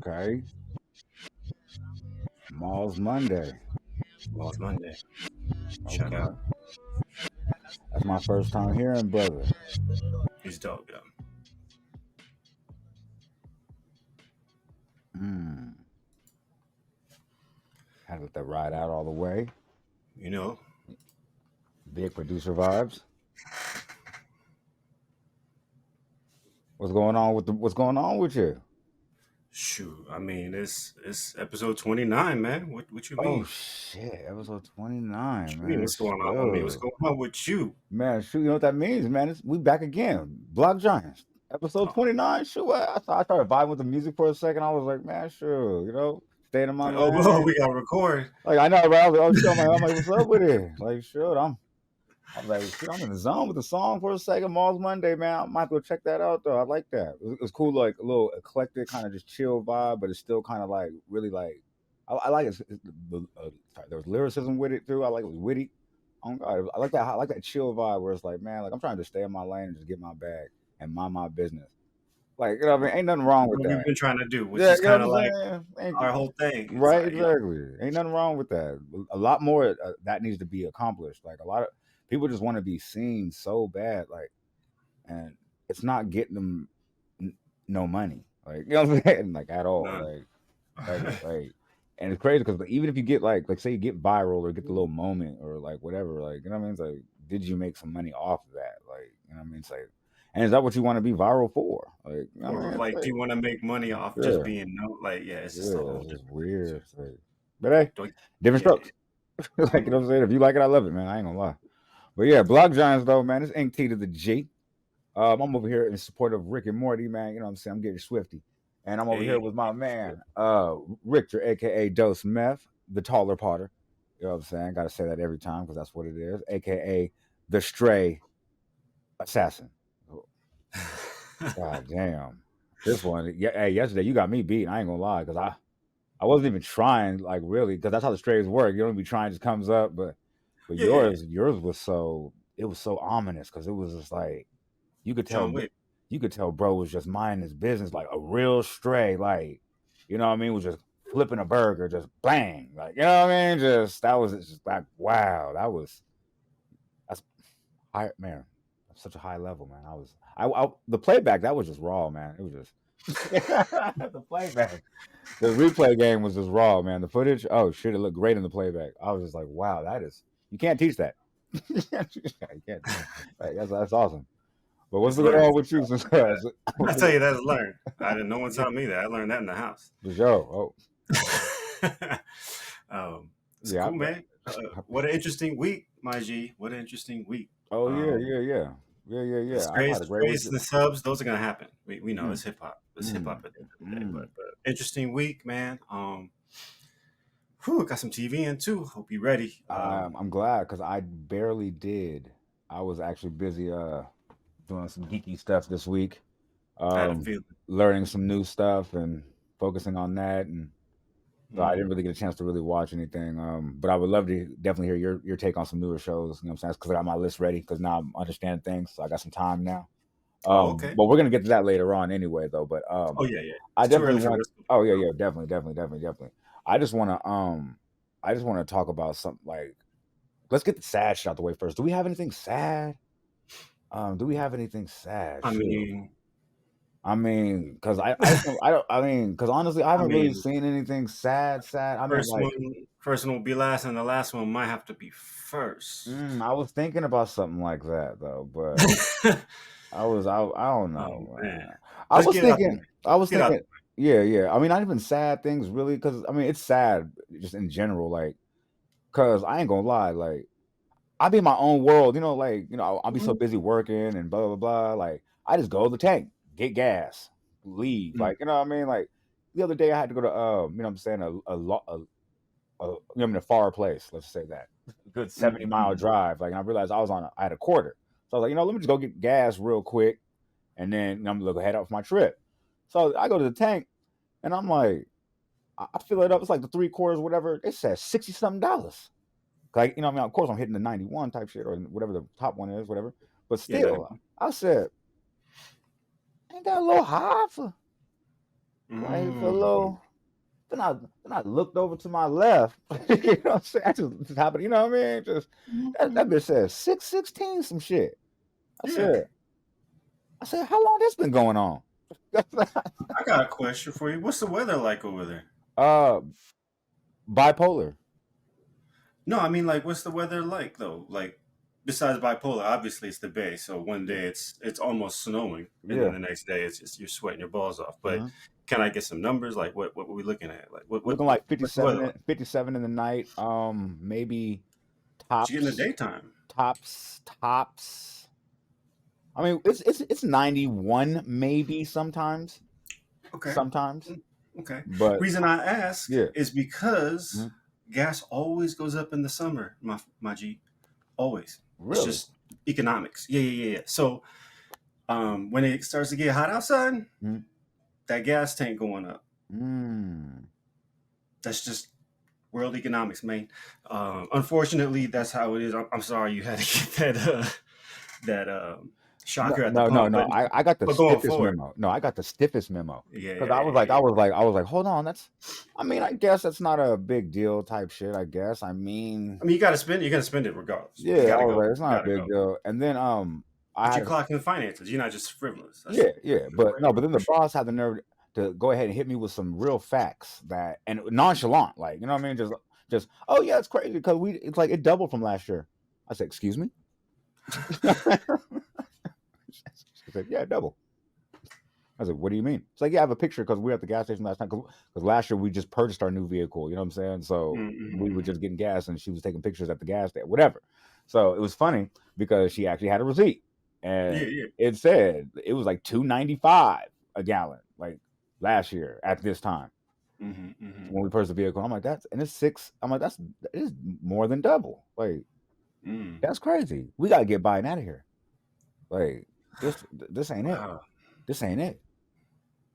Okay. Malz Monday. Malz Monday. Shout Okay. out. That's my first time hearing, brother. He's dope, yo. Mm. Had to let that ride out all the way. You know, Big producer vibes. What's going on with you? shoot. I mean, it's episode 29, man. What you Oh mean? shit. Episode 29, What you mean? man. What's going on with me? What's Shoot. going on with you? Man, shoot, you know what that means, man? We back again. Block Giants. Episode Oh, 29. Shoot, I started vibing with the music for a second. I was like, man, sure, staying in my oh, lane. we got to record. Like I know, right? I was like, oh shit, I'm like, what's up with it? Like, sure, I was like, shit, I'm in the zone with the song for a second. Malz Monday, man. I might go check that out though. I like that. It's cool, like a little eclectic, kind of just chill vibe, but it's still kind of like really like I like it. There was lyricism with it too. I like it was witty. Oh God, I like that. I like that chill vibe where it's like, man, like I'm trying to stay in my lane and just get my bag and mind my business. Like what I mean, ain't nothing wrong with What we've that. been trying to do, which Yeah, is you know kind what of I'm like saying? our whole thing. It's Right, like, exactly. Ain't nothing wrong with that. A lot more that needs to be accomplished. Like a lot of people just want to be seen so bad, like, and it's not getting them no money. Like you know what I'm saying? Like at all. none. Like, and it's crazy because even if you get like say you get viral or get the little moment or like whatever, like you know what I mean? It's like, did you make some money off of that? Like you know what I mean? It's like, and is that what you want to be viral for? Like you know what I Or mean? It's like, do like, you want to make money off just yeah, being known? Like, yeah, it's just a yeah, whole it's just different thing. weird. It's like, but hey, Do I- different yeah, strokes. Like you know what I'm saying? If you like it, I love it, man. I ain't gonna lie. But yeah, Block Giants though, man, it's Ink T to the G. I'm over here in support of Rick and Morty, man. You know what I'm saying? I'm getting swifty. And I'm over here hey, with my man, Richter, aka Dose Meth, the taller Potter. You know what I'm saying? Gotta say that every time because that's what it is, aka the stray assassin. God damn. This one, yeah, hey, yesterday you got me beat. I ain't gonna lie, because I wasn't even trying, like really, because that's how the strays work. You don't be trying, it just comes up, but yeah, yours was so it was so ominous because it was just like you could tell John Wick. you could tell bro was just minding his business like a real stray, like you know what I mean, was just flipping a burger, just bang, like you know what I mean, just that was just like wow, that's high, man. That's such a high level, man. I the playback that was just raw, man. It was just the playback. The replay game was just raw, man. The footage, oh shit, it looked great in the playback. I was just like, wow, that is you can't teach that. You can't teach that. You can't. Like, that's awesome. But what's It's going learned. on with you? Since I tell you, that's learned. I didn't. No one taught me that. I learned that in the house. Joe, So yeah, cool, man. What an interesting week, my G. What an interesting week. oh yeah, Um, the I've strays, had a great week. strays, and the subs, those are gonna happen. We know Mm, it's hip hop. It's hip mm, hop at the end of the day. mm. But interesting week, man. Got some TV in too. Hope you ready. I'm glad because I barely did. I was actually busy doing some geeky stuff this week, I had a um, feeling. learning some new stuff and focusing on that. And so I Mm. didn't really get a chance to really watch anything. But I would love to definitely hear your take on some newer shows. You know what I'm saying? Because I got my list ready because now I'm understanding things. So I got some time now. Oh, okay. But we're gonna get to that later on anyway, though. But Oh yeah, yeah. I It's too definitely early for want. us. Oh yeah, yeah, definitely. I just want to talk about something like. Let's get the sad shit out the way first. Do we have anything sad? Do we have anything sad? I Shoot. mean, I mean, because I don't. I mean, because honestly, I I haven't really mean, seen anything sad. Sad. I mean, like, first one will be last, and the last one might have to be first. I was thinking about something like that though, but I don't Oh know, man, man. let's get it out the way. I was Get out. thinking, yeah, yeah. I mean, not even sad things really, because I mean, it's sad just in general, like, cause I ain't gonna lie, like, I be in my own world, like, I'll be so busy working and blah blah blah. Like, I just go to the tank, get gas, leave. Mm, Like, you know what I mean? Like, the other day I had to go to, you know what I'm saying, I'm in a far place. Let's say that a good 70-mile mm. drive. Like, and I realized I had a quarter, so I was like, let me just go get gas real quick, and then I'm gonna head out for my trip. So I go to the tank, and I'm like, I fill it up. It's like the 3/4, whatever. It says $60-something. Like, I mean, of course I'm hitting the 91 type shit or whatever the top one is, whatever. But Yeah, still, I said, ain't that a little high for Like for a Mm. little. Then I looked over to my left. You know what I'm saying? I just happened, you know what I mean? Just that Mhm. bitch said 616 some shit. I Yeah. said, how long this been going on? I got a question for you. What's the weather like over there? uh bipolar. No, I mean like what's the weather like though? Like besides bipolar, obviously it's the Bay. So one Yeah. day it's almost snowing, and then Yeah. the next day it's just you're sweating your balls off. But Uh-huh. can I get some numbers? Like what were we looking at? Like Looking like what's the weather 57 like? 57 in the night. Maybe What you get in the tops daytime? tops. I mean, it's 91 maybe sometimes. Okay. Sometimes. Mm, okay. But Reason I ask yeah. is because Mhm. gas always goes up in the summer, my G. Always. It's Really? just economics. Yeah. So when it starts to get hot outside, Mhm. that gas tank going up. Mm. That's just world economics, man. Unfortunately, that's how it is. I'm sorry you had to get that No, shocker at the no, no, pump, no. I got the but going stiffest forward, memo. No, I got the stiffest memo yeah, because yeah, yeah, yeah, yeah. I was like, hold on, that's. I mean, I guess that's not a big deal type shit. I guess. I mean, I mean, you got to spend. You got to spend it regardless. You yeah, got I to was go. like, it's You not a got to big go. deal. And then I But had you clock in the finances. You're not just frivolous. That's yeah, yeah, but no, but then for the sure. boss had the nerve to go ahead and hit me with some real facts that and nonchalant, like you know what I mean, just oh yeah, it's crazy because it's like it doubled from last year. I said, excuse me. She said, yeah, double. I said, what do you mean? It's like, yeah, I have a picture because we were at the gas station last time because last year we just purchased our new vehicle. You know what I'm saying? So we were Mm-hmm. just getting gas and she was taking pictures at the gas station, whatever. So it was funny because she actually had a receipt and Yeah, yeah. it said it was like 2.95 a gallon, like last year at this time Mm-hmm. when we purchased the vehicle. I'm like, that's and it's six. I'm like, that is more than double. Like Mm. that's crazy. We gotta get buying out of here. Like this ain't it. Wow. This ain't it.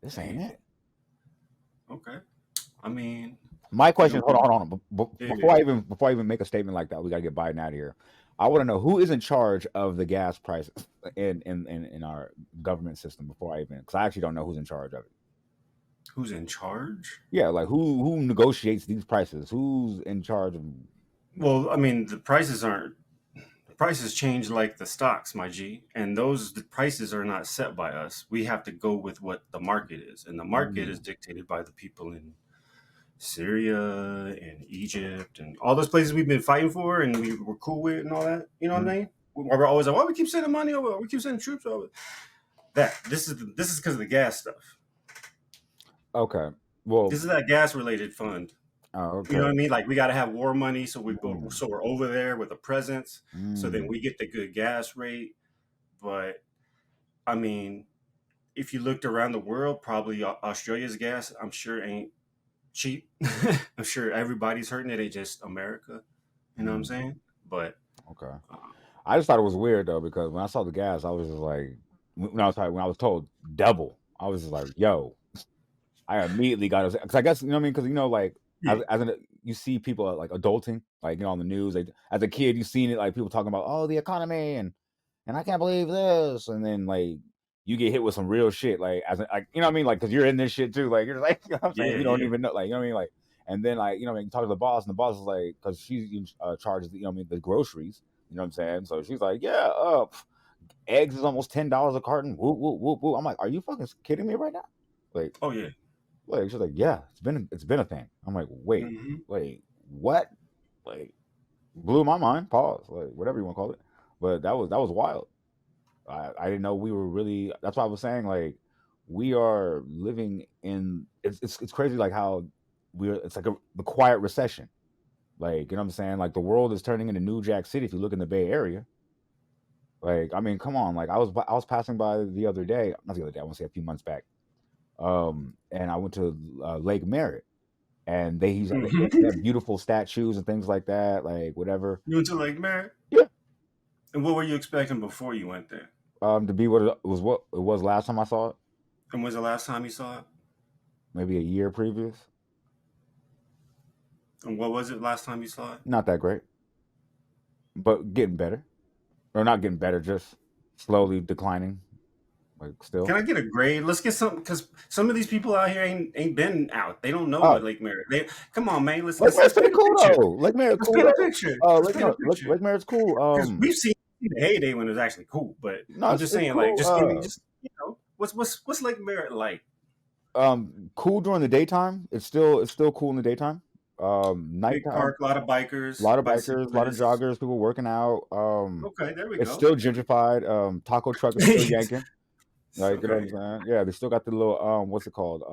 This ain't Dang. it. Okay. I mean, My you question know, is, hold on. yeah, Before yeah. I even make a statement like that, we gotta get Biden out of here. I want to know who is in charge of the gas prices in our government system before I even because I actually don't know who's in charge of it. Who's in charge? Yeah, like who negotiates these prices? Who's in charge of? Well, I mean, the prices change like the stocks, my G, and the prices are not set by us. We have to go with what the market is, and the market is Mm, dictated by the people in Syria and Egypt and all those places we've been fighting for and we were cool with and all that. You know what I mm. mean? We're always like, why we keep sending money over? We keep sending troops over. That this is because of the gas stuff. Okay. Well. This is that gas related fund. Oh, You know what okay. I mean? Like we got to have war money, Mm, so we're over there with a presence, so then mm, we get the good gas rate. But I mean, if you looked around the world, probably Australia's gas, I'm sure ain't cheap. I'm sure everybody's hurting it. Ain't just America. You know what I'm mm. saying? But Okay. uh, I just thought it was weird though because when I saw the gas, I was just like, when I was told double, I was just like, yo, I immediately got because I guess you know what I mean because like yeah, you see people like adulting like on the news like as a kid you've seen it like people talking about oh the economy and I can't believe this and then like you get hit with some real shit like like you know what I mean like because you're in this shit too like you're like you know what I'm saying yeah, you don't yeah, even know like you know what I mean like and then like you know what I mean, you talk to the boss and the boss is like because she charges you know what I mean the groceries you know what I'm saying so she's like yeah eggs is almost $10 a carton whoop whoop whoop whoop I'm like are you fucking kidding me right now like oh yeah. like she's like, yeah, it's been a thing. I'm like, Hmm. wait, what? Like, blew my mind. Pause. Like, whatever you want to call it. But that was wild. I didn't know we were really. That's why I was saying like we are living in. It's crazy like how it's like the quiet recession. Like you know what I'm saying. Like the world is turning into New Jack City if you look in the Bay Area. Like I mean, come on. Like I was passing by the other day, not the other day. I want to say a few months back. And I went to Lake Merritt and they Hmm. have beautiful statues and things like that, like whatever. You went to Lake Merritt, Yeah. and what were you expecting before you went there? To be what it was last time I saw it, And when's the last time you saw it? maybe a year previous. And what was it last time you saw it? Not that great, but getting better, or not getting better, just slowly declining. like still. Can I get a grade? Let's get some because some of these people out here ain't been out. They don't know Oh, what Lake Merritt. They come on, man. Let's Lake let's Merritt's let's pretty paint a cool picture. though. Lake Merritt Let's cool paint a though. picture. Let's paint a picture. Lake Merritt's cool. Because we've seen the heyday when it was actually cool. But No, I'm just it's saying, like, cool. just give me just what's Lake Merritt like? Cool during the daytime. It's still cool in the daytime. Big Nighttime, park, a lot of a bikers, lot of bikers, a lot of bicyclists. joggers, people working out. Okay, there we It's go. still There we gentrified. Taco truck is still yanking. go. Like, you know what Okay. I'm saying? Yeah, they still got the little what's it called?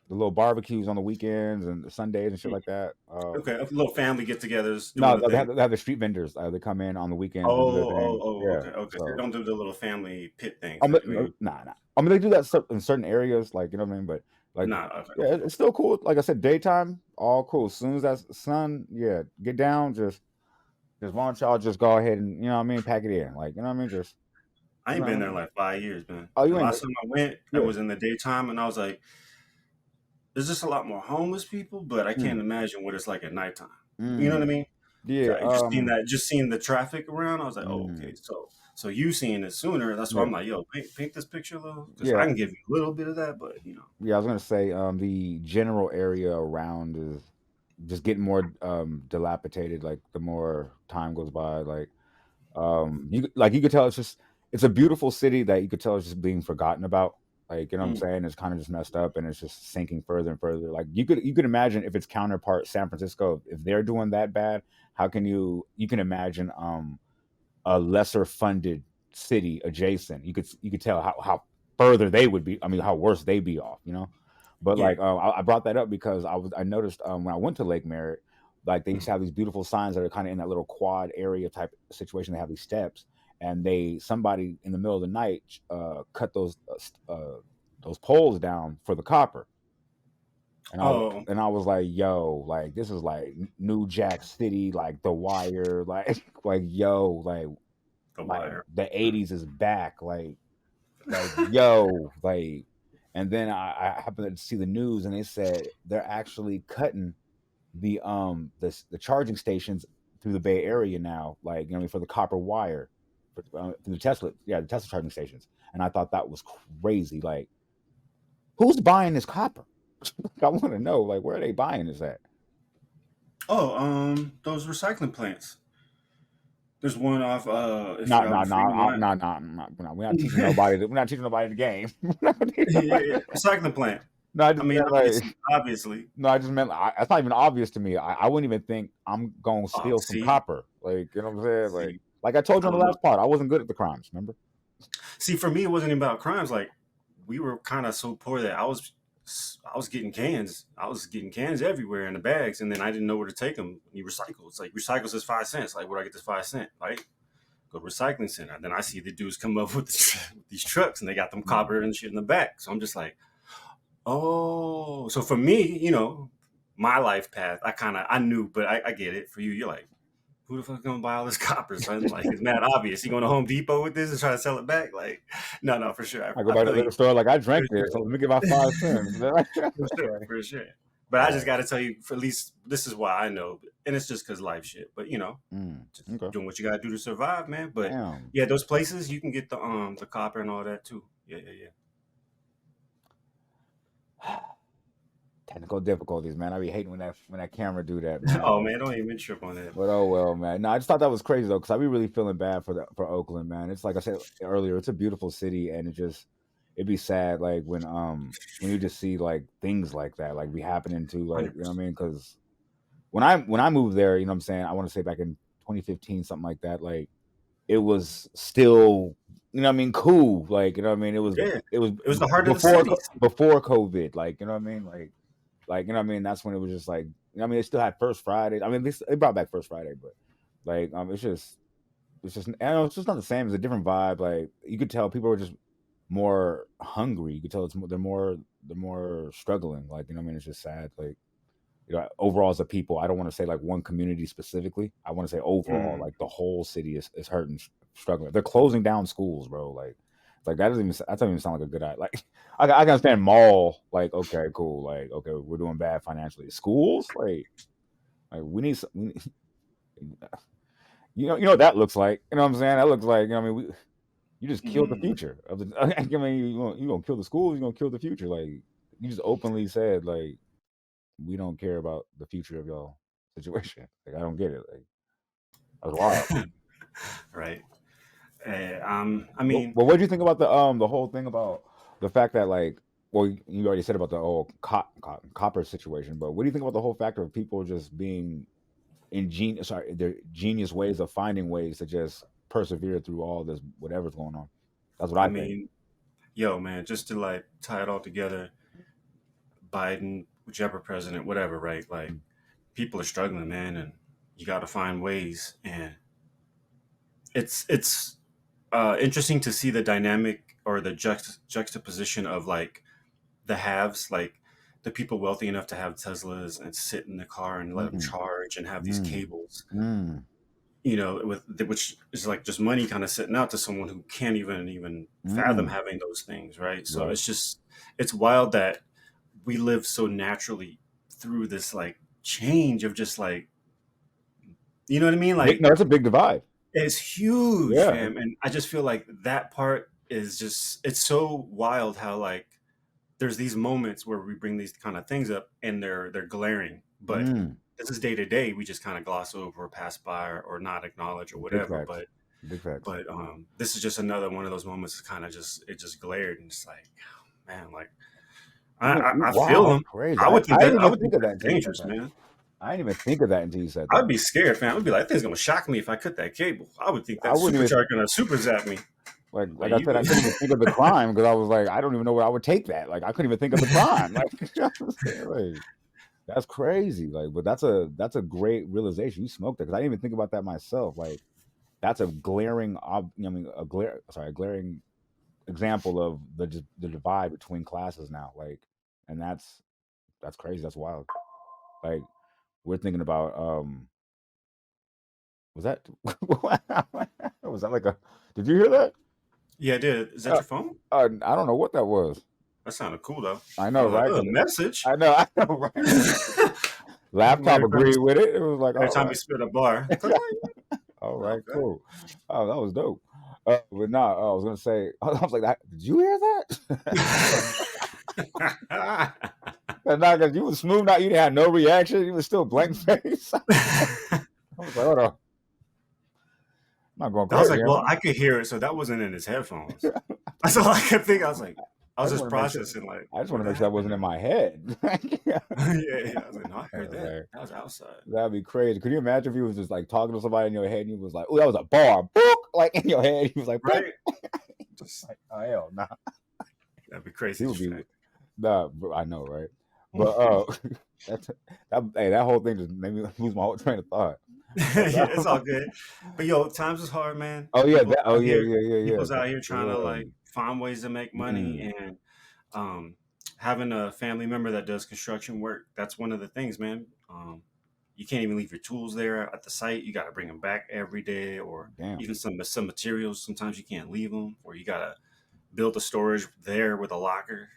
The little barbecues on the weekends and Sundays and shit like that. Okay. Little family get-togethers doing No, the thing. they have the street vendors. They come in on the weekends and do their Oh, thing. oh, Yeah, okay, okay. So they so don't do the little family pit things I'm like no, we. nah. I mean, they do that in certain areas, like you know what I mean. But like, Nah, okay, yeah, okay, it's okay. still cool. Like I said, daytime, all cool. As soon as that sun, yeah, get down. Just why don't y'all just go ahead and you know what I mean, pack it in. Like you know what I mean, just I you ain't been there know, in like 5 years, man. oh, you And ain't last time I went, I yeah. was in the daytime, and I was like, "There's just a lot more homeless people," but I can't Mm, imagine what it's like at nighttime. You know what I mm, mean? yeah. Just seeing the traffic around, I was like, "Oh, okay." Mm, So you seeing it sooner, that's why yeah, I'm like, "Yo, paint this picture a little," because I yeah. can give you a little bit of that, but you know, Yeah, I was gonna say, the general area around is just getting more dilapidated. Like the more time goes by, you could tell it's a beautiful city that you could tell it's just being forgotten about. Like you know what I'm mm, saying? It's kind of just messed up and it's just sinking further and further. Like you could imagine if its counterpart San Francisco, if they're doing that bad, how can you can imagine a lesser funded city adjacent. You could tell how further they would be. I mean, how worse they'd be off. You know, but yeah, like I brought that up because I noticed when I went to Lake Merritt, like they used to have these beautiful signs that are kind of in that little quad area type situation. They have these steps, and somebody in the middle of the night cut those poles down for the copper. oh, And I was like, yo, like this is like New Jack City, like The Wire, like like yo, the like wire. the '80s is back, like yo, like, and then I happened to see the news, and they said they're actually cutting the charging stations through the Bay Area now, like you know, for the copper wire, for the the Tesla charging stations, and I thought that was crazy. Like, who's buying this copper? I want to know, like, where are they buying this at? Oh, those recycling plants. There's one off if No, you're out no, in Freedom no, Island. no, no, no. We're not teaching nobody. We're not teaching nobody the game. We're not teaching Yeah, nobody. yeah, recycling plant. No, I I just mean, meant like obviously. no, I just meant that's not even obvious to me. I wouldn't even think I'm gonna Oh, steal some see, copper. Like you know what I'm saying? see, Like I told you I on the don't know. last part, I wasn't good at the crimes. Remember? See, for me, it wasn't even about crimes. Like we were kind of so poor that I was getting cans. I was getting cans everywhere in the bags, and then I didn't know where to take them. You recycle. It's like recycles is 5 cents. Like where do I get this 5 cent? Like go to recycling center. Then I see the dudes come up with, with these trucks, and they got them Mm. copper and shit in the back. So I'm just like, oh. So for me, my life path, I knew, but I get it. For you, you're like, who the fuck gonna buy all this copper, son? Like it's mad obvious. You going to Home Depot with this and try to sell it back? Like, no, no, for sure. I go I back to the feel liquor you. store, like I For drank sure. this, so let me get my 5 cents. For sure. Like, For sure. But I just right. got to tell you, for at least this is why I know, and it's just because life shit. But just Okay. doing what you got to do to survive, man. But Damn. yeah, those places you can get the copper and all that too. Yeah, yeah, Technical difficulties, man. I be hating when that camera do that, yeah. man. Oh man, don't even trip on that. But oh well, man. No, I just thought that was crazy though, because I be really feeling bad for Oakland, man. It's like I said earlier, it's a beautiful city, and it'd be sad like when you just see like things like that like be happening to like you know what I 100%. mean? Because when I moved there, you know what I'm saying, I want to say back in 2015, something like that, like it was still you know what I mean cool, like you know what I mean, Yeah, it was it was the heart of the before city. before COVID, like you know what I mean, like you know what I mean, that's when it was just like you know what I mean, they still had First Friday. I mean they brought back First Friday, but like it's just I don't know, it's just not the same. It's a different vibe. Like you could tell people were just more hungry. You could tell they're more struggling. Like you know what I mean, it's just sad. Like overall as a people, I don't want to say like one community specifically. I want to say overall, Mm. like the whole city is hurting, struggling. They're closing down schools, bro. Like that doesn't even sound like a good idea. Like I can understand mall. Like okay, cool. Like okay, we're doing bad financially. Schools, like we need some. You know what that looks like. You know what I'm saying? That looks like you know what I mean. You just killed the Mm. future of the. I mean, you gonna kill the schools. You gonna kill the future. Like you just openly said, like we don't care about the future of y'all situation. Like I don't get it. Like that's wild. Right. I mean, But what do you think about the whole thing about the fact that like well you already said about the whole copper situation, but what do you think about the whole factor of people just being ingenious their genius ways of finding ways to just persevere through all this whatever's going on? That's what I I think. mean, yo, man, just to like tie it all together, Biden, whichever president, whatever, right? Like, people are struggling, man, and you got to find ways. And it's interesting to see the dynamic or the juxtaposition of like the haves, like the people wealthy enough to have Teslas and sit in the car and let them Mm, charge and have these mm, cables, mm, which is like just money kind of sitting out to someone who can't even fathom mm. having those things, right? So Right. it's wild that we live so naturally through this like change of just like, you know what I mean? Big, Like, no, that's a big divide. it's huge, Yeah. fam. And I just feel like that part is just, it's so wild how like there's these moments where we bring these kind of things up and they're glaring, but Mm. this is day to day. We just kind of gloss over or pass by or not acknowledge or Big whatever. facts. Big facts. But this is just another one of those moments that kind of just, it just glared and it's like, man, like I Wow, feel that's them. crazy. I didn't I even would think think of that that's until you said dangerous, that. man. I didn't even think of that until you said I'd that. be scared, fam. I'd be like, that thing's gonna shock me if I cut that cable. I would think I that wouldn't even supercharger gonna super zap me. like Like I you said, I couldn't even think of the crime because I was like, I don't even know where I would take that. Like I couldn't even think of the crime. Like, you know what I'm saying? Like that's crazy. Like, but that's a great realization. You smoked it because I didn't even think about that myself. Like that's a glaring, I mean, a glaring example of the divide between classes now. Like, and that's crazy. That's wild. Like we're thinking about was that was that like a? Did you hear that? Yeah, I did. Is that your phone? I don't know what that was. That sounded cool though. I I know, was like, right? oh, 'Cause message. I know, right? Laptop Every time you agreed with it. It was like, every all time you right, spit a bar. all right, Okay. cool. Oh, that was dope. But nah, I was gonna say, I was like, did you hear that? Nah, cause you was smooth. Not you didn't have no reaction. You was still blank face. I was like, hold on, I'm not going I was crazy, like, am well, I? I could hear it, so that wasn't in his headphones. That's all I could think. I was like, I I was just just want to make sure. processing, like, I just want what to that make sure that happened wasn't in now? my head. Yeah. Yeah, I was like, no, I heard that. Like, That was outside. that'd be crazy. Could you imagine if you was just like talking to somebody in your head and you was like, "Oh, that was a bar," boop, like in your head. He was like, "Boop." Right? Just Like, oh hell, nah. that'd be He crazy would be, distract. nah. I know, right? But that's that whole thing just made me lose my whole train of thought. Yeah, it's all good. But yo, times is hard, man. Oh yeah, People's that. Oh out yeah, here, yeah, yeah, yeah. people's out here trying to Yeah. like find ways to make money, Mm, and um, having a family member that does construction work. That's one of the things, man. You can't even leave your tools there at the site. You got to bring them back every day, or damn. even some materials. Sometimes you can't leave them, or you got to build a storage there with a locker.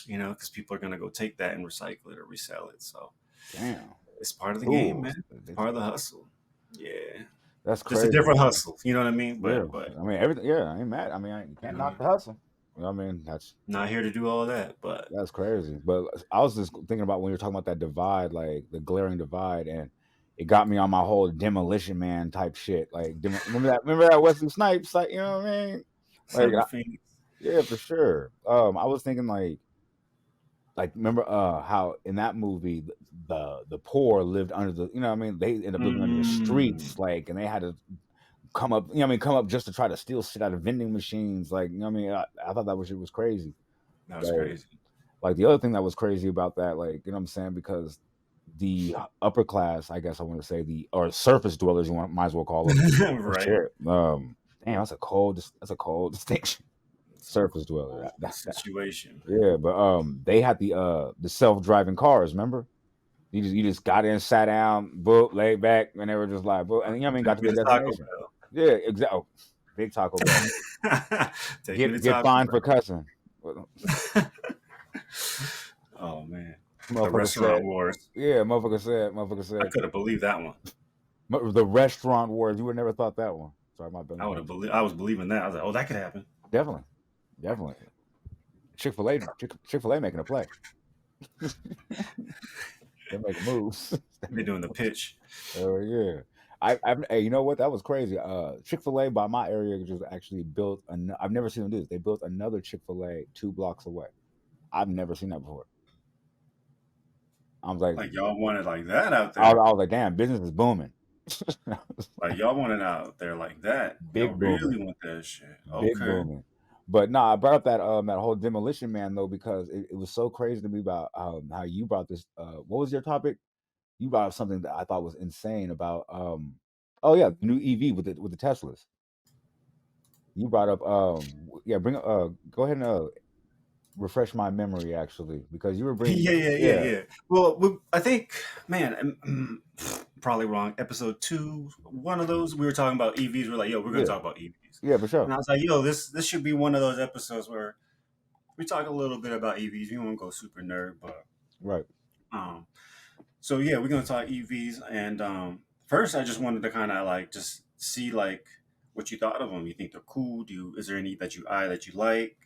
Because people are gonna go take that and recycle it or resell it. So Damn. it's part of the game, Tools. man. It's part of the hustle. Yeah. That's Just a crazy, different man. hustle. You know what I mean? Yeah. But I mean, everything. Yeah, I ain't mad. I mean, you you can't know, knock the hustle. You know what I mean? not here to do all of that. But That's crazy. But I was just thinking about when you're talking about that divide, like the glaring divide, and it got me on my whole Demolition Man type shit. Like, remember that Wesley Snipes? Like, you know what I mean? Like, Simon Phoenix. yeah, for sure. I was thinking remember how in that movie the poor lived under the, you know what I mean? They ended up living under the Mm, streets, like, and they had to come up, you know what I mean, come up just to try to steal shit out of vending machines, like, you know what I mean? I thought that shit was crazy. that was Like, crazy. the other thing that was crazy about that, like, you know what I'm saying, because the upper class, I guess I want to say or surface dwellers, might as well call them. Oh, Right. shit. Damn, that's a cold distinction. It's a Surface dweller. cool situation, man. Yeah, but they had the self-driving cars. Remember, you just got in, sat down, boop, laid back, and they were just like, boop, and you know what I mean, got Take to me their to Taco destination. Yeah, exactly. Big Taco Bell. Bell. Take me to Get Taco fined for cussing. Bell. Oh man, the Motherfucker restaurant said, wars. yeah, motherfucker I said, could have believed that one. the restaurant wars. You would never thought that one. Sorry, my bad. I would have believed. I was believing that. I was like, oh, that could happen. Definitely, definitely. Chick-fil-A making a play. They're making moves. They're They're making doing the moves. pitch. Oh yeah. Hey, you know what? That was crazy. Chick-fil-A by my area just actually built. I've never seen them do this. They built another Chick-fil-A 2 blocks away. I've never seen that before. I was like, Like y'all want it like that out I there. was like, damn, business is booming. Like y'all want it out there like that. Y'all Big booming. really want that shit. Big Okay. booming. But no, I brought up that whole Demolition Man though because it was so crazy to me about how you brought this. What was your topic? You brought up something that I thought was insane about oh yeah, the new EV with the Teslas. You brought up yeah, bring go ahead and refresh my memory actually because you were bringing yeah Yeah. Well, I think, man, probably wrong. Episode 2, one of those, we were talking about EVs. We're like, yo, we're gonna yeah talk about EVs, yeah for and sure I was like, yo, this should be one of those episodes where we talk a little bit about EVs. We won't go super nerd, but right. um, so yeah, we're gonna talk EVs. And first, I just wanted to kind of like just see like what you thought of them. You think they're cool? Is there any that you like?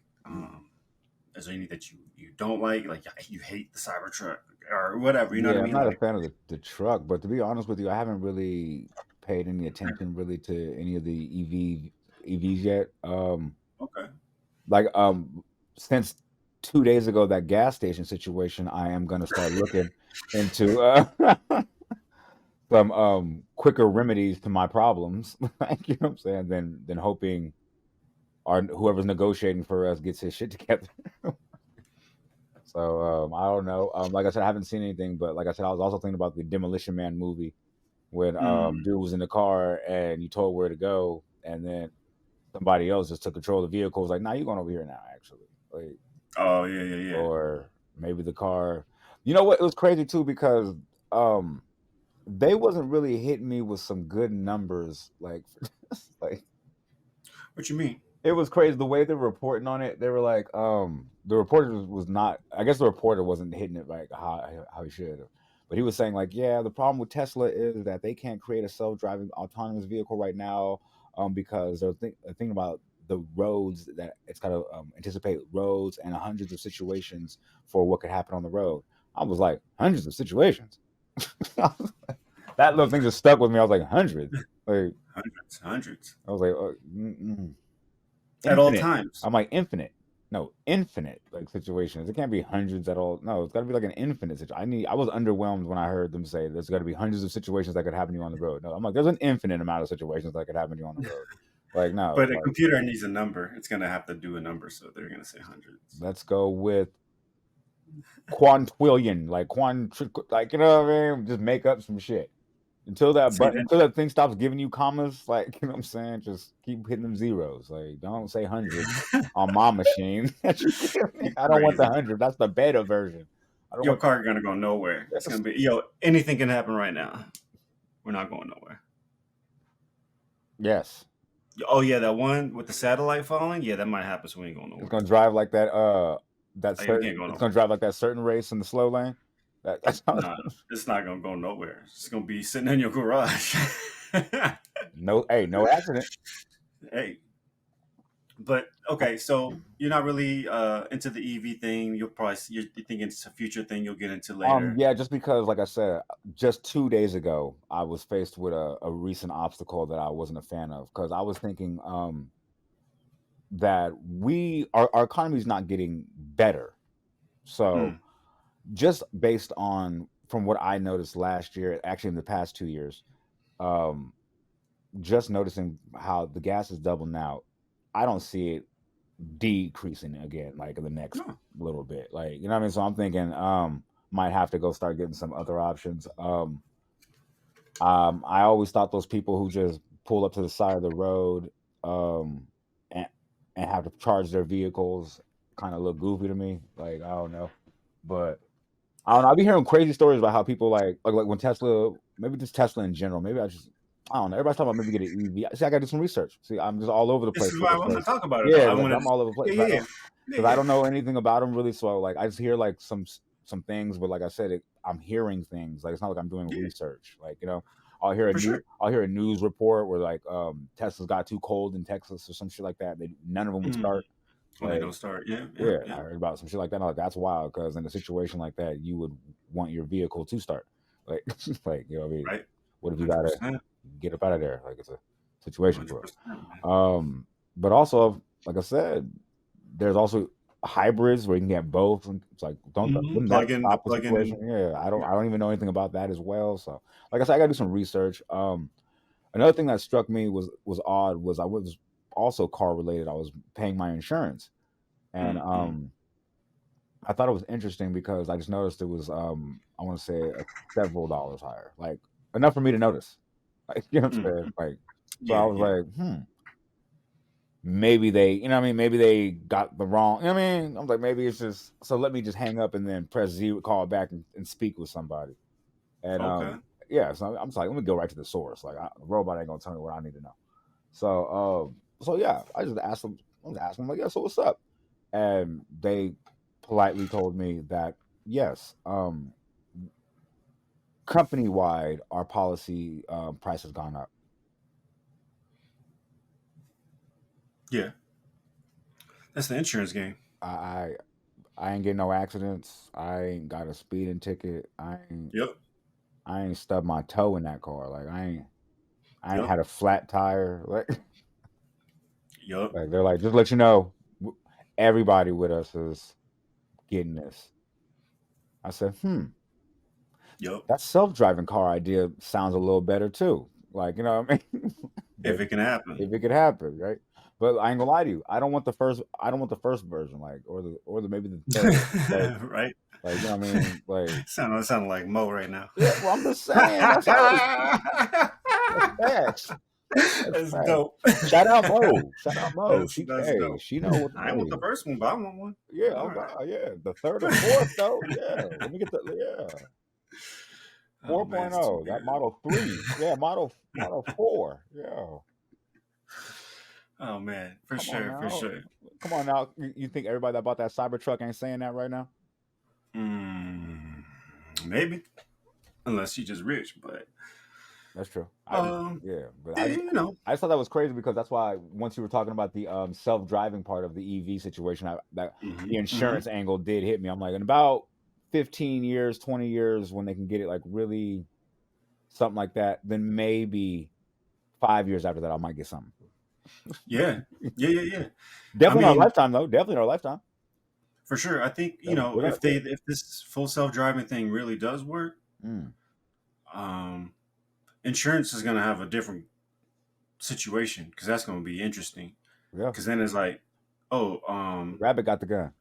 Is there any that you don't like? Like you hate the Cybertruck or whatever. You know what I Yeah, I'm mean? not a Like, fan of the truck, but to be honest with you, I haven't really paid any attention really to any of the EVs yet. okay. Like since 2 days ago that gas station situation, I am gonna start looking into some quicker remedies to my problems. Like you know what I'm saying? Than hoping or whoever's negotiating for us gets his shit together. So I don't know. Like I said, I haven't seen anything, but like I said, I was also thinking about the Demolition Man movie when Mm. dude was in the car and you told where to go, and then somebody else just took control of the vehicle. Was like, "Nah, you're going over here now." Actually, like, Oh yeah. or maybe the car. You know what? It was crazy too because um, they wasn't really hitting me with some good numbers. Like, like What you mean? it was crazy the way they were reporting on it. They were like, the reporter was not. I guess the reporter wasn't hitting it like how he should have. But he was saying like, yeah, the problem with Tesla is that they can't create a self-driving autonomous vehicle right now, because they're thinking about the roads that it's got to anticipate roads and hundreds of situations for what could happen on the road. I was like, hundreds of situations. That little thing just stuck with me. I was like, hundreds. Like Hundreds I was like, at all infinite. times. I'm like infinite. No, infinite like situations. It can't be hundreds at all. No, it's got to be like an infinite situation. I was underwhelmed when I heard them say there's got to be hundreds of situations that could happen to you on the road. No, I'm like there's an infinite amount of situations that could happen to you on the road. Like no, But a like computer needs a number. It's gonna have to do a number, so they're gonna say hundreds. let's go with quintillion, like like you know what I mean. Just make up some shit. See then, Until that thing stops giving you commas, like you know what I'm saying, just keep hitting them zeros. Like don't say hundred on my machine. That you give me. you I don't want the crazy. 100. That's the beta version. I don't Your want. car gonna go nowhere. It's gonna be anything can happen right now. We're not going nowhere. Yes, Oh yeah, that one with the satellite falling. Yeah, that might happen. So we ain't going it's nowhere. gonna drive like that. That Oh, yeah, we certain. can't go It's nowhere. gonna drive like that certain race in the slow lane. That's how. Nah, it's not gonna go nowhere. It's gonna be sitting in your garage. No, hey, no accident. Hey, but okay, so you're not really into the EV thing. You're thinking it's a future thing you'll get into later. Yeah, just because, like I said, just 2 days ago, I was faced with a recent obstacle that I wasn't a fan of because I was thinking, that our economy is not getting better. So Mm. just based on from what I noticed last year, actually in the past 2 years, um, just noticing how the gas is double now, I don't see it decreasing again, like in the next No. little bit. Like, you know what I mean? So I'm thinking, might have to go start getting some other options. I always thought those people who just pull up to the side of the road, um, and have to charge their vehicles kind of look goofy to me. Like I don't know, but I don't know. I'll be hearing crazy stories about how people like when Tesla, maybe just Tesla in general. Maybe I don't know. Everybody's talking about maybe get an EV. See, I got to do some research. See, I'm just all over the This place is with why I this want to place. talk about it though. Yeah, I like wanted I'm to, all over the place. yeah, yeah, yeah, yeah, Because I yeah. don't know anything about them really. So like I just hear like some things, but like I said, I'm hearing things. Like it's not like I'm doing Yeah. research. Like you know. For sure. I'll hear a news report where like Tesla's got too cold in Texas or some shit like that. None of them would Mm. start. When they Like, don't start, yeah, yeah, yeah, I yeah. heard about some shit like that. I'm like, that's wild because in a situation like that, you would want your vehicle to start. Like, like you know, what I mean, Right. what if you gotta 100%. get up out of there? Like, it's a situation for 100%, man. it. But also, like I said, there's also hybrids where you can get both. And it's like, Mhm. wouldn't that The stop the situation? plug-in. Yeah, Yeah. I don't even know anything about that as well. So, like I said, I gotta do some research. Another thing that struck me was odd was I was also car related. I was paying my insurance, and Mm. I thought it was interesting because I just noticed it was I want to say several dollars higher, like enough for me to notice. Like, you know what I'm Mm. saying? Like, so I Yeah, was yeah. like, maybe they, you know what I mean? Maybe they got the wrong, you know what I mean? I was like, maybe it's just, so let me just hang up and then press Z, call back and speak with somebody. And Okay. yeah, so I'm just like, let me go right to the source. Like, the robot ain't gonna tell me what I need to know. So yeah, I just asked them, like, yeah, so what's up? And they politely told me that yes, company wide, our policy price has gone up. Yeah. That's the insurance game. I, I I ain't getting no accidents. I ain't got a speeding ticket. Yep. I ain't stubbed my toe in that car. Like I ain't Yep. had a flat tire. Like, Yep. like they're like, just let you know, everybody with us is getting this. I said, Yep. that self driving car idea sounds a little better too. Like, you know what I mean? If But it can happen. if it could happen, right? But I ain't gonna lie to you. I don't want the first. I don't want the first version, like, or the maybe the third. Right? Like you know what I mean? Like, Sound like Mo right now. yeah. Well, I'm just saying. That's how it. That's facts. That's That's facts. dope. Shout out Mo. Shout out Mo. That's dope. She know what. I ain't want the Hey, first one, but I want one. yeah. All Oh right. God, yeah. The third or fourth though. Yeah. Let me get the yeah. Oh man, it's too 4.0. That good. Model 3. Yeah. Model 4. Yeah. Oh man, for Come on sure, for now. sure. Come on now. You think everybody that bought that Cybertruck ain't saying that right now? Mm, maybe, unless you just rich, but That's true. um, Yeah, but yeah, you know. I just thought that was crazy because that's why once you were talking about the self driving part of the EV situation, that Hmm. the Hmm. insurance angle did hit me. I'm like, in about 15 years, 20 years, when they can get it like really something like that, then maybe 5 years after that, I might get something. Yeah, yeah, yeah, yeah. I Definitely in our mean, lifetime, though. Definitely in our lifetime. for sure. I think We're gonna. Yeah. if this full self driving thing really does work, Mm, um, insurance is gonna have a different situation because that's gonna be interesting. yeah. Because then it's like, oh, Rabbit got the gun.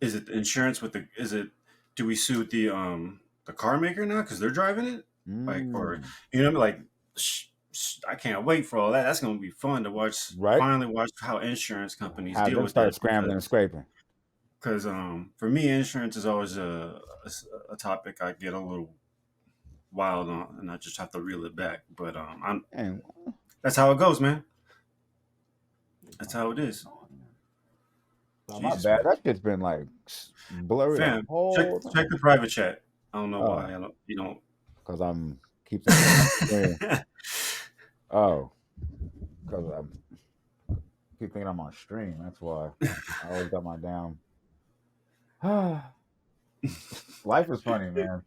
is it the insurance with the is it do we sue the car maker now because they're driving it, like, or Mm, like I can't wait for all that. That's gonna be fun to watch. right. Finally watch how insurance companies Have deal them with start that scrambling and scraping. because for me insurance is always a topic I get a little wild on and I just have to reel it back. But I'm And that's how it goes, man. That's how it is. oh, my Jesus, bad. man. That shit's been like blurry the Fam, whole check time. the private chat. I don't know why. Oh, You don't. because I'm keep thinking I'm on screen. Oh, because I keep thinking I'm on stream. That's why I always got my damn. Life is funny, man.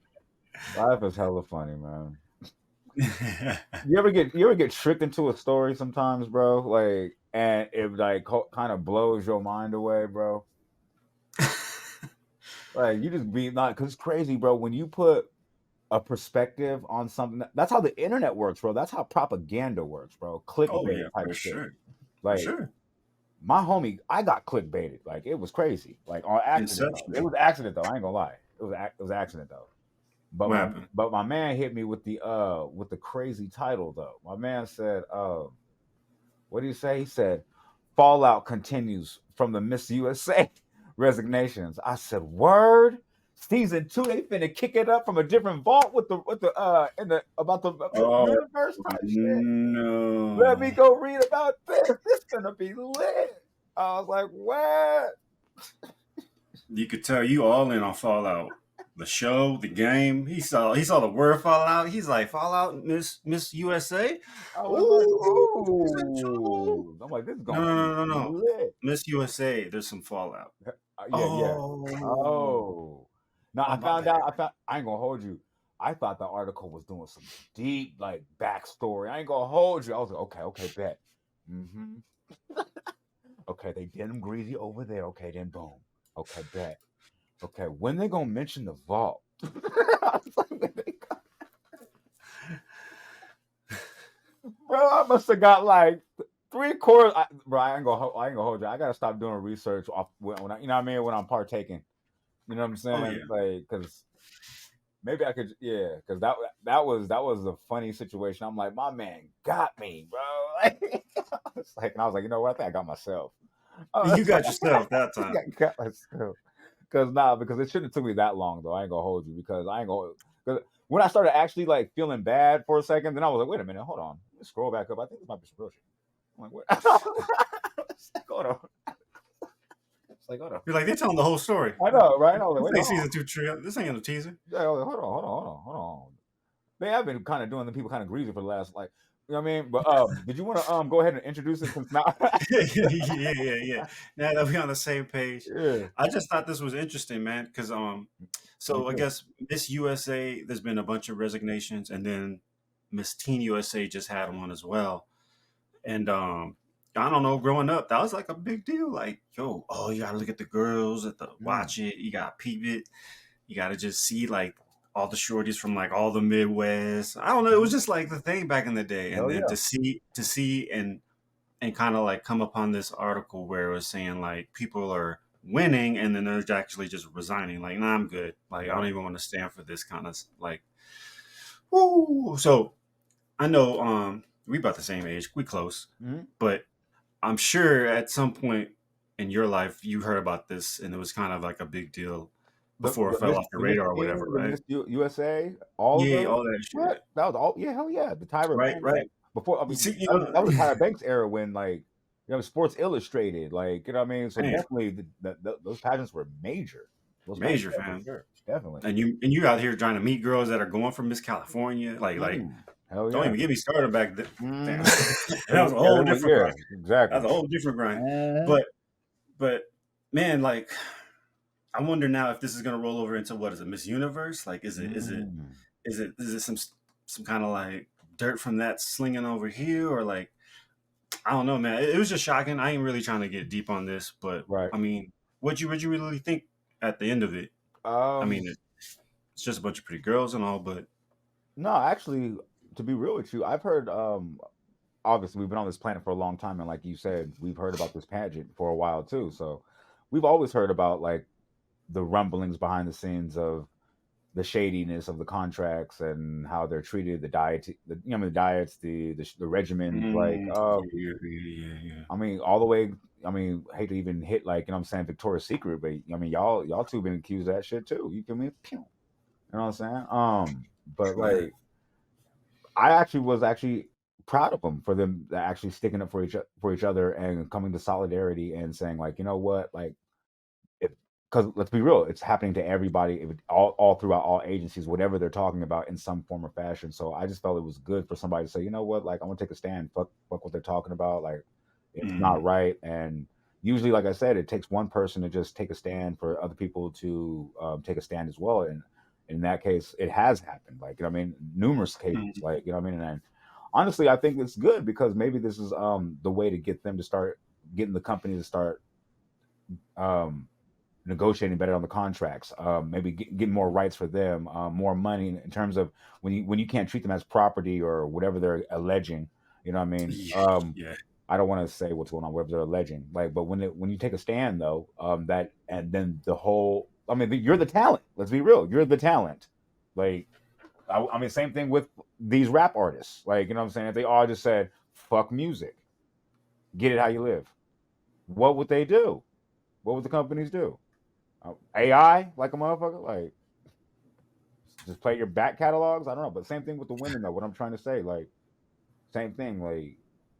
Life is hella funny, man. You ever get tricked into a story sometimes, bro? Like, and it like kind of blows your mind away, bro. Like you just be not because it's crazy, bro. When you put a perspective on something, that's how the internet works, bro. That's how propaganda works, bro. Oh Clickbait yeah, type for shit. sure, for Like sure. my homie, I got clickbaited. Like it was crazy. Like on accident though. It Inception. was accident though. I ain't gonna lie. It was accident though. What happened? But my man hit me with the crazy title though. My man said, what did he say? He said, Fallout continues from the Miss USA resignations. I said, word? Season 2, they finna kick it up from a different vault with the in the about the Oh universe type shit. Let me no! go read about this. This gonna be lit. I was like, what? You could tell you all in on Fallout. the show, the game. He saw the word Fallout. He's like, Fallout, Miss USA. I was like, Ooh, he's in trouble. oh, I'm like, this is No, gonna no, be no, no, no. lit. Miss USA. There's some Fallout. Yeah, yeah. Oh, Oh, no, oh I my found bad. out. I ain't gonna hold you. I thought the article was doing some deep like backstory. I ain't gonna hold you. I was like, okay, bet. Mm-hmm. Okay, they did them greasy over there. Okay, then boom. Okay, bet. Okay, when they gonna mention the vault? I was like, bro, I must have got like 3/4. Bro, I ain't gonna hold you. I gotta stop doing research off when I, you know what I mean, when I'm partaking. You know what I'm Oh saying? yeah. Like, cause maybe I could, yeah, cause that was a funny situation. I'm like, my man got me, bro. And I was like, you know what? I think I got myself. You I got yourself that time. got myself. Because it shouldn't have took me that long though. I ain't gonna hold you because I ain't gonna. Cause when I started actually like feeling bad for a second, then I was like, wait a minute, hold on. Let me scroll back up. I think this might be some real shit. I'm like, what? It's like, hold on. It's like, hold on. You're like, they're telling the whole story. I know, right? I was like, This wait, ain't hold on. season 2 trio. This ain't no teaser. Yeah, I was like, hold on. They have been kind of doing the people kind of greasy for the last like, you know what I mean? But did you want to go ahead and introduce it since now? Yeah. Now that we're on the same page, Yeah, I just thought this was interesting, man. Because me so I too. guess Miss USA, there's been a bunch of resignations, and then Miss Teen USA just had one as well. And I don't know, growing up, that was like a big deal. Like, yo, oh, you gotta look at the girls, at the Mm. watch it, you gotta peep it, you gotta just see like all the shorties from like all the Midwest. I don't know, it was Mhm. just like the thing back in the day. And Hell then yeah. to see and kind of like come upon this article where it was saying like people are winning and then they're actually just resigning. Like, nah, I'm good. Like, I don't Right. even want to stand for this kind of like. Woo. So I know we about the same age, we close, Mhm. but I'm sure at some point in your life you heard about this and it was kind of like a big deal before it fell off your The Miss radar or Teen, whatever, the right? USA, all of Yeah, those. all that What? shit. That was all. Yeah, hell yeah. The Tyra Right, Banks, right. like before. I You mean, see, that was the Tyra Banks era when like Sports Illustrated, like you know what I mean. So man, definitely, those pageants were major. Those pageants major were for fan. sure, definitely. And you out here trying to meet girls that are going from Miss California, like Hell don't yeah. even get me started back then. Damn. Mm-hmm. That was a whole different Yeah, grind. exactly. That's a whole different grind. Mhm. But man, like I wonder now if this is gonna roll over into what is it, Miss Universe? Like, Mm. is it some kind of like dirt from that slinging over here, or like I don't know, man. It was just shocking. I ain't really trying to get deep on this, but Right. I mean, what you really think at the end of it? I Um. mean, it's just a bunch of pretty girls and all, but No, actually, to be real with you, I've heard. Obviously, we've been on this planet for a long time, and like you said, we've heard about this pageant for a while too. So, we've always heard about like the rumblings behind the scenes of the shadiness of the contracts and how they're treated, the diet, the diets, the regimens, like yeah. I mean, all the way. I mean, hate to even hit like I'm saying Victoria's Secret, but I mean, y'all two been accused of that shit too. You feel me? Pew. You know what I'm saying? But True that. like, I actually was actually proud of them for them actually sticking up for each other and coming to solidarity and saying like, you know what, like because let's be real, it's happening to everybody, all throughout all agencies, whatever they're talking about in some form or fashion. So I just felt it was good for somebody to say, you know what, like I'm gonna take a stand, fuck what they're talking about, like it's Mm, not right. And usually, like I said, it takes one person to just take a stand for other people to take a stand as well. And in that case, it has happened. Like you know, what I mean, numerous cases. mm, Like you know, what I mean, and honestly, I think it's good because maybe this is the way to get them to start getting the company to start um negotiating better on the contracts, maybe getting more rights for them, more money in terms of when you can't treat them as property or whatever they're alleging. You know what I mean? yeah, yeah. I don't want to say what's going on, whatever they're alleging. Like, but when you take a stand though, that and then the whole, I mean, you're the talent. Let's be real, you're the talent. Like, I mean, same thing with these rap artists. Like, you know what I'm saying? If they all just said fuck music, get it how you live, what would they do? What would the companies do? AI like a motherfucker, like just play your back catalogs. I don't know, but same thing with the women though. What I'm trying to say, like same thing. Like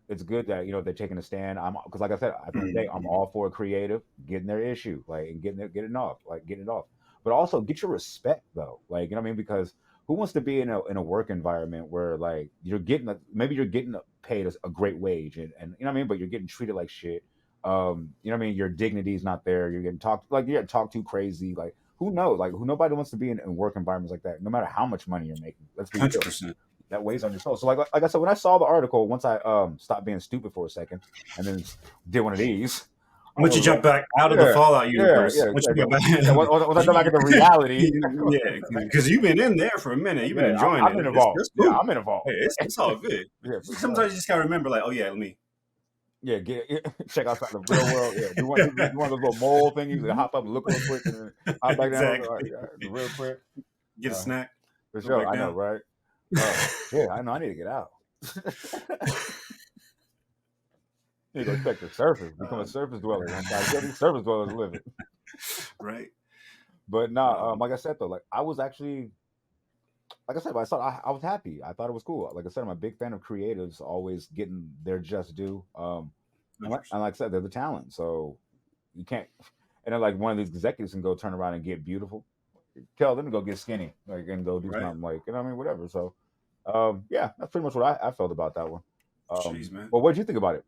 it's good that they're taking a stand. I'm because like I said, at the end of the day, I'm Mm, all for a creative getting their issue, like and getting it off, like getting it off. but also get your respect though. Like, you know what I mean? Because who wants to be in a work environment where like maybe you're getting paid a great wage and you know what I mean, but you're getting treated like shit. You know what I mean? Your dignity is not there. You're getting talked too crazy. Like who knows? Like who nobody wants to be in work environments like that, no matter how much money you're making. Let's be real. 100%. That weighs on your soul. So like I said, when I saw the article, once I stopped being stupid for a second and then did one of these, I Once you was jump like, back out of the yeah, Fallout yeah, universe, yeah, once you yeah. go back, Yeah, once I go back into reality, yeah, because you've been in there for a minute, you've been yeah, enjoying I'm it. in It's, involved. it's Yeah, cool. I'm in involved. Hey, it's all good. Yeah, for sure. Sometimes you just gotta remember, like, oh yeah, let me. Yeah, check outside the real world. Yeah, do one of those little mole thingies that hop up and look real quick and then hop back down Exactly. real quick. Get a Uh, snack, for go sure, back I know, down. right? Oh shit, I know. I need to get out. You go check the surface. Become a surface dweller one time. See how these surface dwellers living. Right. But nah, like I said though, like I was actually, like I said, I was happy. I thought it was cool. Like I said, I'm a big fan of creatives always getting their just due. And like I said, they're the talent, so you can't. And then like one of these executives can go turn around and get beautiful. Tell them to go get skinny, like and go do Right. something like you know what I mean, whatever. So, yeah, that's pretty much what I felt about that one. Jeez, man. Well, what did you think about it?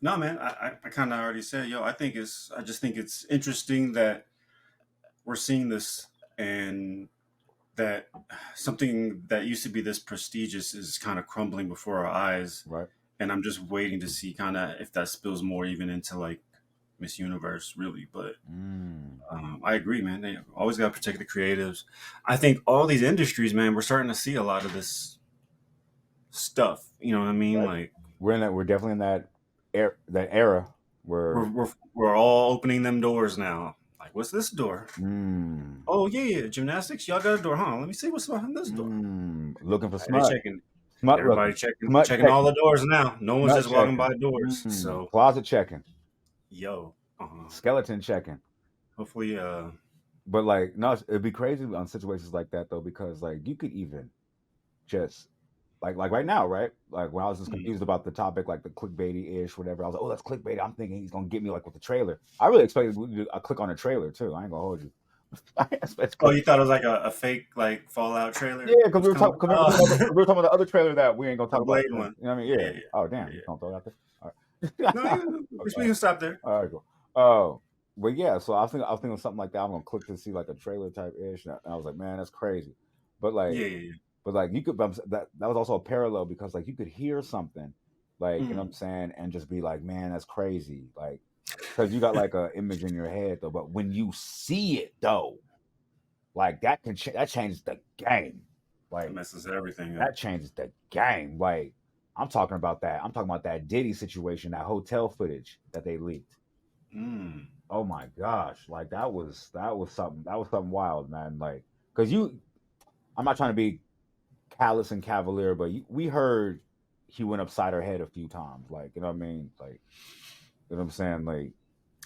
No, man. I kind of already said, yo. I just think it's interesting that we're seeing this, and that something that used to be this prestigious is kind of crumbling before our eyes. Right. And I'm just waiting to see kind of if that spills more even into like Miss Universe, really. But I agree, man. They always got to protect the creatives. I think all these industries, man, we're starting to see a lot of this stuff. You know what I mean? Right. Like We're definitely in that era where we're all opening them doors now. Like, what's this door? Oh yeah, gymnastics. Y'all got a door, huh? Let me see what's behind this door. looking for They smut, checking. smut Everybody looking, checking smut checking all checking, the doors now. No one's smut just walking checking, by doors. So closet checking, yo, skeleton checking. hopefully, But like, no, it'd be crazy on situations like that though, because like you could even just like right now, right? Like when I was just confused about the topic, like the clickbaity ish, whatever. I was like, oh, that's clickbait. I'm thinking he's gonna get me like with the trailer. I really expected I click on a trailer too. I ain't gonna hold you. oh, you thought it was like a fake like Fallout Yeah, trailer because was coming? we Oh, were talking about the other trailer that we ain't gonna the talk about. Blade You one. know what I mean? Yeah, Yeah. yeah, Oh yeah, damn, you yeah. don't throw it out there. All No, right. we can stop there. All right, cool. Oh, but yeah, so I was thinking of something like that. I'm gonna click to see like a trailer type ish, and I was like, man, that's crazy. But like, Yeah, yeah, you could that was also a parallel because like you could hear something, like you know what yeah. I'm saying, and just be like, man, that's crazy, like because you got like a image in your head though. But when you see it though, like that changes the game, It like messes everything up. that changes the game. Like I'm talking about that. I'm talking about that Diddy situation, that hotel footage that they leaked. Mm. Oh my gosh, like that was something wild, man. Like, cause I'm not trying to be callous and cavalier, but we heard he went upside her head a few times. Like, you know what I mean? Like, you know what I'm saying? Like,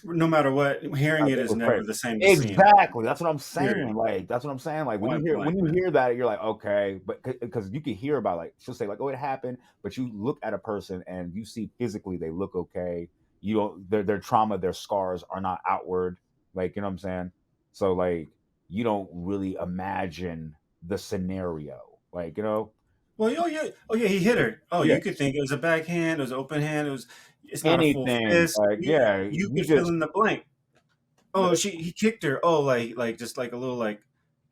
No matter what, hearing it it is was never crazy. the same as seeing it. Exactly. That's what I'm saying. Period. Like, that's what I'm saying. Like, when you Point hear blank, when you man. hear that, you're like, okay, but because you can hear about like she'll say like, oh, it happened, but you look at a person and you see physically they look okay. You don't their trauma, their scars are not outward. Like, you know what I'm saying? So like, you don't really imagine the scenario. Like, you know, Well, oh yeah, he hit her. Oh, yeah, you could think it was a backhand, it was an open hand, it's not a full anything. fist. Like, yeah, You you could fill just in the blank. Oh, he kicked her. Oh, like just like a little like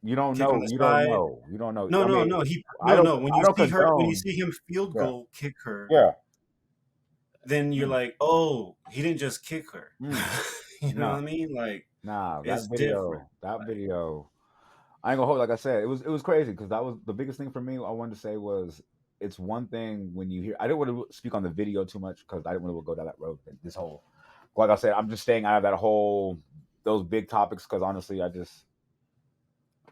you don't kick on know. the You don't side. know. You don't know. No, I no, mean, no. I don't. When I don't you condone. see him field Yeah. goal kick her, Yeah. then you're Mm, like, oh, he didn't just kick her. mm, You know what I no. mean? Like Nah. it's different. That Like, video. I ain't gonna hold. Like I said, it was crazy because that was the biggest thing for me. I wanted to say was it's one thing when you hear. I didn't want to speak on the video too much because I didn't want to go down that road. This whole, like I said, I'm just staying out of that whole those big topics because honestly, I just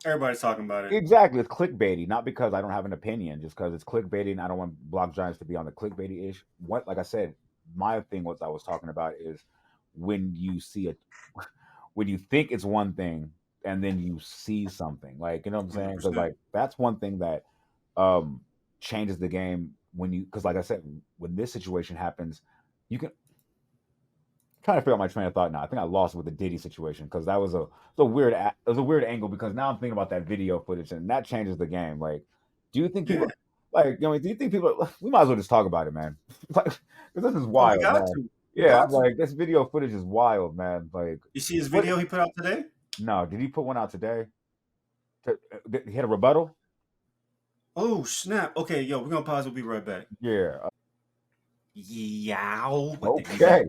everybody's talking about it. exactly it's clickbaity. Not because I don't have an opinion, just because it's clickbaity and I don't want block giants to be on the clickbaity ish. What, like I said, my thing was I was talking about is when you see it, when you think it's one thing and then you see something, like you know what I'm saying, because 100%. like that's one thing that um changes the game when you, because like I said, when this situation happens, you can trying to figure out my train of thought now. I think I lost it with the Diddy situation because that was a weird it was a weird angle because now I'm thinking about that video footage and that changes the game. Like, do you think Yeah. people like do you think people we might as well just talk about it, man? Like, 'cause this is Oh, we wild, got man. to. We Yeah, got I'm to. like this video footage is wild, man. Like, You see his what? video he put out today? No, did he put one out today? He had a rebuttal. Oh snap! Okay, yo, we're gonna pause. We'll be right back. Yeah. Yow! I think we Okay. back.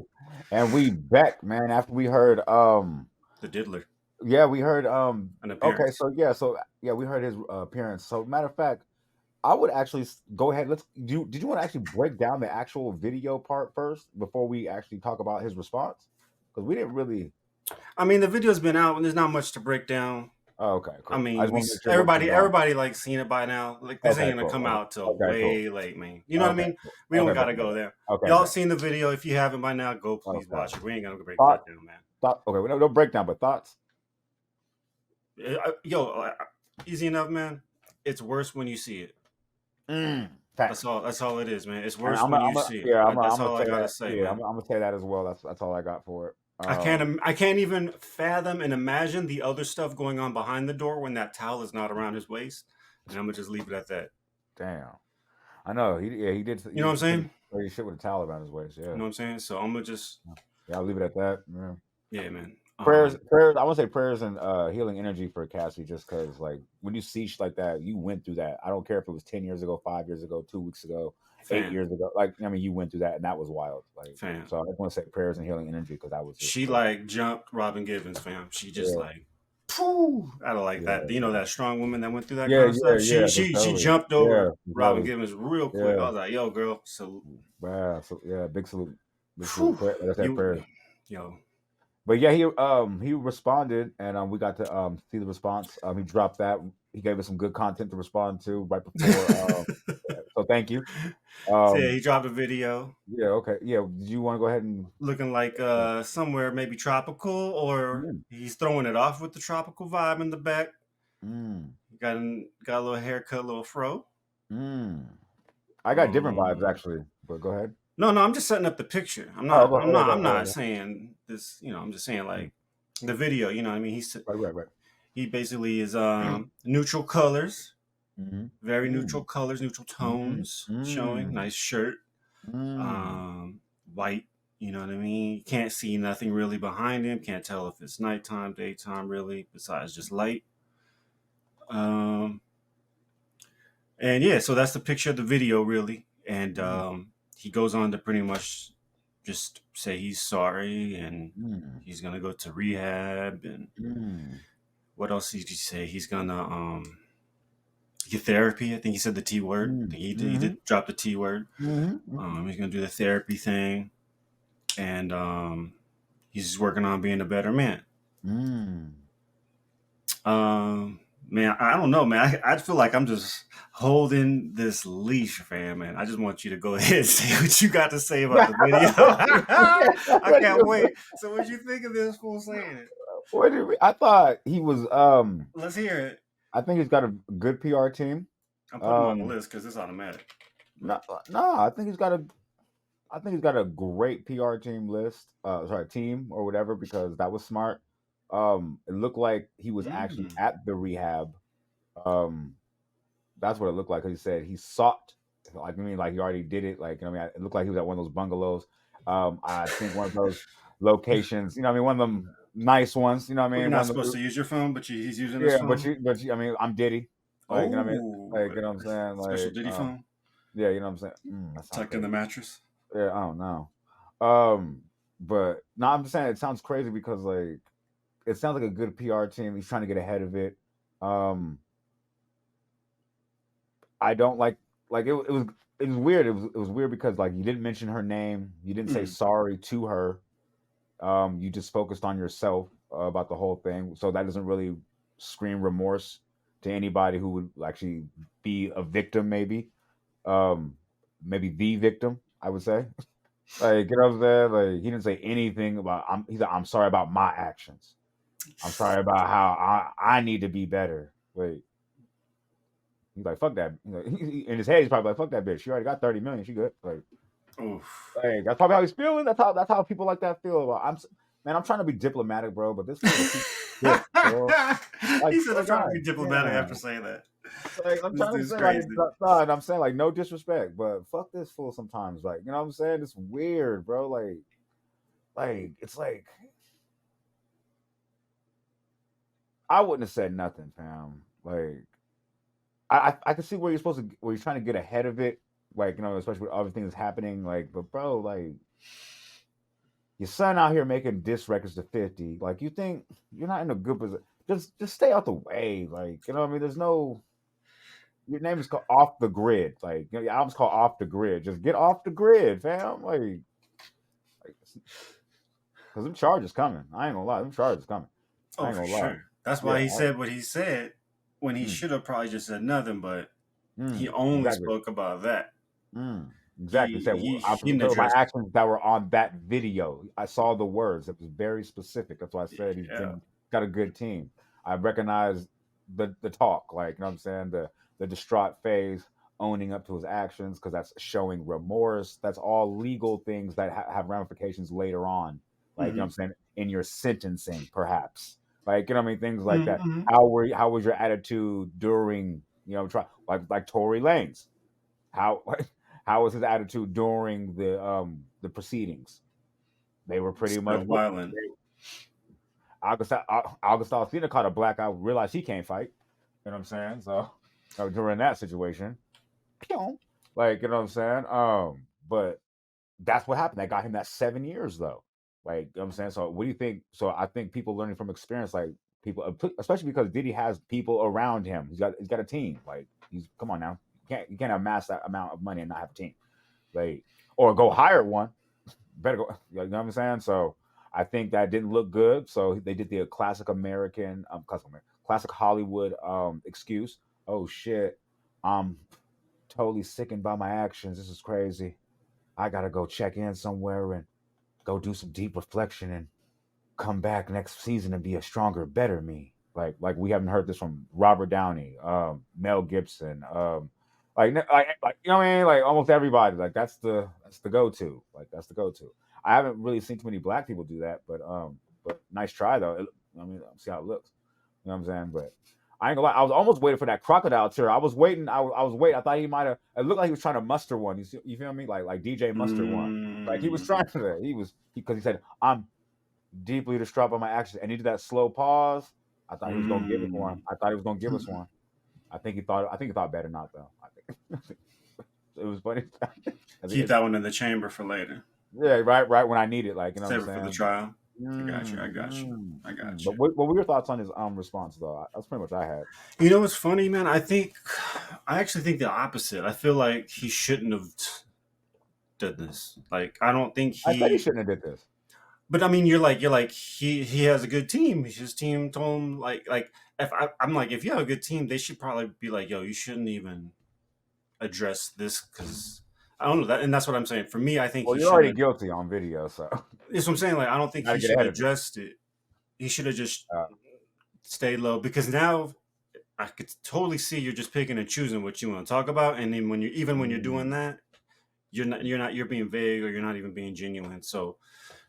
And we back, man. After we heard The diddler, yeah, we heard an okay, appearance. so yeah, we heard his appearance. So matter of fact, I would actually go ahead. Let's do. Did you want to actually break down the actual video part first before we actually talk about his response? Because we didn't really. I mean, the video's been out, and there's not much to break down. Oh, okay, I cool. I mean, just want to make sure what was everybody like seen it by now. Like this okay, ain't gonna come cool. out till Okay, cool. way late, man. You know what I Okay, mean? cool. We don't Okay, gotta go there. okay, Y'all bet. seen the video? If you haven't by now, go please Okay. watch it. We ain't gonna break Thought, that down, man. okay, well, no breakdown, but thoughts. Yo, easy enough, man. It's worse when you see it. Facts. That's all it is, man. It's And worse when you see it. yeah, I'm That's gonna all I say gotta that. say, Yeah, man. I'm gonna say that as well. That's all I got for it. I can't even fathom and imagine the other stuff going on behind the door when that towel is not around his waist. And I'm gonna just leave it at that. Damn. I know. He did. You know what I'm saying? He shit with a towel around his waist. Yeah. You know what I'm saying? So I'm gonna just Yeah, I'll leave it at that. yeah, man. Prayers. I want to say prayers and healing energy for Cassie, just because like when you see shit like that, you went through that. I don't care if it was 10 years ago, 5 years ago, 2 weeks ago, 8 years ago. Like I mean, you went through that, and that was wild. Like Fam. so, I just want to say prayers and healing energy because that was just, She like jumped Robin Givens, fam. She just yeah. like pooh out of like Yeah. that. You know that strong woman that went through that Yeah, kind of yeah, stuff. yeah. She Totally. jumped Yeah, over Robin totally. Givens real quick. Yeah. I was like, yo, girl, so Wow. So yeah, big salute. Big salute. Like I said, you prayers. yo. But yeah, he responded, and we got to see the response. He dropped that. He gave us some good content to respond to right before. So thank you. So yeah, he dropped a video Yeah. Okay. Yeah. Did you want to go ahead and? looking like somewhere maybe tropical, or he's throwing it off with the tropical vibe in the back. Got a little haircut, a little fro. I got different vibes actually, but go ahead. No, I'm just setting up the picture. I'm not saying this. You know, I'm just saying like the video. You know, what I mean, Right. He basically is neutral colors, very neutral colors, neutral tones showing. Nice shirt, white. You know what I mean? You can't see nothing really behind him. Can't tell if it's nighttime, daytime, really, besides just light. And yeah, so that's the picture of the video, really. And he goes on to pretty much just say he's sorry and he's gonna go to rehab and what else did he say? He's gonna get therapy. I think he said the T word. I think he did drop the T word. He's gonna do the therapy thing, and he's just working on being a better man. Man, I don't know, man. I feel like I'm just holding this leash, fam, man. I just want you to go ahead and say what you got to say about the video. I can't wait. So what you think of this fool saying it? I thought he was Let's hear it. I think he's got a good PR team. I'm putting him on the list because it's automatic. No, I think he's got a great PR team team or whatever, because that was smart. It looked like he was actually at the rehab. That's what it looked like. He said he sought, like, I mean, like he already did it. Like, I mean, it looked like he was at one of those bungalows. I think one of those locations, one of them nice ones, You're not supposed to use your phone, but he's using his phone. but I mean, I'm Diddy. Like, you know what I mean? Like, you know what I'm saying? Like, special Diddy phone. Yeah, you know what I'm saying? Tucked in the mattress. Yeah, I don't know. But no, I'm just saying it sounds crazy because like it sounds like a good PR team. He's trying to get ahead of it. I don't like it was weird. It was weird because like you didn't mention her name. You didn't say sorry to her. You just focused on yourself about the whole thing. So that doesn't really scream remorse to anybody who would actually be a victim, maybe the victim, I would say. Like, you know what I'm saying? Like, he didn't say anything about he's like, I'm sorry about my actions. I'm sorry about how I need to be better. Wait. He's like, fuck that. In his head, he's probably like, fuck that bitch. She already got 30 million. She good. Like, Oof. Like that's probably how he's feeling. That's how people like that feel. Man, I'm trying to be diplomatic, bro, but this fool's a piece of shit, bro. Like, He said, "I'm trying to God be diplomatic after damn. saying that." Like I'm This trying to dude's say, like, crazy. God, I'm saying like no disrespect, but fuck this fool sometimes. Like, you know what I'm saying? It's weird, bro. Like it's like I wouldn't have said nothing, fam. Like I can see where you're trying to get ahead of it, like, especially with other things happening. Like, but bro, like your son out here making diss records to 50. Like, you think you're not in a good position? Just stay out the way. Like, you know what I mean? There's no your name is called Off the Grid. Like, your album's called Off the Grid. Just get off the grid, fam. Like, because them charges coming. I ain't gonna lie, them charges coming. I Oh, ain't for gonna lie. sure. That's why Yeah. he said what he said when he Mm, should have probably just said nothing. But he only exactly. spoke about that. Exactly. Said He I didn't fulfilled my address. actions that were on that video. I saw the words. It was very specific. That's why I said he's Yeah. been got a good team. I recognize the talk, like, you know what I'm saying, the distraught phase, owning up to his actions, because that's showing remorse. That's all legal things that have ramifications later on. Like, you know what Mm-hmm. I'm saying, in your sentencing, perhaps. Like, you know what I mean, things like that. Mm-hmm. How was your attitude during, like Tory Lanez? How how was his attitude during the proceedings? They were pretty much Still violent. Augustina caught a black eye, realized he can't fight. You know what I'm saying? So during that situation, pew, like, you know what I'm saying? But that's what happened. That got him that 7 years though. Like, you know what I'm saying? So what do you think? So I think people learning from experience, like people, especially because Diddy has people around him. He's got a team. Like, he's come on now. You can't amass that amount of money and not have a team. Like, or go hire one. Better go. You know what I'm saying? So I think that didn't look good. So they did the classic American, classic Hollywood excuse. Oh shit, I'm totally sickened by my actions. This is crazy. I gotta go check in somewhere and go do some deep reflection and come back next season and be a stronger, better me. Like we haven't heard this from Robert Downey, Mel Gibson, like you know what I mean? Like almost everybody. Like that's the go to. Like that's the go to. I haven't really seen too many black people do that, but nice try though. I mean, see how it looks. You know what I'm saying? But I ain't gonna lie. I was almost waiting for that crocodile tear. I was waiting. I was waiting. I thought he might have. It looked like he was trying to muster one. You feel me? Like DJ muster one. Like he was Mm. trying to. Because he said, "I'm deeply distraught by my actions," and he did that slow pause. I thought he was gonna give us one. Mm. I thought he was gonna give us one. I think he thought better not though. I think it was funny. Keep that one in the chamber for later. Yeah, right when I need it, like, you know what I'm Save it for the saying. trial. I got you. I Mm, got you. mm, I got But you. what were your thoughts on his response though? That's pretty much what I had. You know what's funny, man? I actually think the opposite. I feel like he shouldn't have done this. Like, I don't think I said he he. shouldn't have did this. But I mean, you're like he has a good team. His team told him like if I'm like if you have a good team, they should probably be like, yo, you shouldn't even address this because I don't know that, and that's what I'm saying. For me, I think Well, he you're shouldn't already have. guilty on video, so That's what I'm saying. Like, I don't think got to he get should ahead have of it. addressed it. He should have just Uh, stayed low because now I could totally see you're just picking and choosing what you want to talk about, and then when you're doing mm, that, you're being vague or you're not even being genuine. So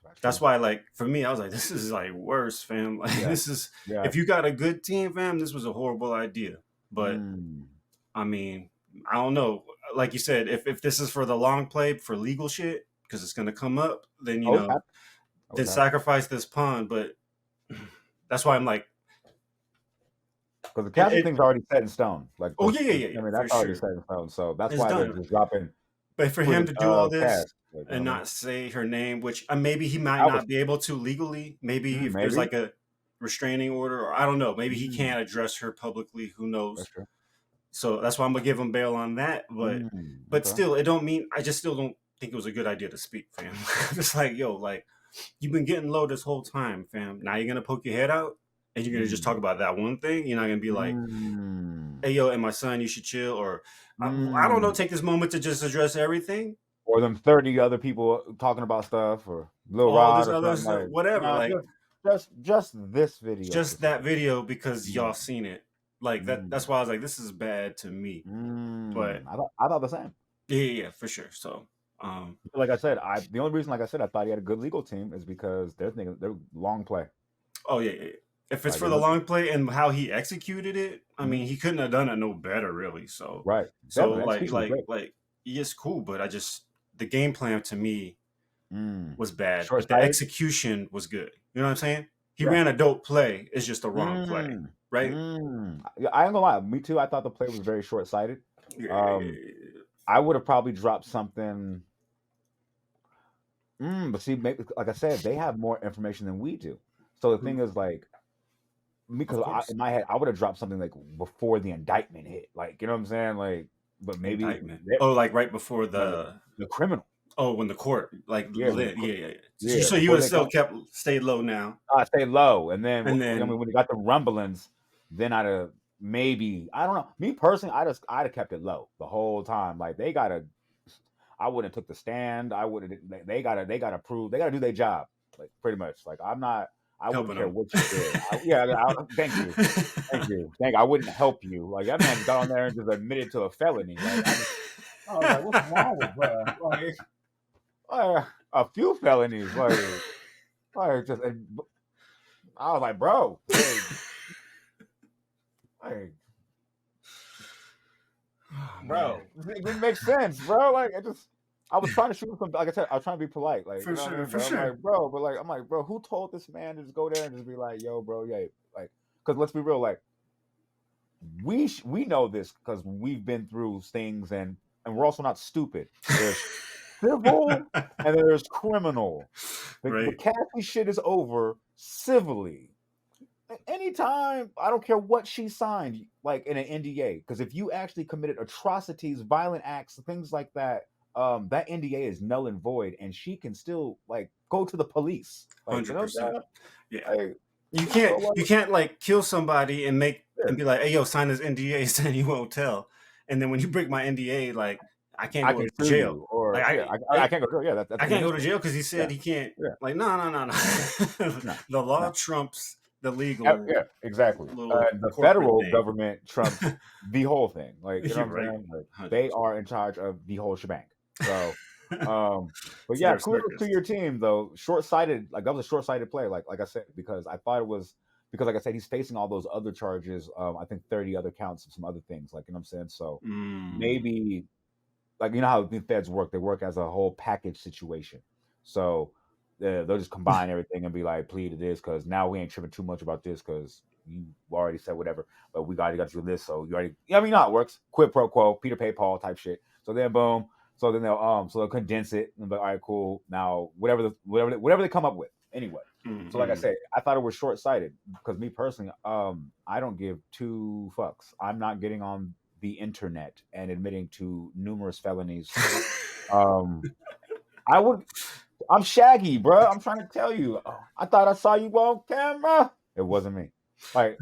that's that's true. why, like, for me, I was like, this is like worse, fam. Like, Yeah, this is yeah. if you got a good team, fam, this was a horrible idea. But Mm. I mean, I don't know. Like you said, if this is for the long play for legal shit, because it's gonna come up, then Oh, it's happening. Oh, then it's happening. sacrifice this pawn. But that's why I'm like, Because the casting it thing's already set in stone. Like oh yeah, yeah, yeah, I yeah, mean, for that's already sure, set in stone. So that's it's why they're done. just dropping But for him footage to do all of this cast. Like, you know and what I mean? not say her name, which maybe he might I was not be able to legally, maybe if there's maybe. like a restraining order, or I don't know, maybe he Mm, can't address her publicly. Who knows? that's true. So that's why I'm gonna give him bail on that. But Okay. still, it don't mean I just still don't think it was a good idea to speak, fam. Just like yo, like you've been getting low this whole time, fam. Now you're gonna poke your head out and you're gonna just Mm, talk about that one thing. You're not gonna be like, mm, hey yo, and my son, you should chill, or I don't know, mm. take this moment to just address everything, Or them 30 other people talking about stuff, or Lil all this Rod or other something stuff, like. whatever. Nah, Like just this video just that specifically. video because Mm, y'all seen it. Like that's mm, why I was like, this is bad to me. But I thought the same. yeah, yeah, yeah, for sure. So Like I said, the only reason, like I said, I thought he had a good legal team is because they're long play. Oh yeah, yeah. If it's Like for they the look long play and how he executed it, I mhm, mean, he couldn't have done it no better, really. So, right. so Definitely, execution was great. it's cool, but I just the game plan to me Mm. was bad, Short but the sighted. execution was good. You know what I'm saying? He Yeah. ran a dope play. It's just the wrong play, Mm. right? Yeah, I ain't gonna lie. Me too. I thought the play was very short sighted. Yeah, Um, I would have probably dropped something. But see, maybe, like I said, they have more information than we do. So the thing is, like, me, of because course. in my head, I would have dropped something like before the indictment hit. Like, you know what I'm saying? Like, but maybe Indictment. Oh, like right before no, the the criminal. when the court like Yeah, when lit. Yeah, yeah, yeah. yeah, So you would before have they still come, kept stayed low now, I stay low, and then and I then mean, when you got the rumblings, then I'd have maybe, I don't know. Me personally, I'd have kept it low the whole time. Like they gotta, I wouldn't have took the stand. I would have. They gotta prove. They gotta do their job. Like pretty much. Like I'm not. I wouldn't helping care them. what you did. Yeah. Thank you. Thank you. I wouldn't help you. Like that man got on there and just admitted to a felony. Like I was like, what's wrong with bro? A few felonies. Just. I was like, bro. Like, Oh man, bro, it didn't make sense, bro. Like, I was trying to shoot him some. Like I said, I was trying to be polite, like you for know what I sure, mean. for But I'm sure. like, bro, I'm like, bro, who told this man to just go there and just be like, yo, bro, yeah, like, because let's be real, like, we know this because we've been through things, and we're also not stupid. There's civil and there's criminal. The Right, Cassie shit is over civilly. Anytime, I don't care what she signed, like in an NDA, because if you actually committed atrocities, violent acts, things like that, that NDA is null and void, and she can still like go to the police, like you hundred know what percent. I'm Yeah, saying? Like, so you like, can't like kill somebody and make yeah, and be like, hey yo, sign this NDA, saying you won't tell, and then when you break my NDA, like I can't I go can to sue jail. you, Like or yeah, I can't go. Yeah, that's I can't go to administrative. jail because he Yeah, said he can't. yeah, Like no, no, no, no. no, The law no. trumps the legal Yeah, exactly. little The corporate federal thing. government trumps the whole thing. Like, you know You're what I'm right, saying? Like, hundred they percent. are in charge of the whole shebang. So, um, but So yeah, they're kudos to circus. your team though. Short-sighted, like that was a short-sighted play. Like I said, because I thought it was because like I said, he's facing all those other charges. I think 30 other counts of some other things. Like, you know what I'm saying? So Mm, maybe like you know how the feds work. They work as a whole package situation. So they'll just combine everything and be like, plead to this because now we ain't tripping too much about this because you already said whatever, but we got to do this. So you already, I mean, you know how it works. Quid pro quo, Peter pay Paul type shit. So then boom. So then they'll condense it and be like, all right, cool. Now whatever they come up with anyway. So like I mm-hmm. said, I thought it was short sighted because me personally, I don't give two fucks. I'm not getting on the internet and admitting to numerous felonies. Um, I would. I'm Shaggy, bro. I'm trying to tell you. I thought I saw you on camera. It wasn't me. Like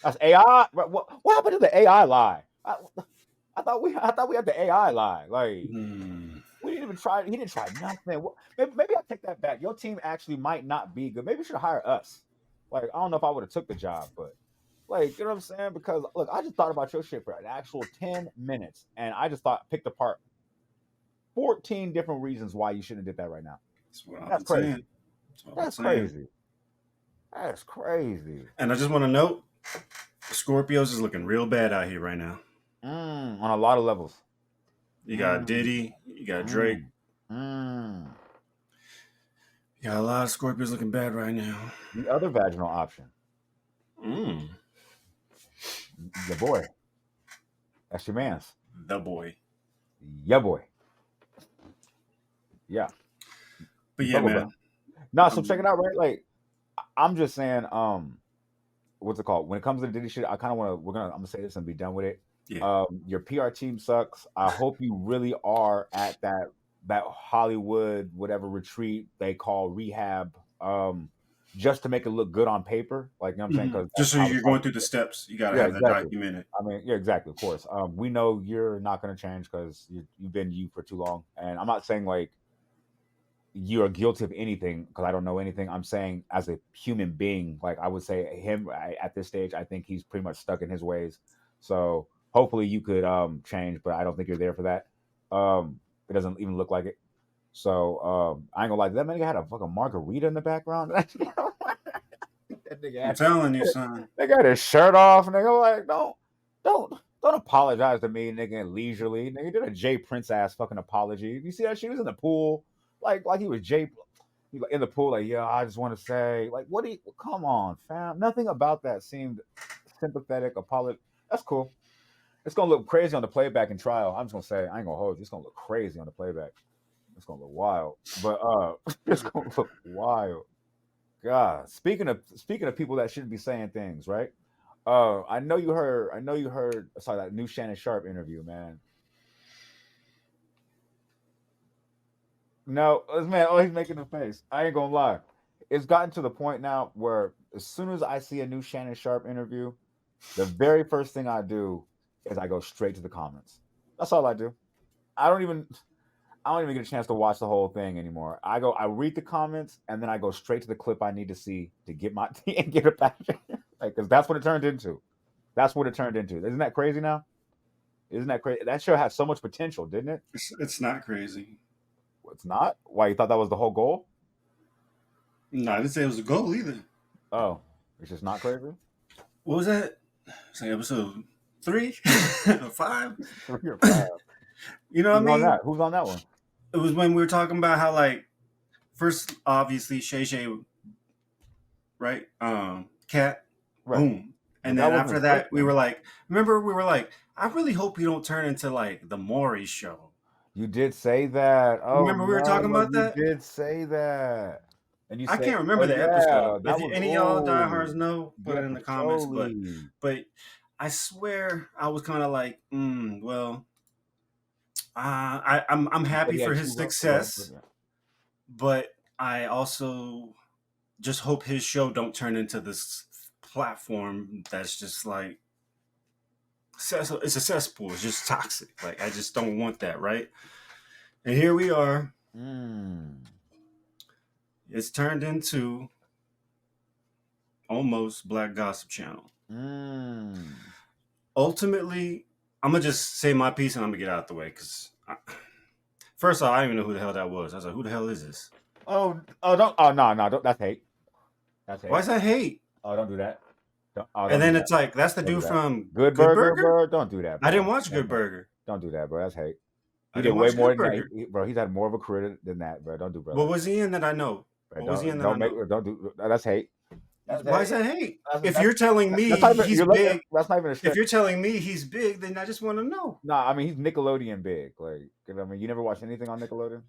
that's AI. What happened to the AI lie? I thought we had the AI lie. Like Mm. we didn't even try. He didn't try nothing. Maybe I take that back. Your team actually might not be good. Maybe you should hire us. Like I don't know if I would have took the job, but like you know what I'm saying? Because look, I just thought about your shit for an actual 10 minutes, and I just picked apart 14 different reasons why you shouldn't have did that right now. That's what I've That's been saying. crazy. That's what I've been That's saying. crazy. That's crazy. And I just want to note, Scorpios is looking real bad out here right now. On a lot of levels. You got Mm, Diddy, you got Drake, mm, mm. you got a lot of Scorpios looking bad right now. The other vaginal option, Mm. your boy. That's your man's. The boy. Yeah, boy. Yeah. But yeah, Bubble butt. man. Nah, so check it Um, out, right? Like, I'm just saying, what's it called? When it comes to the Diddy shit, I kind of want to. I'm gonna say this and be done with it. yeah. Your PR team sucks. I hope you really are at that Hollywood whatever retreat they call rehab, just to make it look good on paper. Like you know what I'm saying? Because Just that's so how it's you're going probably. through the steps, you got to Yeah, have that exactly. documented. I mean, yeah, exactly. Of course, we know you're not going to change because you've been you for too long. And I'm not saying like you are guilty of anything because I don't know anything. I'm saying as a human being, like I would say him at this stage, I think he's pretty much stuck in his ways. So hopefully you could change, but I don't think you're there for that. Um, It doesn't even look like it. So I ain't gonna lie. That nigga had a fucking margarita in the background. That nigga I'm had, telling you, son. they got his shirt off, and nigga like, don't apologize to me, nigga. Leisurely, nigga did a Jay Prince ass fucking apology. You see that shit? He was in the pool, like he was Jay. He was in the pool, like, yeah, I just want to say, like, what do you? Come on, fam. Nothing about that seemed sympathetic. Apology. That's cool. It's gonna look crazy on the playback in trial. I'm just gonna say, I ain't gonna hold you. It's gonna look crazy on the playback. It's gonna look wild. But it's gonna look wild. God. Speaking of people that shouldn't be saying things, right? I know you heard sorry, that new Shannon Sharp interview, man. No, man, oh, he's making a face. I ain't gonna lie. It's gotten to the point now where as soon as I see a new Shannon Sharp interview, the very first thing I do is I go straight to the comments. That's all I do. I don't even I don't even get a chance to watch the whole thing anymore. I read the comments, and then I go straight to the clip I need to see to get my and get it back. Like, because that's what it turned into. That's what it turned into. Isn't that crazy now? Isn't that crazy? That show had so much potential, didn't it? It's not crazy. It's not. Why, you thought that was the whole goal? No, I didn't say it was a goal either. Oh, it's just not crazy. What was that? It's like episode 3 or 5. 3 or 5. You know what I mean? Who's on that one? It was when we were talking about how, like, first, obviously, Shay, right? Cat, Right. boom. And then after that, we were like, I really hope you don't turn into, like, the Maury show. You did say that. Oh, remember we were talking about that? You did say that. And you I can't remember the episode. If any of y'all diehards know, put it in the comments. But I swear I was kind of like, well, I'm happy for his success, but I also just hope his show don't turn into this platform that's just like, it's a cesspool. It's just toxic. Like, I just don't want that, right? And here we are. It's turned into almost Black Gossip Channel. Ultimately, I'm going to just say my piece and I'm going to get out the way. Because first off, I didn't even know who the hell that was. I was like, who the hell is this? No, that's hate. That's hate. Why is that hate? Oh, don't do that. And then it's like, that's the dude from Good Burger, bro. Don't do that, bro. I didn't watch Good Burger. Don't do that, bro. That's hate. He I did didn't way watch more Good than Burger. that, bro. He's had more of a career than that, bro. Don't do, bro. What was he in that I know? Bro, what was he in that I know? Don't do. That's hate. Why is that hate? If you're telling me he's big, that's not even a stretch. If you're telling me he's big, then I just want to know. Nah, I mean, he's Nickelodeon big. Like, I mean, you never watched anything on Nickelodeon?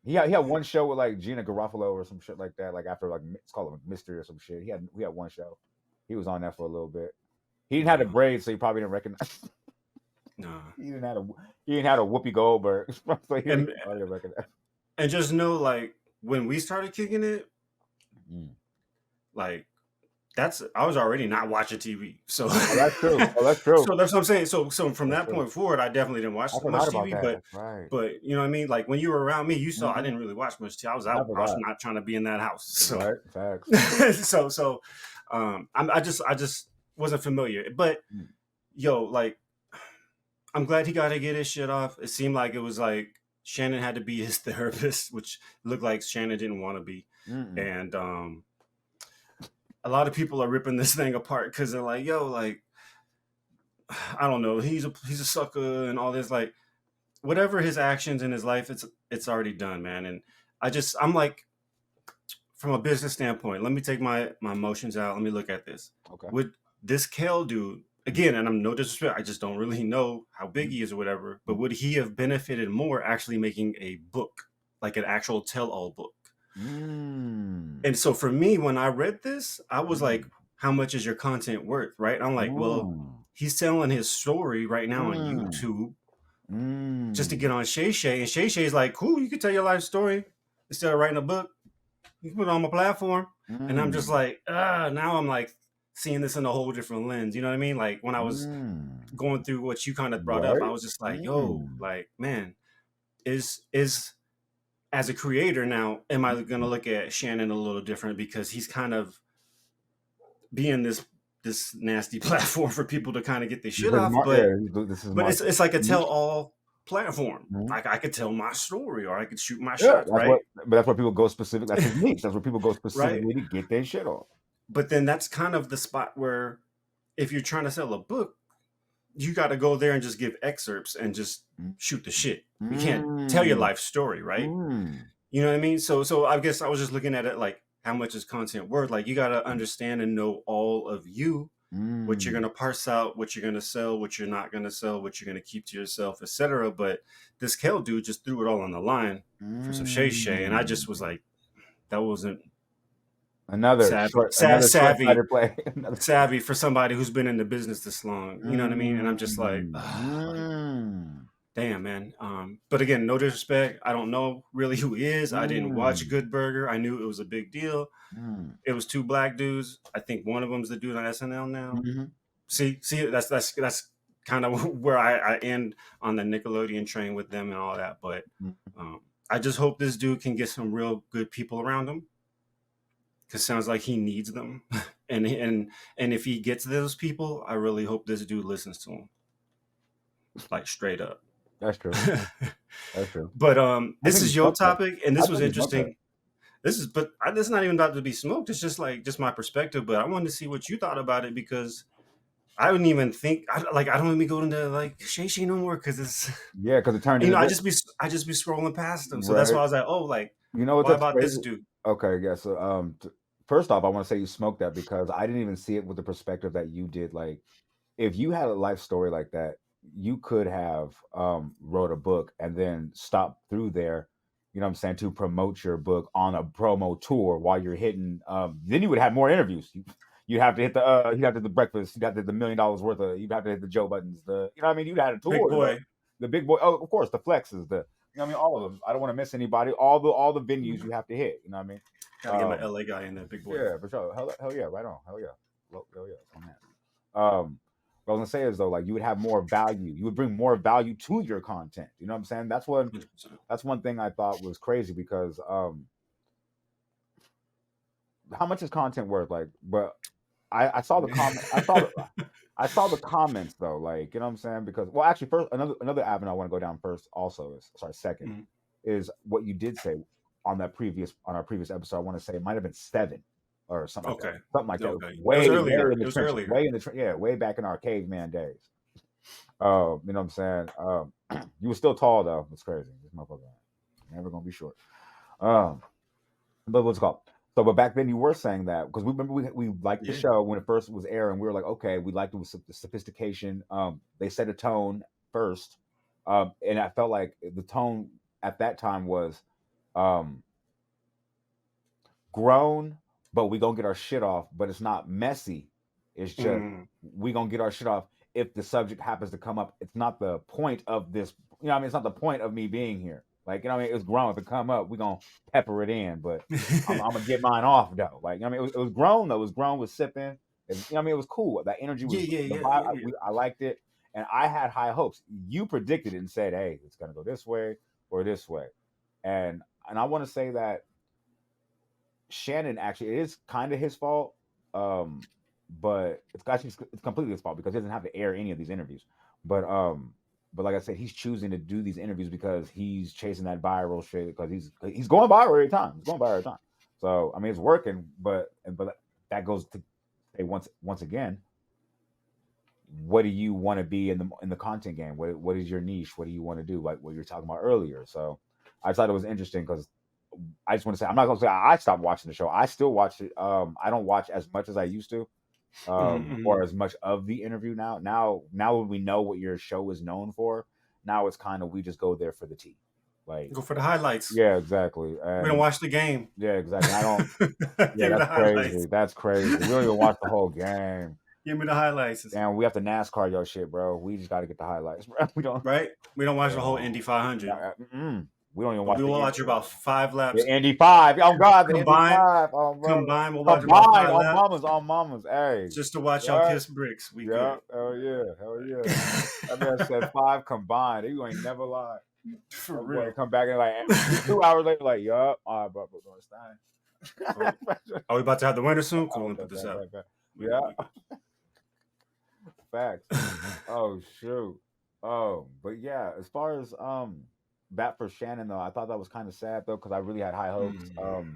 He had one show with like Gina Garofalo or some shit like that. Like after like it's called Mystery or some shit. He had one show. He was on that for a little bit. He didn't have a braid, so he probably didn't recognize. No, he didn't have a Whoopi Goldberg. So he didn't recognize. And just know, like, when we started kicking it, like, I was already not watching TV. So that's true. That's true. So that's what I'm saying. So from that point forward, I definitely didn't watch much TV. But you know what I mean? Like, when you were around me, you saw I didn't really watch much TV. I was out. I was not trying to be in that house. So facts. so I just wasn't familiar. But yo, like, I'm glad he got to get his shit off. It seemed like it was like Shannon had to be his therapist, which looked like Shannon didn't want to be. And a lot of people are ripping this thing apart because they're like, yo, like, I don't know, he's a sucker and all this. Like, whatever his actions in his life, it's already done, man. And I'm like, from a business standpoint, let me take my emotions out. Let me look at this. Okay. With this Kel dude, again, and I'm no disrespect, I just don't really know how big he is or whatever, but would he have benefited more actually making a book, like an actual tell-all book? And so for me, when I read this, I was like, how much is your content worth, right? I'm like, well, he's telling his story right now on YouTube just to get on Shay. And Shay's like, cool, you can tell your life story instead of writing a book. You can put it on my platform. And I'm just like, now I'm like seeing this in a whole different lens. You know what I mean? Like, when I was going through what you kind of brought up, I was just like, yo, like, man, is as a creator now, am I going to look at Shannon a little different because he's kind of being this nasty platform for people to kind of get their shit off? But it's like a tell-all platform. Mhm. Like I could tell my story or I could shoot my Yeah, shot, right? that's where people go specific. That's his niche. That's where people go Right. specifically to get their shit off. But then that's kind of the spot where if you're trying to sell a book, you got to go there and just give excerpts and just Mm. shoot the shit. You can't tell your Mm. life story, right? Mm. You know what I mean? So I guess I was just looking at it like how much is content worth? Like you got to understand and know all of you, what you're going Mm. to parse out, what you're going to sell, what you're not going to sell, what you're going to keep to yourself, etc. But this Kel dude just threw it all on the line for some shay, and I just was Mm. like, that wasn't Another savvy, short, another savvy, short-sighted play. Another savvy for somebody who's been in the business this long. You know what I mean? And I'm just like, Mm. like Mm. damn, man. But again, no disrespect. I don't know really who he is. I didn't watch Mm. Good Burger. I knew it was a big deal. Mm. It was two black dudes. I think one of them's the dude on SNL now. Mhm. See, that's kind of where I end on the Nickelodeon train with them and all that. But Mhm. I just hope this dude can get some real good people around him, because sounds like he needs them. And if he gets those people, I really hope this dude listens to him, like straight up. That's true. That's true. But I this think is he your smoked that. topic, and I this was think he smoked that. interesting. This is not even about to be smoked. It's just like just my perspective. But I wanted to see what you thought about it, because I wouldn't even think I don't even go into like Shay no more, because it's Yeah, because it turned you know into I this. just be I just be scrolling past them. So that's Right. why I was like, oh, like You know what? why That's about this crazy. dude? Okay, yeah. So, first off, I want to say you smoked that because I didn't even see it with the perspective that you did. Like, if you had a life story like that, you could have wrote a book and then stopped through there. You know what I'm saying, to promote your book on a promo tour while you're hitting. Then you would have more interviews. You'd have to hit you'd have to hit the breakfast. You'd have to hit the $1 million worth of. You'd have to hit the Joe Buttons. You know what I mean. You'd have a Big tour. boy, The big boy. Oh, of course, the flexes. You know what I mean. All of them. I don't want to miss anybody. All the venues you have to hit. You know what I mean. gotta get my LA guy in there, big boy. Yeah, for sure. Hell yeah, right on. Hell yeah. Hell yeah, on that. What I was gonna say is though, like you would have more value. You would bring more value to your content. You know what I'm saying? 100%. That's one thing I thought was crazy because how much is content worth? Like, but I saw the comment. I saw the comments though. Like, you know what I'm saying? Because well, actually, first another avenue I want to go down first. Also, is sorry, second Mhm. is what you did say on our previous episode. I want to say it might have been 7 or something like that. Okay, Something like that. okay. It was Way earlier. in the It was trenches. earlier. Yeah, way back in our caveman days. You know what I'm saying? You were still tall though. It's crazy. This motherfucker never gonna be short. Um, but what's it called? So, but back then you were saying that because we remember we liked the Yeah. show when it first was airing. We were like, okay, we liked it with the sophistication. They set a tone first, and I felt like the tone at that time was um, grown, but we gonna get our shit off. But it's not messy. It's just Mm. we gonna get our shit off if the subject happens to come up. It's not the point of this. You know what I mean? It's not the point of me being here. Like, you know what I mean? It's grown. If it come up, we gonna pepper it in. But I'm gonna get mine off though. Like, you know what I mean? It was grown though. It was grown with sipping. You know what I mean? It was cool. That energy Yeah, was yeah, the yeah, vibe. yeah, yeah. I liked it, and I had high hopes. You predicted it and said, "Hey, it's gonna go this way or this way," and I want to say that Shannon actually it is kind of his fault, but it's completely his fault because he doesn't have to air any of these interviews. But but like I said, he's choosing to do these interviews because he's chasing that viral shit because he's going viral every time. He's going viral every time. So I mean, it's working, but that goes to say once again, what do you want to be in the content game? What is your niche? What do you want to do? Like what you were talking about earlier. So I thought it was interesting because I just want to say I'm not gonna say I stopped watching the show. I still watch it. I don't watch as much as I used to, Mm-hmm. or as much of the interview now. Now when we know what your show is known for, now it's kind of we just go there for the tea. Like Go for the highlights. yeah, exactly. We don't And watch the game. yeah, exactly. I don't. Yeah, Give me the that's crazy. highlights. That's crazy. We don't even watch the whole game. Give me the highlights. And we have to NASCAR your shit, bro. We just got to get the highlights, bro. We don't. Right? We don't watch the whole Uh, Indy 500. we don't even But watch we will the watch about 5 laps Indy 5. Oh God, the Indy combined. 5. Oh brother. Combined, we'll watch about Combined 5 on laps mamas, on mamas. Hey. just to watch y'all Yeah. kiss bricks. We Yeah. good. Hell yeah. Hell yeah. That man said 5 combined. You ain't never lied. For That real. boy come back and like 2 hours later, like, yup. All right, bro, doing his thing. Are we about to have the winter soon? Cool, let me put this out. Yeah. Facts. Oh shoot. Oh, but yeah, as far as that for Shannon though, I thought that was kind of sad though because I really had high hopes. 100%,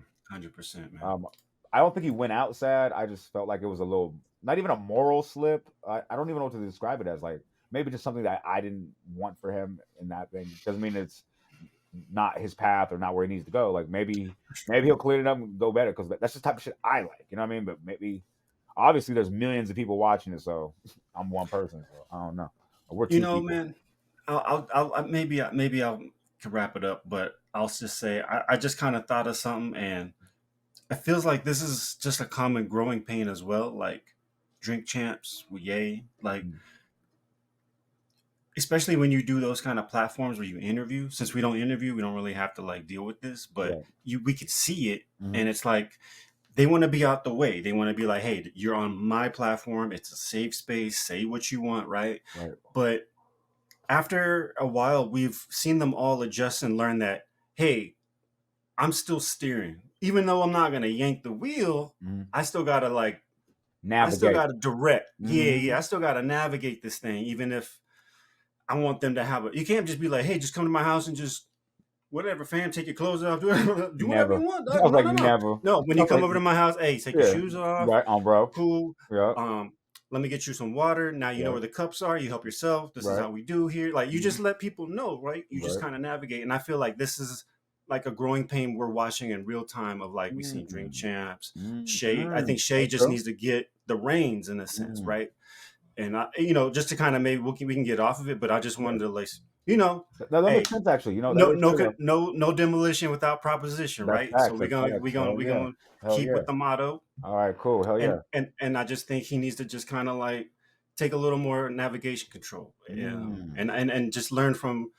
man. Um, I don't think he went out sad. I just felt like it was a little, not even a moral slip. I don't even know what to describe it as. Like maybe just something that I didn't want for him in that thing. Doesn't mean it's not his path or not where he needs to go. Like maybe he'll clean it up and go better because that's the type of shit I like. You know what I mean? But maybe obviously there's millions of people watching it, so I'm one person. So I don't know. We're You two know, people. man, maybe I'll can wrap it up, but I'll just say I just kind of thought of something, and it feels like this is just a common growing pain as well. Like drink champs, yay, like Mm, especially when you do those kind of platforms where you interview. Since we don't interview, we don't really have to like deal with this, but right. we could see it, Hmm. and it's like they want to be out the way. They want to be like, hey, you're on my platform. It's a safe space. Say what you want, right? Right. But after a while, we've seen them all adjust and learn that, hey, I'm still steering. Even though I'm not gonna yank the wheel, Hmm. I still gotta like I still Navigate. gotta direct. Yeah, Hmm. yeah. I still gotta navigate this thing, even if I want them to have it. You can't just be like, hey, just come to my house and just whatever, fam, take your clothes off, do whatever you Never. want, I dog. was No, like no, no. never. No, when I you was come like over to my house, hey, take your yeah. shoes off. Right on, bro. Cool. Yeah. Let me get you some water. Now you know Right. where the cups are. You help yourself. This is Right. how we do here. Like you Hmm. just let people know, right? You just Right. kind of navigate. And I feel like this is like a growing pain we're watching in real time of like we seen Drink Mm. Champs, Mm. Shay. I think Mm. Shay That's just true. needs to get the reins in a sense, Mm. right? And just to kind of maybe we can get off of it, but I just Yeah. wanted to like, you know, That makes hey, sense actually. That no is no true though. no demolition without proposition, That's right? So facts. That's facts. Hell we yeah. gonna Hell keep yeah. with the motto, All right, cool. Hell yeah. and I just think he needs to just kind of like take a little more navigation control, Mm. and just learn from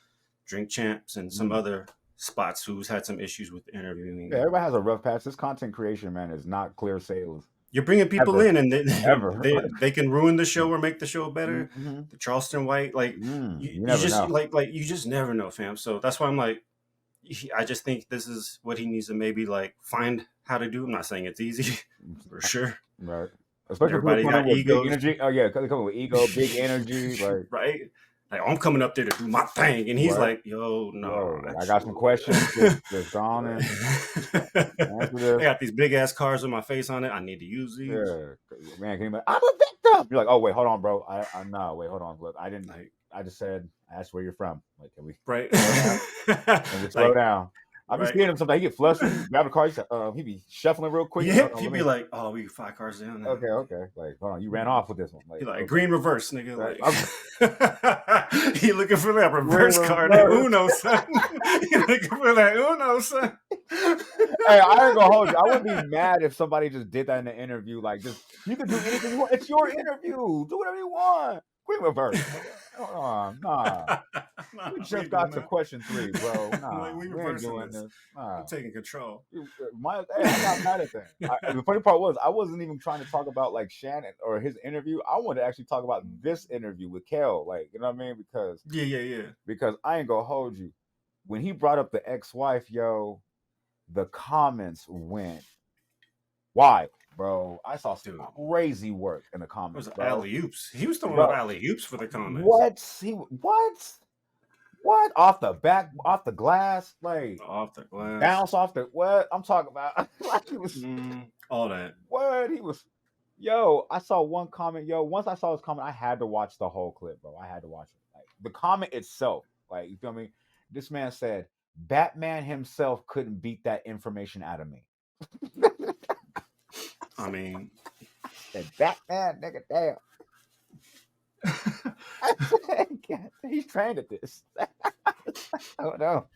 Drink Champs and some Mm. other spots who's had some issues with interviewing. Yeah, And everybody has a rough patch. This content creation, man, is not clear sailing you're bringing people ever, in, and ever. they can ruin the show or make the show better. Hmm. The Charleston White, like You you never just know. like you just never know, fam. So that's why I'm like, I just think this is what he needs to maybe like find how to do. I'm not saying it's easy for sure. Right. Especially people Everybody coming in got with big egos, energy. Oh yeah, they come with ego, big energy. Like, right? Like I'm coming up there to do my thing, and he's right. like, "Yo, no, Yo, like I got some actually, questions. Just go on and answer I this. got these big ass cars with my face on it. I need to use these." Yeah, man. Can you imagine? I'm a victim. You're like, oh wait, hold on, bro. I no, wait, hold on. Look, I didn't. Like, I just said I asked where you're from. Like, can we right? slow down? Can we slow Like, down? I be right? seeing him sometimes. He get flustered. He grab the car. He be shuffling real quick. He's like, Yeah, hold on, he'd let be me. like, "Oh, we 5 cars down now." Okay, okay. Like, hold on, you ran off with this one. He Like, like okay. green reverse, nigga. Right. Like he looking for that Green reverse card, that reverse. Uno, son. He looking for that Uno, son. Hey, I ain't gonna hold you. I wouldn't be mad if somebody just did that in the interview. Like, just you can do anything you want. It's your interview. Do whatever you want. Green reverse. Hold on, nah. Nah, We we just ain't doing got to that. question 3, bro. I'm like, Nah, we we ain't reversing doing this. this. Nah. I'm taking control. Hey, I'm not mad at that. The funny part was I wasn't even trying to talk about like Shannon or his interview. I wanted to actually talk about this interview with Kel. Like, you know what I mean? Yeah, yeah, yeah. Because I ain't gonna hold you. When he brought up the ex-wife, yo, the comments went wild, bro. I saw some Dude, it crazy work in the was comments, bro. alley oops. He was throwing up Bro, alley oops for the comments. what? What? Off the back, off the glass, like Off the glass. bounce off the what? I'm talking about like he was All that. what? He was yo, I saw one comment, yo. Once I saw his comment, I had to watch the whole clip, bro. I had to watch it. Like the comment itself, like you feel me? This man said, Batman himself couldn't beat that information out of me. I mean, Said Batman, nigga, damn. I said, God, he's trained at this. Oh no.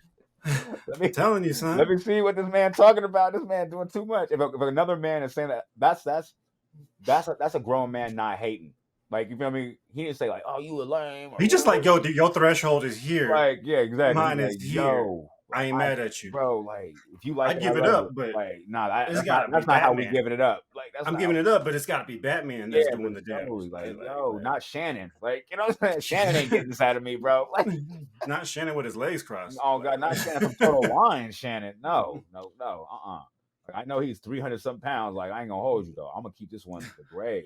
telling you, Let son. me see what this man talking about. This man doing too much. If another man is saying that, that's a grown man not hating. Like you feel me? He didn't say like, "Oh, you a lame," or He just like, yo, dude, your threshold is here. like, yeah, exactly. He's Mine like, is here. "Yo, I ain't I, mad at you. bro, like if you like I'd it, I give it love up, it. but Like, nah, it's gotta be that's not how we Batman. giving it up. Like, that's I'm not. giving it up, but it's gotta be Batman Yeah, that's doing but the totally, damage. like, yo, not Shannon. Like, you know what I'm saying? Shannon ain't getting this out of me, bro. Like, Not Shannon with his legs crossed. oh god, not Shannon from Total Like, Wine. Shannon, no, I know he's 300 some pounds. Like, I ain't gonna hold you though. I'm gonna keep this one to the grave.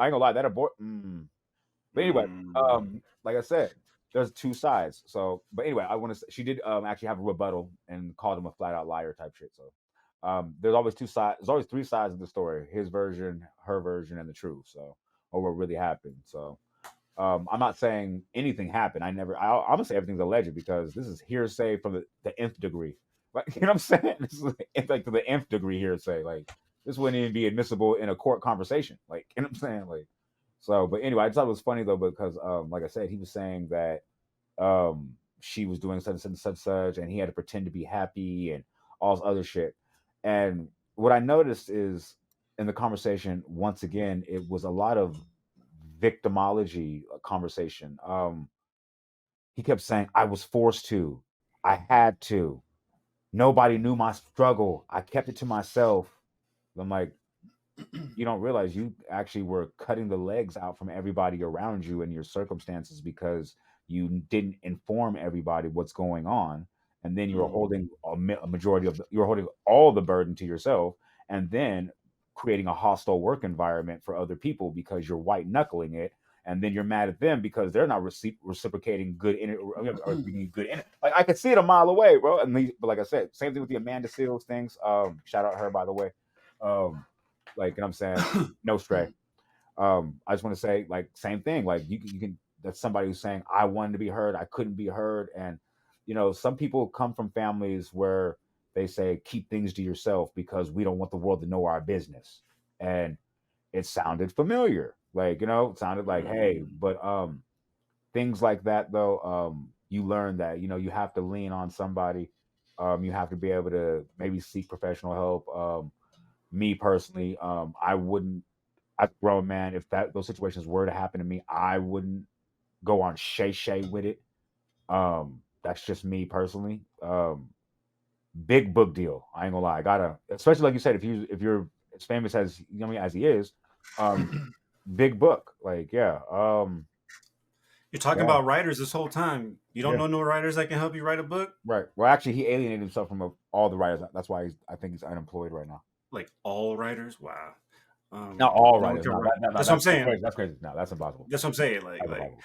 I ain't gonna lie, that abort. But anyway, mm, like I said. there's two sides. So, but anyway, I want to. She did actually have a rebuttal and called him a flat out liar type shit. So, there's always two sides. There's always three sides of the story: his version, her version, and the truth. So, or what really happened. So, I'm not saying anything happened. I'm gonna say everything's alleged because this is hearsay from the nth degree. Like, you know what I'm saying? This is like to the nth degree hearsay. Like, this wouldn't even be admissible in a court conversation. Like, you know what I'm saying? Like, so, but anyway, I just thought it was funny though because, like I said, he was saying that she was doing such and such and such, such, and he had to pretend to be happy and all this other shit. And what I noticed is in the conversation, once again, it was a lot of victimology conversation. He kept saying, I was forced to, I had to, nobody knew my struggle, I kept it to myself. I'm like, you don't realize you actually were cutting the legs out from everybody around you and your circumstances because you didn't inform everybody what's going on, and then you're Mm. holding a majority of you're holding all the burden to yourself, and then creating a hostile work environment for other people because you're white knuckling it, and then you're mad at them because they're not reciprocating good in it or being good in it. Like, I could see it a mile away, bro. But like I said, same thing with the Amanda Seals things. Shout out her, by the way. Um, like, you know what I'm saying? No stray. I just want to say, like, same thing. Like, you can, that's somebody who's saying, I wanted to be heard, I couldn't be heard. And, some people come from families where they say, keep things to yourself because we don't want the world to know our business. And it sounded familiar. Like, it sounded like, hey, Mm. but things like that though, you learn that, you have to lean on somebody. You have to be able to maybe seek professional help. Me personally, I wouldn't, as a grown man, if those situations were to happen to me, I wouldn't go on shay with it. That's just me personally. Big book deal. I ain't gonna lie. I gotta, especially like you said, if you're as famous as, what I mean, as he is, um, big book. Like, yeah, You're talking yeah, about writers this whole time. You don't yeah, know no writers that can help you write a book? right. Well, actually, he alienated himself from all the writers. That's why I think he's unemployed right now. Like all writers? Wow. Not all No one writers. can No, write. no, That's what I'm that's saying. crazy. That's crazy. No, that's impossible. That's what I'm saying. That's Like impossible.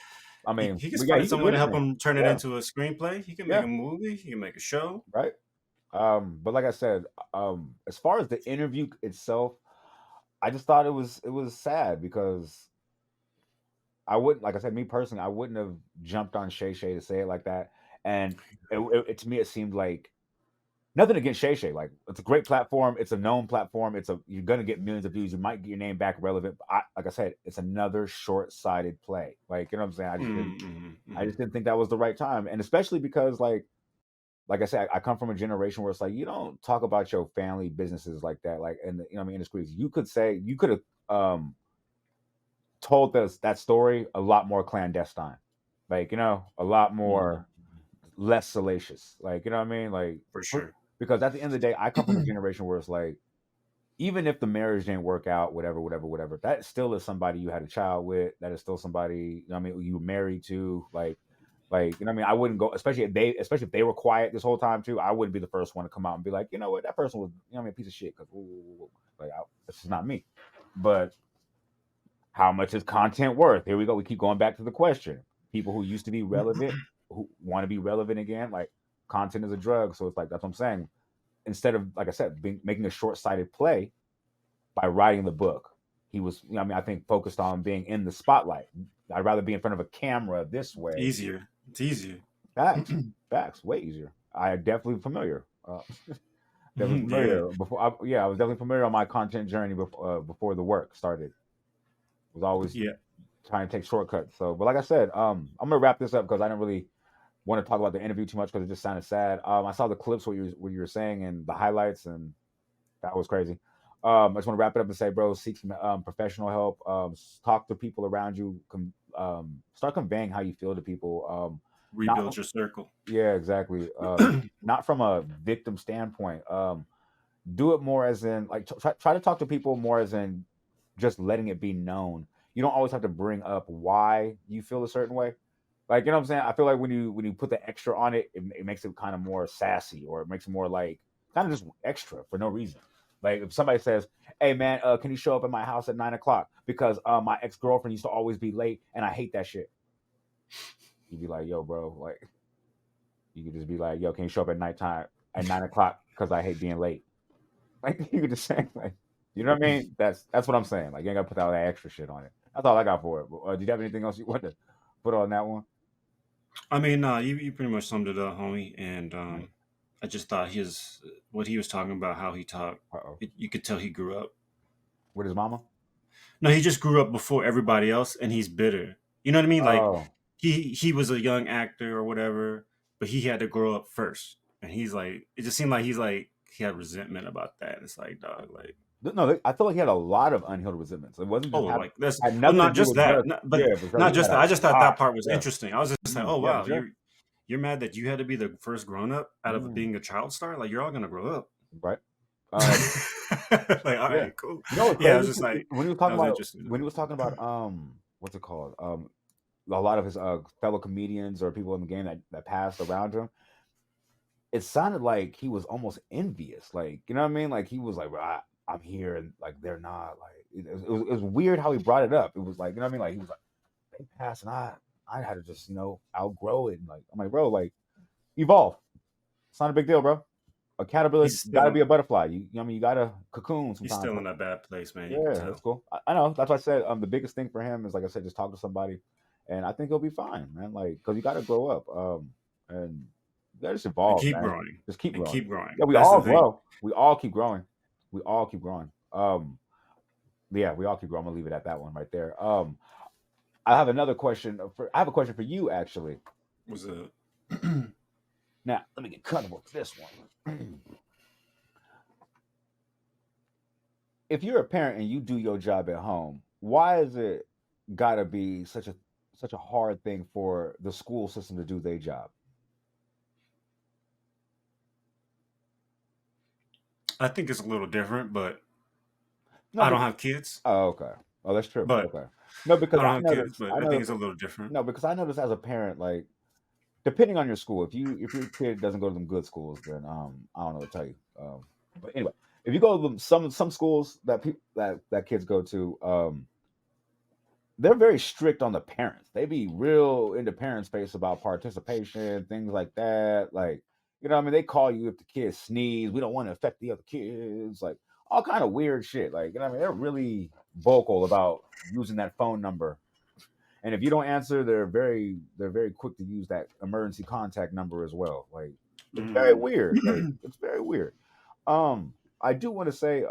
I mean, he can but yeah, find he can do someone to help anything. him turn it Yeah, into a screenplay. He can make yeah, a movie. He can make a show. right. But like I said, as far as the interview itself, I just thought it was sad because I wouldn't, like I said, me personally, I wouldn't have jumped on Shay Shay to say it like that. And to me, it seemed like nothing against Shay Shay. Like, it's a great platform. It's a known platform. You're gonna get millions of views. You might get your name back relevant. But like I said, it's another short-sighted play. Like, you know what I'm saying? I just didn't think that was the right time, and especially because like I said, I come from a generation where it's like you don't talk about your family businesses like that. Like, and what I mean, in the streets, you could have um told us that story a lot more clandestine, like, a lot Mm, more less salacious. Like, you know what I mean? Like, for sure. because at the end of the day, I come from a generation where it's like, even if the marriage didn't work out, whatever, whatever, whatever, that still is somebody you had a child with. That is still somebody, I mean, you were married to. Like, you know what I mean? I wouldn't go, especially if they were quiet this whole time too. I wouldn't be the first one to come out and be like, you know what, that person was, you know what I mean, a piece of shit. Because like, this is not me. But how much is content worth? Here we go. We keep going back to the question. People who used to be relevant, who want to be relevant again, like, content is a drug. So it's like, that's what I'm saying. Instead of, like I said, making a short-sighted play by writing the book, he was, I mean, I think focused on being in the spotlight. I'd rather be in front of a camera this way. Easier. It's easier. Facts, facts, way easier. I definitely familiar. Definitely Yeah. familiar before. Yeah, I was definitely familiar on my content journey before the work started. Was always Yeah. trying to take shortcuts. So, but like I said, I'm gonna wrap this up because I didn't really want to talk about the interview too much because it just sounded sad. I saw the clips what you were saying and the highlights, and that was crazy. I just want to wrap it up and say, bro, seek some professional help. Talk to people around you. Start conveying how you feel to people. Not Rebuild your circle. Yeah, exactly. Not from a victim standpoint. Do it more as in, like, try to talk to people more as in just letting it be known. You don't always have to bring up why you feel a certain way. Like, you know what I'm saying? I feel like when you put the extra on it, it makes it kind of more sassy, or it makes it more like kind of just extra for no reason. Like, if somebody says, "Hey man, can you show up at my house at 9 o'clock because my ex girlfriend used to always be late and I hate that shit." You'd be like, yo, bro, like you could just be like, yo, can you show up at nighttime at 9 o'clock because I hate being late. Like you could just say like, you know what I mean? That's what I'm saying. Like you ain't gotta put all that extra shit on it. That's all I got for it. But, did you have anything else you want to put on that one? I mean, you pretty much summed it up, homie. And Right. I just thought his what he was talking about, how he talked. Uh-oh. You could tell he grew up. With his mama? No, he just grew up before everybody else, and he's bitter. You know what I mean? Like Oh, he was a young actor or whatever, but he had to grow up first, and he's like, it just seemed like he had resentment about that. It's like, dog, like, no, I feel like he had a lot of unhealed resentments. It wasn't oh, just like that's had well, nothing to not do just with that, just but because not he just had that. a I just thought lot. that part was Yeah. interesting. I was just like, oh Yeah, wow, for sure. you're mad that you had to be the first grown up out of Mm, being a child star. Like you're all gonna grow up. right. Like, all Yeah. right, cool. You know what's Yeah, I was crazy? just like, When he was that talking was about interesting to when he me. was talking about what's it called? A lot of his fellow comedians or people in the game that passed around him, it sounded like he was almost envious. Like, you know what I mean? Like he was like, well, I'm here and like they're not. Like it was weird how he brought it up. It was like, you know what I mean? Like he was like, they passed and I had to just, outgrow it. And like I'm like, bro, like evolve. It's not a big deal, bro. A caterpillar He's got to still be a butterfly. You know what I mean? You got to cocoon he's sometimes. still in a bad place, man. You can Yeah, that's tell. cool. I know. That's why I said the biggest thing for him is like I said, just talk to somebody, and I think he'll be fine, man. Like, cause you got to grow up, and you got to just And evolve, keep man. growing. Just keep And growing. keep growing. Yeah, we That's the all thing. grow. We all keep growing. We all keep growing. Yeah, we all keep growing. I'm gonna leave it at that one right there. I have another question. I have a question for you actually. Was a Now, let me get comfortable with this one. If you're a parent and you do your job at home, why is it gotta be such a hard thing for the school system to do their job? I think it's a little different, but No, I don't because have kids. oh, okay, oh, that's true. But Okay, no, because I don't have kids, but I I think noticed, it's a little different. no, because I noticed as a parent, like depending on your school, if your kid doesn't go to them good schools, then I don't know what to tell you. But anyway, if you go to them, some schools that people that kids go to, they're very strict on the parents. They be real into parent space about participation, things like that. Like, you know what I mean? They call you if the kids sneeze. We don't want to affect the other kids. Like all kind of weird shit. Like, you know what I mean? They're really vocal about using that phone number. And if you don't answer, they're very quick to use that emergency contact number as well. Like it's very Mm. weird. Like it's very weird. I do want to say,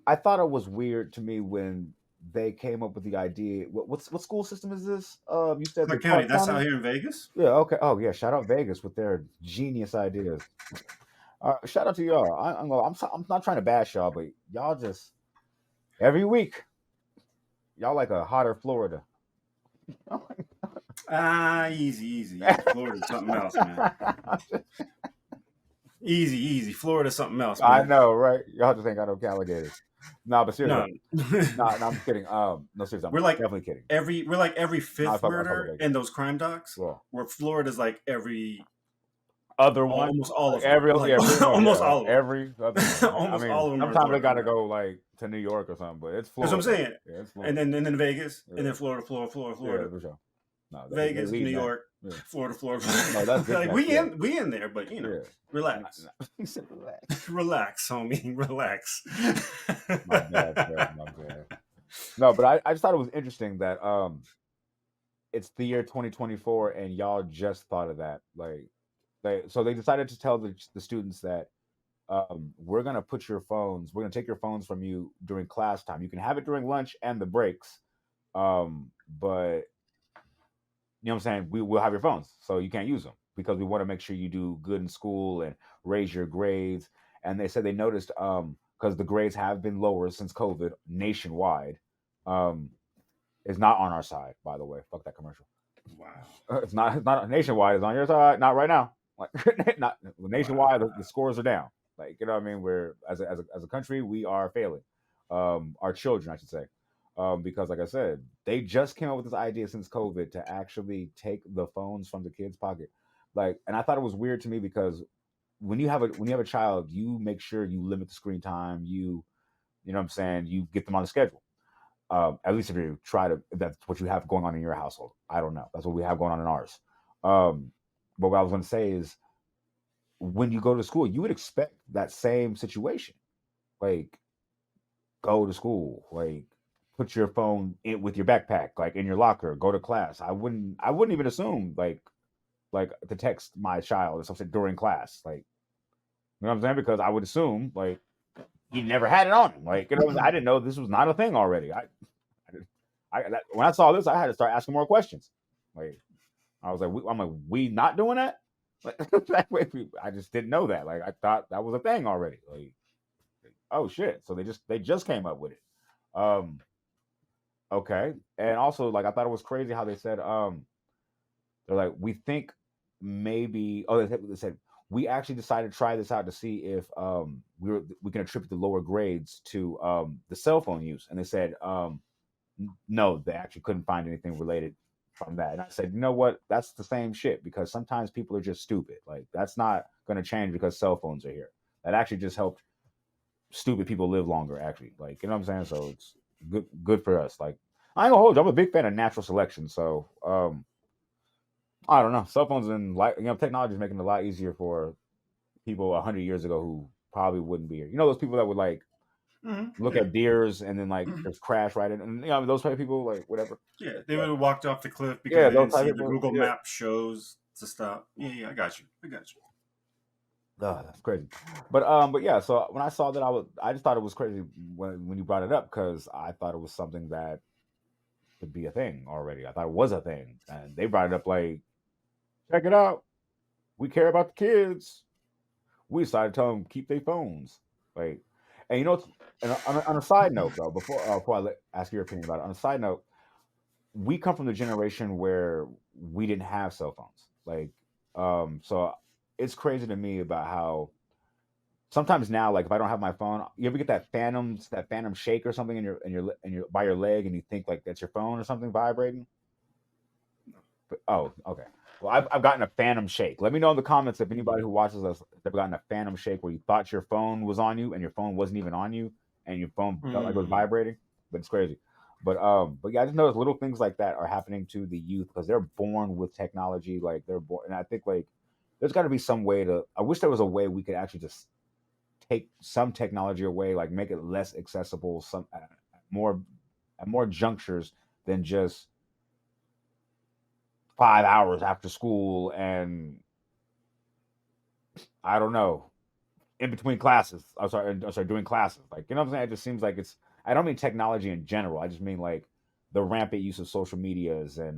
I thought it was weird to me when they came up with the idea. What school system is this? You said the Clark County, Clark that's out County. here in Vegas. Yeah. Okay. Oh yeah. Shout out Vegas with their genius ideas. Shout out to y'all. I'm not trying to bash y'all, but y'all just every week y'all like a hotter Florida. Ah, easy. Florida's something else, man. Easy. Florida's something else, I man. know, right? Y'all just ain't got no alligators. No, but seriously, No, no, I'm just kidding. No, seriously, I'm we're like definitely kidding. every No, fifth I fuck with murder Vegas. in those crime docs, Well, where Florida's like every other one, almost all like of them, every like yeah, pretty much, almost yeah, all of every other them, one. I almost all mean, of them are sometimes they Florida. gotta Man. go like to New York or something, but it's That's what I'm Florida. saying. Yeah, it's Florida. And then Vegas, Yeah, and then Florida, yeah, for sure. No, they Vegas, New leading that. York, Yeah. Florida. No, that's big Like facts. Yeah, we in there, but yeah. relax, He said relax. relax, homie, relax. My bad, bro. My bad. No, but I just thought it was interesting that it's the year 2024 and y'all just thought of that. Like they decided to tell the students that we're gonna we're gonna take your phones from you during class time. You can have it during lunch and the breaks, but you know what I'm saying? We will have your phones, so you can't use them because we want to make sure you do good in school and raise your grades. And they said they noticed because the grades have been lower since COVID nationwide. Um, it's not on our side, by the way. Fuck that commercial. Wow. It's not nationwide. It's on your side. Not right now. Like not nationwide. Wow. The scores are down. Like you know what I mean. We're as a country, we are failing. Our children, I should say, because like I said, they just came up with this idea since COVID to actually take the phones from the kids' pocket. Like, and I thought it was weird to me because when you have a child, you make sure you limit the screen time. You know what I'm saying. You get them on the schedule. At least if you try to, that's what you have going on in your household. I don't know. That's what we have going on in ours. Um, but what I was going to say is, when you go to school, you would expect that same situation. Like, go to school, like put your phone in with your backpack, like in your locker, go to class. I wouldn't even assume like to text my child or something during class. Like, you know what I'm saying? Because I would assume like he never had it on him. Like, you know, I didn't know this was not a thing already. When I saw this, I had to start asking more questions. Like, I was like, I'm like, we not doing that? Like, I just didn't know that. Like, I thought that was a thing already. Like, oh shit! So they just came up with it. Um, okay, and also like I thought it was crazy how they said they're like, we think maybe, oh, they said we actually decided to try this out to see if we can attribute the lower grades to the cell phone use, and they said no, they actually couldn't find anything related from that. And I said, you know what? That's the same shit, because sometimes people are just stupid. Like, that's not going to change because cell phones are here. That actually just helped stupid people live longer. Actually, like, you know what I'm saying. So it's good for us. Like, I ain't gonna hold you. I'm a big fan of natural selection. So I don't know. Cell phones and technology is making it a lot easier for people 100 years ago who probably wouldn't be here. You know, those people that would like look Yeah. at deers and then like just crash right in, and those type of people, like whatever. Yeah, they would have walked off the cliff because Yeah, they those didn't type see of the people. Google Yeah. Map shows to stop. Yeah, yeah, I got you. I got you. Oh, that's crazy. But yeah. So when I saw that, I just thought it was crazy when you brought it up, because I thought it was something that could be a thing already. I thought it was a thing, and they brought it up like, check it out. We care about the kids. We decided to tell them keep their phones. Like, and and on a side note though, before ask your opinion about it, on a side note, we come from the generation where we didn't have cell phones. Like, so it's crazy to me about how sometimes now, like if I don't have my phone, you ever get that phantom shake or something in your by your leg, and you think like that's your phone or something vibrating? But, oh, okay. Well, I've gotten a phantom shake. Let me know in the comments if anybody who watches us have gotten a phantom shake where you thought your phone was on you and your phone wasn't even on you, and your phone felt like it was Mm. vibrating. But it's crazy. But yeah, I just noticed little things like that are happening to the youth because they're born with technology. Like, they're born, and I think like there's got to be some way to. I wish there was a way we could actually just take some technology away, like make it less accessible, some more at more junctures than just 5 hours after school, and I don't know, in between classes. I'm sorry, doing classes. Like, you know what I'm saying? It just seems like it's. I don't mean technology in general. I just mean like the rampant use of social medias, and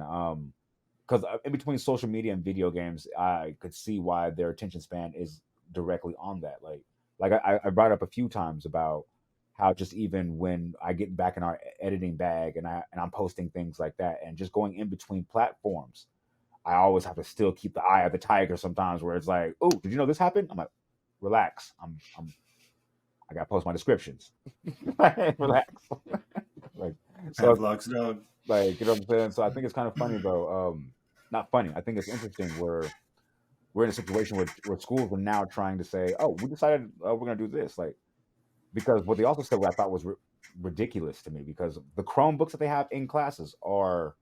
because in between social media and video games, I could see why their attention span is directly on that. Like I brought up a few times about how just even when I get back in our editing bag, and I'm posting things like that, and just going in between platforms, I always have to still keep the eye of the tiger sometimes, where it's like, oh, did you know this happened? I'm like, relax. I gotta post my descriptions. Relax. Like, so Pavlov's dog. like, you know what I'm saying? So I think it's kind of funny though. Not funny. I think it's interesting where we're in a situation where schools are now trying to say, oh, we decided we're gonna do this. Like, because what they also said, what I thought was ridiculous to me, because the Chromebooks that they have in classes are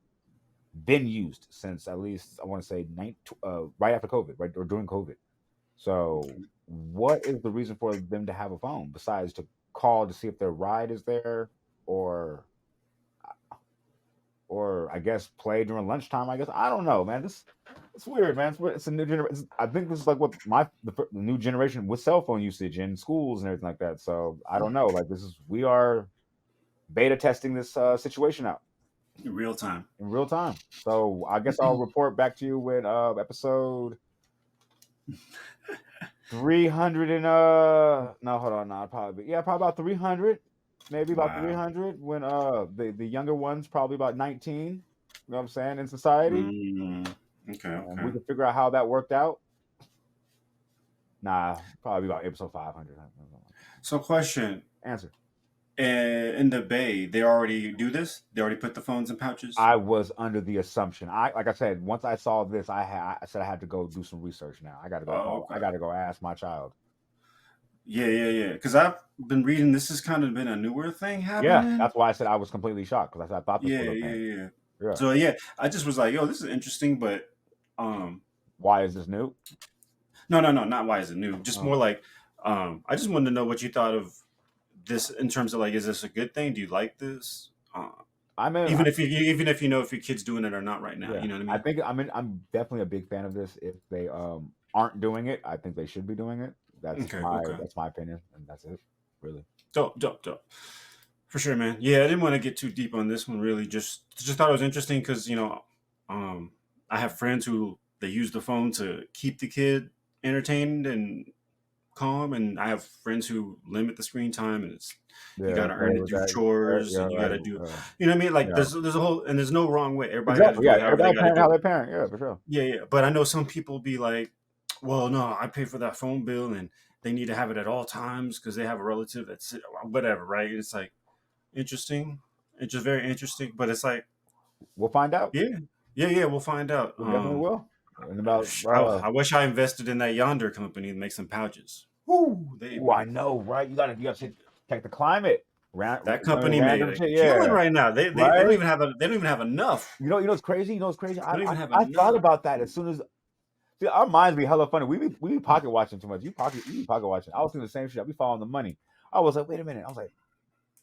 been used since at least I want to say right after COVID, right, or during COVID. So, what is the reason for them to have a phone besides to call to see if their ride is there, or I guess play during lunchtime? I guess I don't know, man. It's weird, man. It's a new generation. I think this is like what the new generation with cell phone usage in schools and everything like that. So I don't know. Like, we are beta testing this situation out In real time. in real time. So I guess I'll report back to you when episode 300 and no, hold on, no, probably, yeah, probably about 300, maybe about Wow. 300, when the younger ones probably about 19, you know what I'm saying, in society, Mm. Okay, and we okay. can figure out how that worked out. Nah, probably about episode 500. So, question: Answer. in the Bay, they already do this. They already put the phones in pouches. I was under the assumption, like I said, once I saw this, I said I had to go do some research. Now I gotta go Oh, call, I okay. gotta go ask my child. Yeah. Because I've been reading this has kind of been a newer thing Yeah, happening. that's why I said I was completely shocked because I thought this was a thing. Yeah. Yeah. So yeah, I just was like, yo, this is interesting, but um, Why is this new? no, not why is it new? Just more Oh. like, I just wanted to know what you thought of this in terms of like, is this a good thing? Do you like this? I mean, Even if you know if your kid's doing it or not right now, yeah, you know what I I mean? think I'm definitely a big fan of this. If they aren't doing it, I think they should be doing it. Okay. That's my opinion, and that's it. Really. Dope. For sure, man. Yeah, I didn't want to get too deep on this one. Really, just thought it was interesting because um, I have friends who they use the phone to keep the kid entertained and calm, and I have friends who limit the screen time, and it's you Yeah, got to play earn it with through that. chores, Yeah, and you got right. to do, you know what I mean? Like Yeah, there's a whole and there's no wrong way. Everybody got to exactly. do Yeah, it however they everybody got to parent do how it. they parent. Yeah, for sure. Yeah. But I know some people be like, well, no, I pay for that phone bill, and they need to have it at all times because they have a relative that's whatever, right? It's like interesting. It's just very interesting, but it's like, We'll find out. yeah, yeah, we'll find out. We definitely will. In about I wish I invested in that Yonder company to make some pouches. Woo, they ooh, I be know, right? You gotta check the climate. that company made Random a shit. killing Yeah, right now. They don't right. even have they don't even have enough. You know what's crazy? You know what's crazy? They don't even have I thought enough. about that as soon as see our minds be hella funny. We be pocket watching too much. You be pocket watching. I was thinking the same shit. I be following the money. I was like, wait a minute. I was like,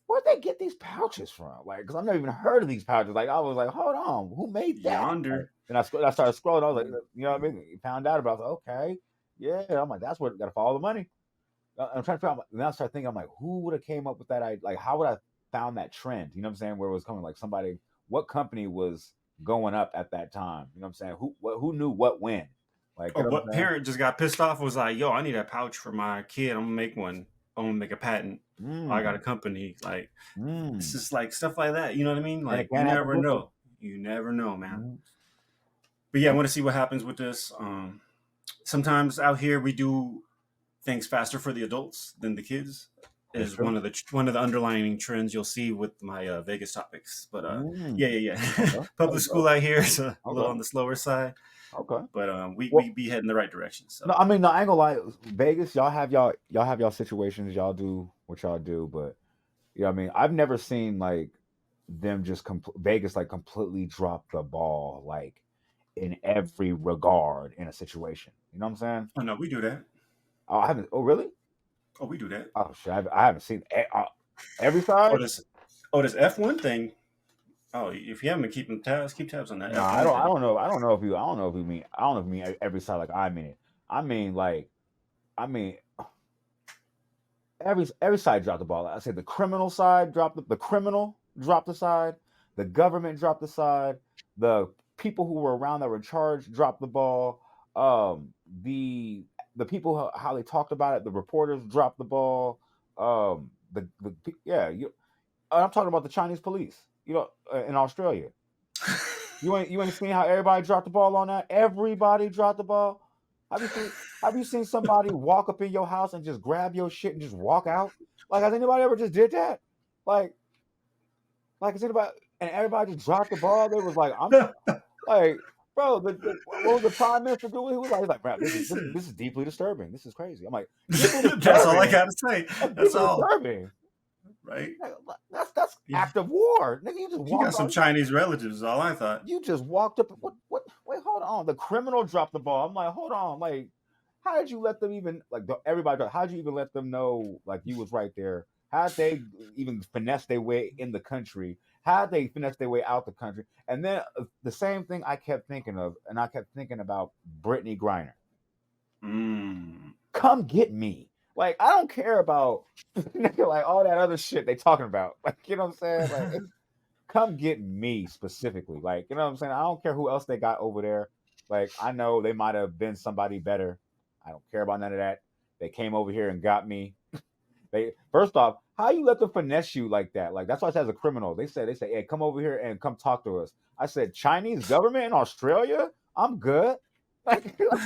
where'd they get these pouches from? Like, because I've never even heard of these pouches. Like, I was like, hold on, who made that? Like, Yonder. and I started scrolling. I was like, you know what I mean? Found out about. It. I was like, okay, yeah. I'm like, that's where got to follow the money. I'm trying to figure out. Now I start thinking, I'm like, who would have came up with that? Like, how would I found that trend? You know what I'm saying? Where it was coming, like somebody, what company was going up at that time? You know what I'm saying? Who knew what when? Like, you Or know what what I'm saying? parent just got pissed off was like, yo, I need a pouch for my kid. I'm gonna make one. I'm gonna make a patent. I got a Mm, company. Like it's mm. just like stuff like that. You know what I mean? And it Like you can't happen never quickly. know. You never know, man. Mm. But yeah, I want to see what happens with this. Sometimes out here we do things faster for the adults than the kids. It's Is true. one of the underlying trends you'll see with my Vegas topics. But Mm. yeah. Okay. Public That's school dope. out here is a little Okay. on the slower side, Okay. but we Well, be heading the right direction. no, So I mean, no, I ain't gonna lie. Vegas, y'all have y'all situations. Y'all do what y'all do, but you know what I mean. I've never seen like them just Vegas like completely drop the ball like in every regard in a situation. You know what I'm saying? oh no, we do that. Oh, I haven't. Oh, really? Oh, we do that. Oh shit, I haven't seen every Oh, side. this F1 thing. Oh, if you haven't been keeping tabs, keep tabs on that No, F1 I thing. don't know. I don't know if you. I don't know if you mean. I don't know if you mean every side like I mean it. I mean like. I mean every side dropped the ball. I said the criminal side dropped the criminal dropped the side, the government dropped the side, the people who were around that were charged dropped the ball. The people how they talked about it, the reporters dropped the ball. Yeah, I'm talking about the Chinese police. You know, in Australia, you ain't seen how everybody dropped the ball on that. Everybody dropped the ball. Have you seen Have you seen somebody walk up in your house and just grab your shit and just walk out? Like has anybody ever just did that? Like has anybody and everybody just dropped the ball? They was like, I'm like, bro, what was the prime minister doing? He was like, bro, this is deeply disturbing. This is crazy. I'm like, deeply That's all I disturbing. gotta say. That's That's deeply all, disturbing. right? Like, that's Yeah. active war. Nigga, you just He got walked some out. Chinese relatives. Is all I thought. You just walked up. What? Wait, hold on. The criminal dropped the ball. I'm like, hold on. Like, how did you let them even like everybody? How did you even let them know like you was right there? How did they even finesse their way in the country? How did they finesse their way out the country? And then the same thing I kept thinking of, and I kept thinking about Brittany Griner. Mm. Come get me. Like, I don't care about like all that other shit they talking about. Like, you know what I'm saying? Like, come get me specifically. Like, you know what I'm saying? I don't care who else they got over there. Like, I know they might have been somebody better. I don't care about none of that. They came over here and got me. They first off, how you let them finesse you like that? Like that's why I said as a criminal. They say, hey, come over here and come talk to us. I said, Chinese government in Australia? I'm good. Like, that's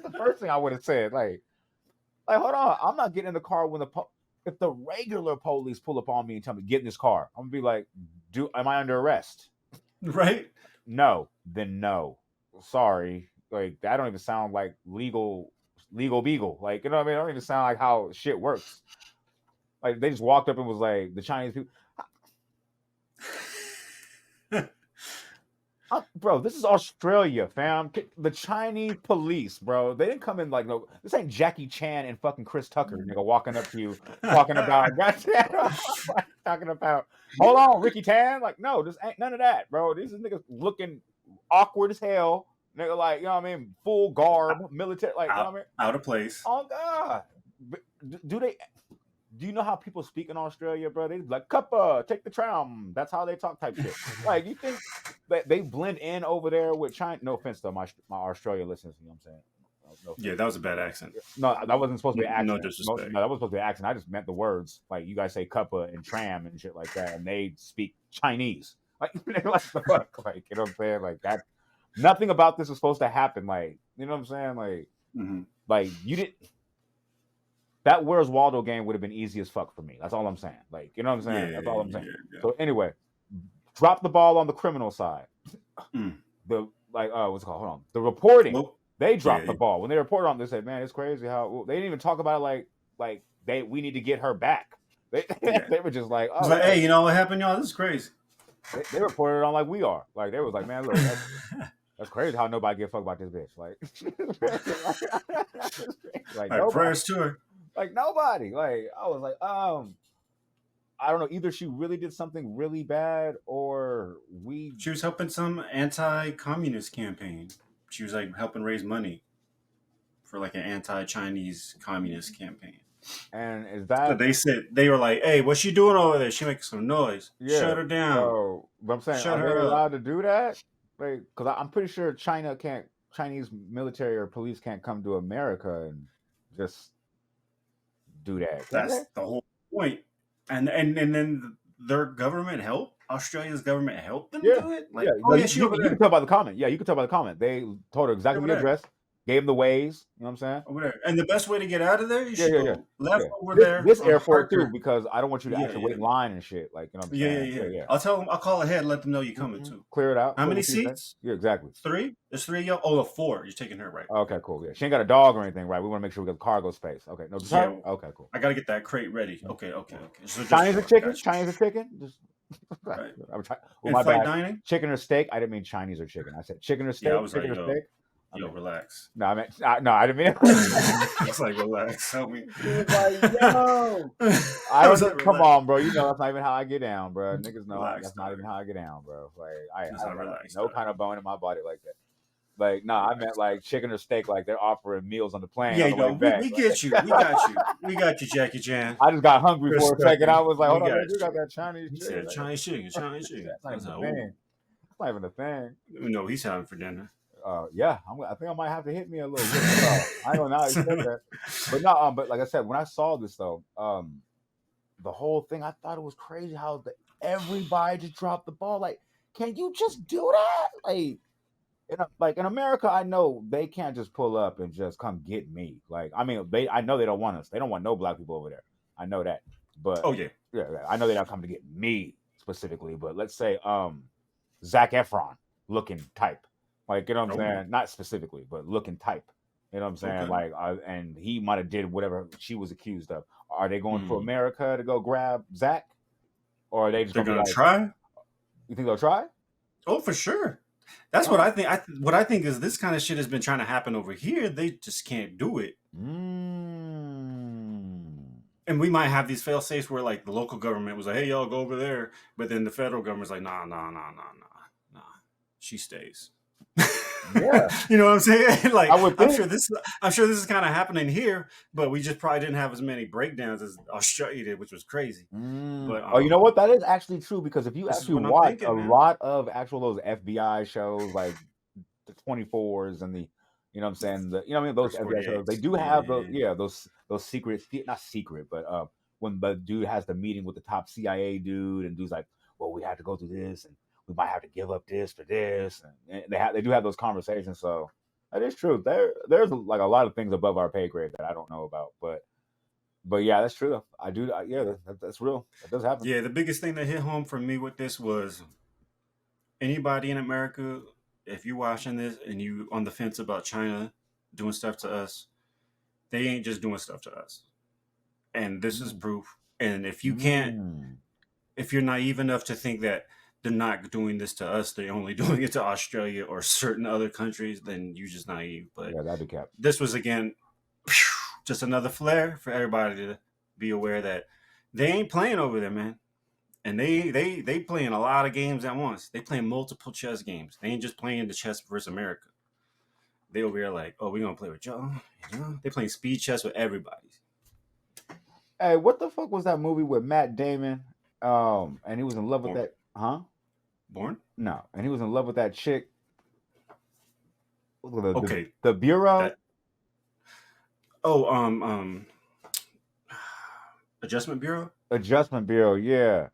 the first thing I would have said. Like, hold on, I'm not getting in the car when if the regular police pull up on me and tell me get in this car, I'm gonna be like, am I under arrest? Right? No, then no. Sorry, like that don't even sound like legal beagle. Like, you know what I mean? I don't even sound like how shit works. Like, they just walked up and was like, the Chinese people, bro, this is Australia, fam. The Chinese police, bro, they didn't come in like, no, this ain't Jackie Chan and fucking Chris Tucker, nigga, walking up to you, talking about, talking about, hold on, Ricky Tan. Like, no, this ain't none of that, bro. These niggas looking awkward as hell. Nigga, like, you know what I mean? Full garb, military, like, you know what I mean? Out of place. Oh, God. Do you know how people speak in Australia, bro? They like, cuppa, take the tram. That's how they talk type shit. Like, you think that they blend in over there with China? No offense to my Australia listeners, you know what I'm saying? No yeah, that was a bad accent. No, that wasn't supposed to be an accent. No disrespect. No, that wasn't supposed to be an accent. I just meant the words. Like, you guys say cuppa and tram and shit like that, and they speak Chinese. Like, like the fuck? Like, you know what I'm saying? Like, that, nothing about this is supposed to happen. Like, you know what I'm saying? Like, like, you didn't. That Where's Waldo game would have been easy as fuck for me. That's all I'm saying. Like, you know what I'm saying? That's all I'm saying. Yeah. So anyway, drop the ball on the criminal side. The what's it called? Hold on. The reporting. They dropped the ball. When they reported on, they said, "Man, it's crazy how they didn't even talk about it like we need to get her back." They were just like, "Oh, like, hey, you know what happened, y'all? This is crazy." They reported it on like we are. Like, they was like, "Man, look, that's crazy how nobody give a fuck about this bitch." Like prayers to her. Like, nobody. Like, I was like, I don't know. Either she really did something really bad, or she was helping some anti-communist campaign. She was like helping raise money for like an anti-Chinese communist campaign. And is that? So they said, they were like, "Hey, what's she doing over there? She making some noise. Yeah. Shut her down." So, but I'm saying, are they allowed to do that? Like, because I'm pretty sure Chinese military or police can't come to America and just do that. That's the whole point. And then their government helped. Australia's government helped them do it. Like, you can tell by the comment. Yeah, you can tell by the comment. They told her exactly the address, gave them the ways. You know what I'm saying? Over there. And the best way to get out of there, you should go left over there. This airport too, because I don't want you to actually wait in line and shit. Like, you know what I'm saying? Yeah. I'll tell them. I'll call ahead and let them know you're coming too. Clear it out. How many seats? Yeah, exactly. 3. There's 3 of y'all. Oh, 4. You're taking her, right? Okay, cool. Yeah, she ain't got a dog or anything, right? We want to make sure we got cargo space. Okay, no. Okay, cool. I gotta get that crate ready. Okay. So Chinese or chicken? Chinese or chicken? Just. Right. My bad. Dining? Chicken or steak? I didn't mean Chinese or chicken. I said chicken or steak. Yeah, I was chicken like, or steak. Yo, relax. No, I meant no. I didn't mean it. It's like, relax. Help me. Like, yo. I was like, come on, bro. You know that's not even how I get down, bro. Niggas know that's not even how I get down, bro. Like, I no kind of bone in my body like that. Like, no, I meant like chicken or steak. Like, they're offering meals on the plane. Yeah, no, we get you. We got you. We got you, Jackie Chan. I just got hungry for a second. I was like, hold on, you got that Chinese chicken. Chinese chicken. That's not even a thing. No, he's having for dinner. Yeah, I think I might have to hit me a little bit. I don't know how you said that, but no. But like I said, when I saw this though, the whole thing, I thought it was crazy how everybody just dropped the ball. Like, can you just do that? Like in America, I know they can't just pull up and just come get me. Like, I mean, I know they don't want us. They don't want no black people over there. I know that. But yeah, I know they're not coming to get me specifically. But let's say Zac Efron looking type. Like, you know what I'm saying? Not specifically, but looking type. You know what I'm saying? Like, and he might have did whatever she was accused of. Are they going for America to go grab Zach? Or are they just going to try? You think they'll try? Oh, for sure. That's what I think. What I think is this kind of shit has been trying to happen over here. They just can't do it. And we might have these fail safes where like the local government was like, "Hey, y'all go over there," but then the federal government's like, "Nah. She stays." Yeah, you know what I'm saying? Like, I'm sure this is kind of happening here, but we just probably didn't have as many breakdowns as Australia did, which was crazy. But you know what? That is actually true, because if you actually watch lot of those FBI shows, like the 24s and the, you know what I'm saying, those FBI shows, they do have those secret, not secret, but when the dude has the meeting with the top CIA dude, and dude's like, well, we have to go through this, and we might have to give up this for this, and they do have those conversations. So that is true. There's like a lot of things above our pay grade that I don't know about, but yeah, that's true. I do. That's real. That does happen. Yeah, the biggest thing that hit home for me with this was anybody in America, if you're watching this and you on the fence about China doing stuff to us, They ain't just doing stuff to us, and this is Mm. proof. And if you can't, Mm. if you're naive enough to think that they're not doing this to us, they're only doing it to Australia or certain other countries, then you're just naive. But Yeah, that'd be cap. this was again just another flare for everybody to be aware that they ain't playing over there, man. And they playing a lot of games at once. They playing multiple chess games. They ain't just playing the chess versus America. They over here like, oh, we gonna play with y'all. They playing speed chess with everybody. Hey, what the fuck was that movie with Matt Damon? And he was in love with Born, that, huh? born. No, and he was in love with that chick. Okay, The Bureau that. Oh, Adjustment Bureau. Adjustment Bureau. Yeah,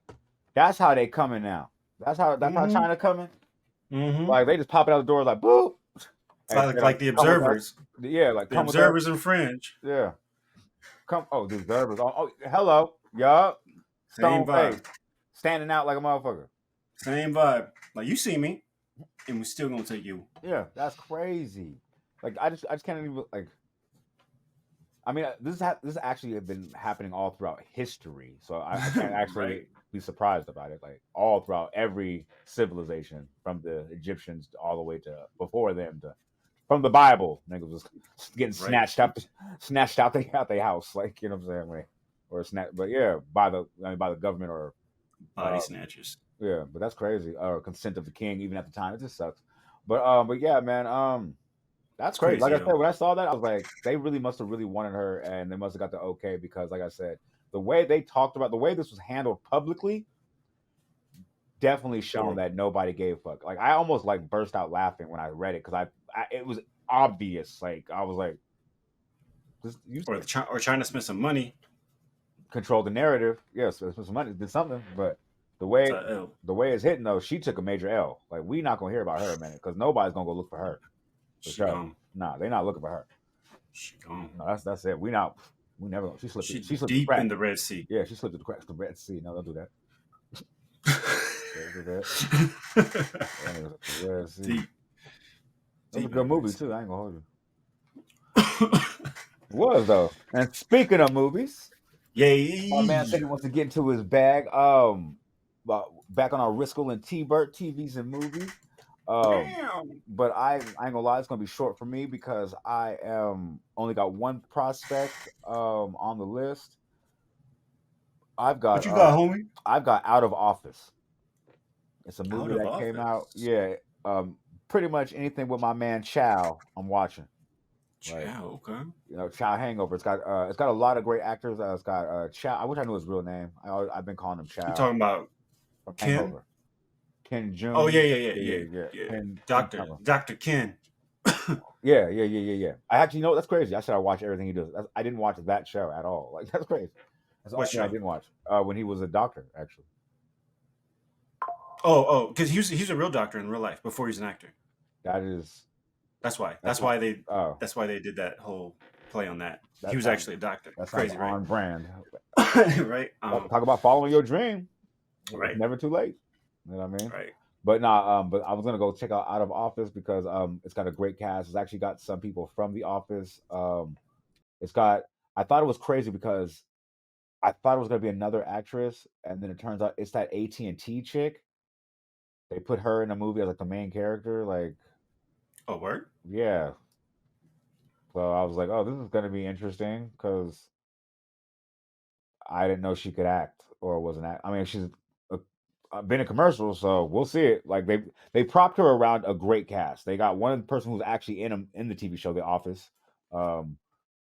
that's how they coming now. That's how Mm-hmm. China coming. Mm-hmm. Like they just pop it out the door like boop. It's And like the come with us. observers. Yeah, like The come with us. observers in Fringe. Yeah, come. Oh, the observers. Oh, hello. Yup. Same Stone face, vibe. standing out like a motherfucker. Same vibe. Like you see me, and we still gonna take you. Yeah, that's crazy. Like I just can't even like. I mean, this actually have been happening all throughout history, so I can't actually Right. be surprised about it. Like all throughout every civilization, from the Egyptians all the way to before them, to from the Bible, niggas was getting Right. snatched out their house, like you know what I'm saying, like, or snatch, but yeah, by the government or Body uh, snatchers. yeah, but that's crazy. Or consent of the king, even at the time, it just sucks. But yeah, man, that's It's crazy. Like crazy, I yo. said, when I saw that, I was like, they really must have really wanted her, and they must have got the okay because, like I said, the way they talked about the way this was handled publicly definitely shown Or that nobody gave a fuck. Like I almost like burst out laughing when I read it because it was obvious. Like I was like, this, you or trying to spend some money. control the narrative. Yes, yeah, so some money did something, but the It's way a L. the way it's hitting though, she took a major L. Like we not gonna hear about her, man, because nobody's gonna go look for her. For She sure. gone. Nah, they not looking for her. She gone. No, that's it. We never. She slipped. She She slipped the deep crack. in the Red Sea. Yeah, she slipped the cracks the Red Sea. No, don't do that. Don't do that. The Red Sea. Deep. That was a Deep in good the Red movie Sea. too. I ain't gonna hold you. It was though. And speaking of movies, my man Yay. said he wants to get into his bag. Back on our Riskel and T-Bert TVs and movies. Damn. But I ain't gonna lie, it's gonna be short for me because I only got one prospect on the list. I've What you got, got homie? Out of Office. It's a Out movie of that came out. office. Yeah, pretty much anything with my man Chow, I'm watching. Like Chow, okay. Chow Hangover. It's got a lot of great actors. It's got Chow. I wish I knew his real name. I've been calling him You Chow talking about from Ken? Hangover. Ken Oh June. yeah, yeah, yeah, Yeah, yeah, yeah, yeah. yeah. Ken Doctor something. Doctor Ken. Yeah, yeah, yeah, yeah, yeah. I actually know that's crazy. I said I watch everything he does. I didn't watch that show at all. Like that's crazy. That's the What only thing I show? didn't watch. When he was a doctor, actually. Oh, because he's a real doctor in real life before he's an actor. That is That's why. that's That's not. why they. Oh, That's why they did that whole play on that. He that was sounds actually a doctor. that sounds Crazy, right? on brand. Right. Talk about following your dream. It's Right. never too late. You know what I mean? Right. But nah, but I was gonna go check out of Office because it's got a great cast. It's actually got some people from The Office. It's got. I thought it was crazy because I thought it was gonna be another actress, and then it turns out it's that AT&T chick. They put her in a movie as like the main character. Like, Oh, word. yeah. So I was like, oh, this is gonna be interesting because I didn't know she could act or was an act. I mean, she's a, been in commercials, so we'll see it. Like they propped her around a great cast. They got one person who's actually in the TV show The Office. Um,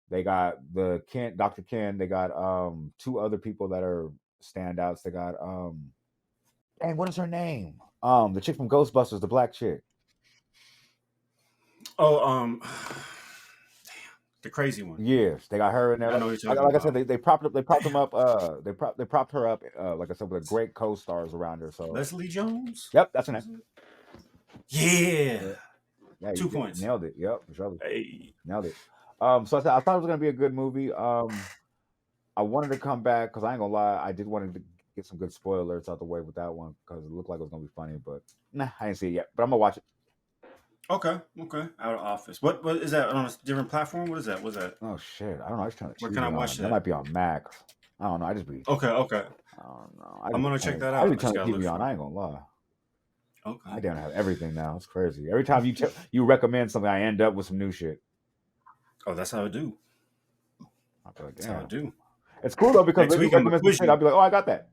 they got Dr. Ken. They got two other people that are standouts. They got dang, what is her name? The chick from Ghostbusters, the black chick. Oh, the crazy one. Yes, they got her in there. I Like, know what you're talking like I said, about. they propped up. They propped them up. They propped her up. Like I said, with a great co-stars around her. So, Leslie Jones. yep, that's her name. Yeah. Yeah, yeah, 2 points. nailed it. Yep, Shelby, Hey. nailed it. So I thought it was gonna be a good movie. I wanted to come back because I ain't gonna lie, I did want to get some good spoilers out the way with that one because it looked like it was gonna be funny, but nah, I didn't see it yet. But I'm gonna watch it. Okay, okay. Out of office. What is that on a different platform? What is that? What's that? Oh shit, I don't know. I just turn the Where can I TV watch on. That that? might be on Max. I don't know. I just be. Okay, okay. I don't know. I'm gonna check that I out. just I just turn the gotta look TV on. for it. I ain't gonna lie. I Okay. damn have everything now. It's crazy. Every time you recommend something, I end up with some new shit. Oh, that's how I do. I feel like, That's how I damn. do. It's cool though because Next when you week I'm gonna recommend some quiz shit, I'll you. be like, oh, I got that.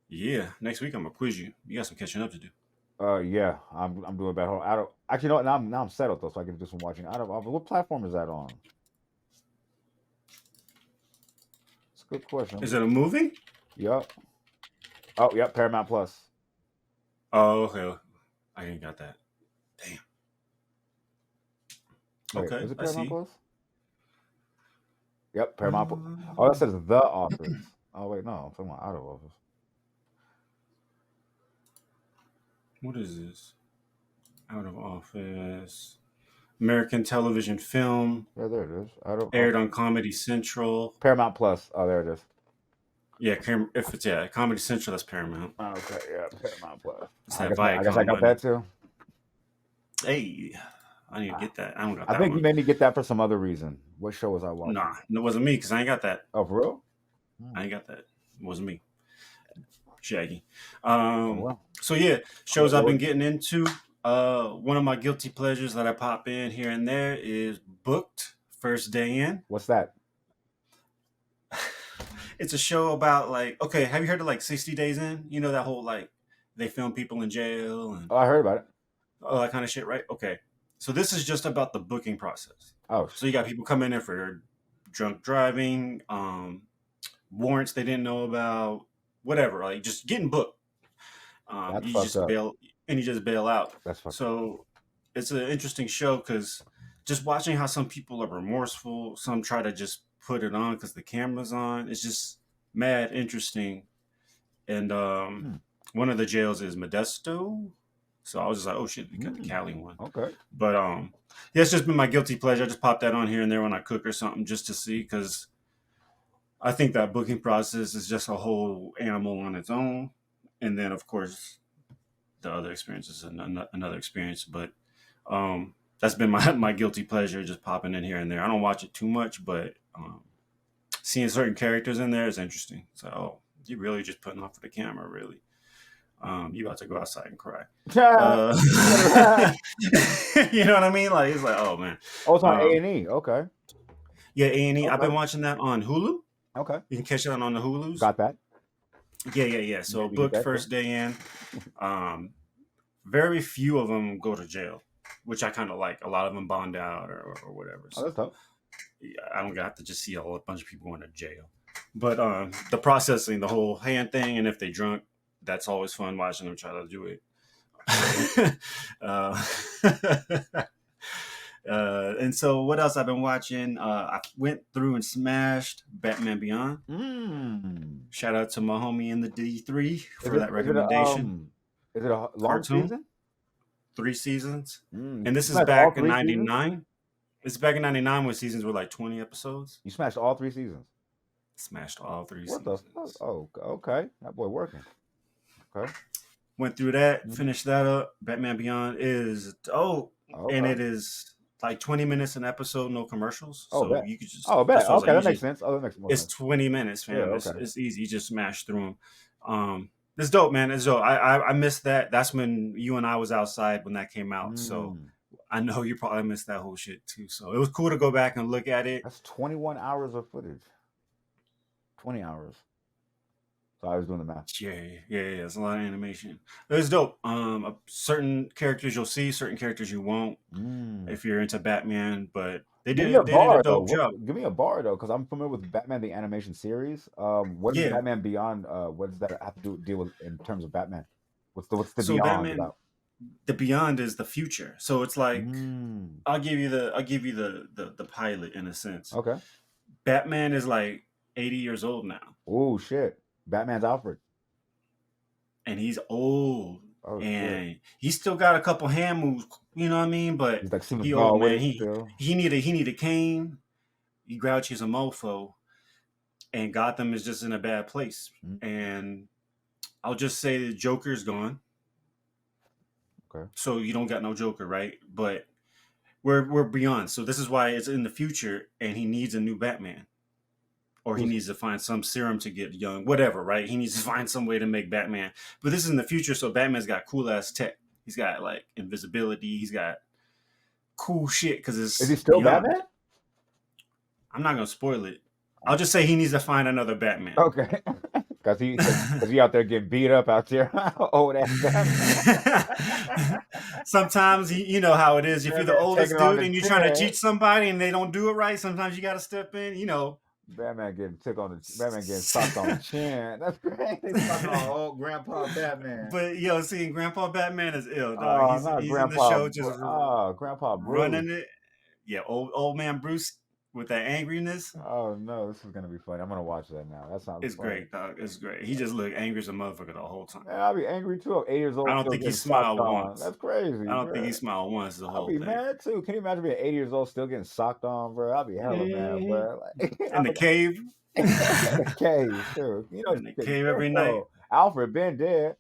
Yeah, next week I'm gonna quiz you. You got some catching up to do. Yeah, I'm doing better. Out of actually, no, now I'm settled though, so I can do some watching. Out of what platform is that on? It's a good question. Is it a movie? Yup. Oh, yep. Paramount Plus. Oh, okay. I ain't got that. Damn. Wait, Okay, is it I Paramount see. Plus? Yep, Paramount Plus. Oh, that says The Office. Oh wait, no, I'm talking about Out of Office. What is this? Out of office. American television film. Yeah, there it is. Out of Aired Office. on Comedy Central. Paramount Plus. Oh, there it is. Yeah, if it's Comedy Central, that's Paramount. Oh, okay, yeah, Paramount Plus. It's I that guess I guess I Viacom got money. that too. Hey, I need to get that. I don't got I that think you one. made me get that for some other reason. What show was I watching? Nah, it wasn't me because I ain't got that. Oh, for real? I ain't got that. It wasn't me. Shaggy. Oh, well. So yeah, I'm shows looking I've been forward to it. getting into. One of my guilty pleasures that I pop in here and there is Booked First Day In. What's that? It's a show about like, okay, have you heard of like 60 Days In? You know that whole like they film people in jail and Oh, I heard about it. all that kind of shit, right? Okay. So this is just about the booking process. Oh, So you got people coming in for drunk driving, warrants they didn't know about, whatever, like just getting booked. that's You fucked just up. bail and you just bail out. That's fucked up. So it's an interesting show because just watching how some people are remorseful, some try to just put it on because the camera's on. It's just mad interesting. And Hmm. one of the jails is Modesto. So I was just like, oh shit, we got the Cali one. Okay. But yeah, it's just been my guilty pleasure. I just pop that on here and there when I cook or something just to see because I think that booking process is just a whole animal on its own. And then of course the other experience is another experience. But that's been my guilty pleasure, just popping in here and there. I don't watch it too much, but seeing certain characters in there is interesting. So you really just putting on for the camera, really. You about to go outside and cry. You know what I mean? Like it's like, oh man. Oh, it's on A&E. Okay. Yeah, A&E. I've Okay. been watching that on Hulu. Okay. You can catch it on the Hulus. Got that. Yeah. So Maybe get Booked that too. First Day In. Very few of them go to jail, which I kind of like. A lot of them bond out or whatever. Oh, that's So tough. yeah, I don't got to just see a bunch of people going to jail. But the processing, the whole hand thing, and if they drunk, that's always fun watching them try to do it. uh, and so what else I've been watching? I went through and smashed Batman Beyond. Shout out to my homie in the D3 for that recommendation. Is it a long Cartoon, season? 3 seasons, You and this is smashed all back in 3 seasons? '99. It's back in '99 when seasons were like 20 episodes. You smashed all 3 seasons. Smashed all 3 What the seasons. fuck? Oh, okay. That boy working. Okay. Went through that, finished that up. Batman Beyond is and it is like 20 minutes an episode, no commercials. So you could just bet. that's what I was Okay, like, that makes sense. Oh, that makes more it's sense. 20 minutes, fam. Yeah, It's easy. You just smash through them. It's dope, man. It's dope. I missed that. That's when you and I was outside when that came out. So I know you probably missed that whole shit too. So it was cool to go back and look at it. That's 21 hours of footage. 20 hours. So I was doing the math. Yeah. It's a lot of animation. It's dope. Certain characters you'll see, certain characters you won't. If you're into Batman, but they did a dope job. Give me a bar though, because I'm familiar with Batman the animation series. What is Batman Beyond? What does that have to deal with in terms of Batman? What's the so Beyond Batman, about? The Beyond is the future. So it's like I'll give you the pilot in a sense. Okay. Batman is like 80 years old now. Oh shit. Batman's Alfred. And he's old. Oh, and shit. He's still got a couple hand moves, you know what I mean? But he's like he old, man. Still. He need a cane. He grouchy as a mofo. And Gotham is just in a bad place. And I'll just say the Joker's gone. Okay. So you don't got no Joker, right? But we're beyond. So this is why it's in the future, and he needs a new Batman, or he Who's needs to find some serum to get young, whatever, right? He needs to find some way to make Batman. But this is in the future, so Batman's got cool ass tech. He's got like invisibility. He's got cool shit because is it's he still beyond. Batman? I'm not gonna spoil it. I'll just say he needs to find another Batman. Okay. Cause he out there getting beat up out there. Old ass Batman. Sometimes you know how it is. If you're the Batman taking oldest it on dude the and you're trying to chin. teach somebody and they don't do it right, sometimes you got to step in. Batman getting socked on the chin. That's great. They socked on old Grandpa Batman. But seeing Grandpa Batman is ill, dog. Oh, He's not he's in the Grandpa. show just Grandpa Bruce. running it. Yeah, old man Bruce with that angriness. Oh no, this is gonna be funny. I'm gonna watch that now. That sounds It's funny. great, dog. It's great. He just looked angry as a motherfucker the whole time. Man, I'll be angry too. I'm 8 years I old, don't still think he getting socked smiled on. once. That's crazy, I don't think he bro. smiled once the I'll whole be thing. mad too. Can you imagine being 80 years old, still getting socked on, bro? I'll be hella mad, bro. Like, In the cave. in the cave too. In the cave every night. Alfred been dead.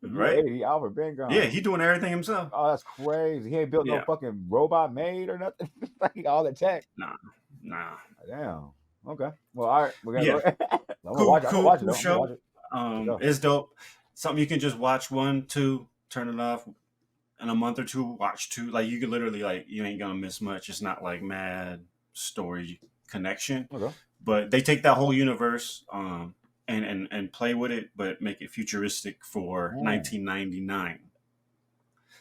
If you Right? 80, Alfred been gone. Yeah, he doing everything himself. Oh, that's crazy. He ain't built no Yeah. fucking robot maid or nothing. Like all the tech. Nah. Damn. Okay. Well, all right. We're gonna Yeah. go. I'm gonna watch it. I'm gonna watch it. Cool Though. I'm gonna watch show. it. It's dope. Something you can just watch 1, 2, turn it off. In a month or two, watch 2. Like you could literally you ain't gonna miss much. It's not like mad story connection. Okay. But they take that whole universe and play with it, but make it futuristic for 1999.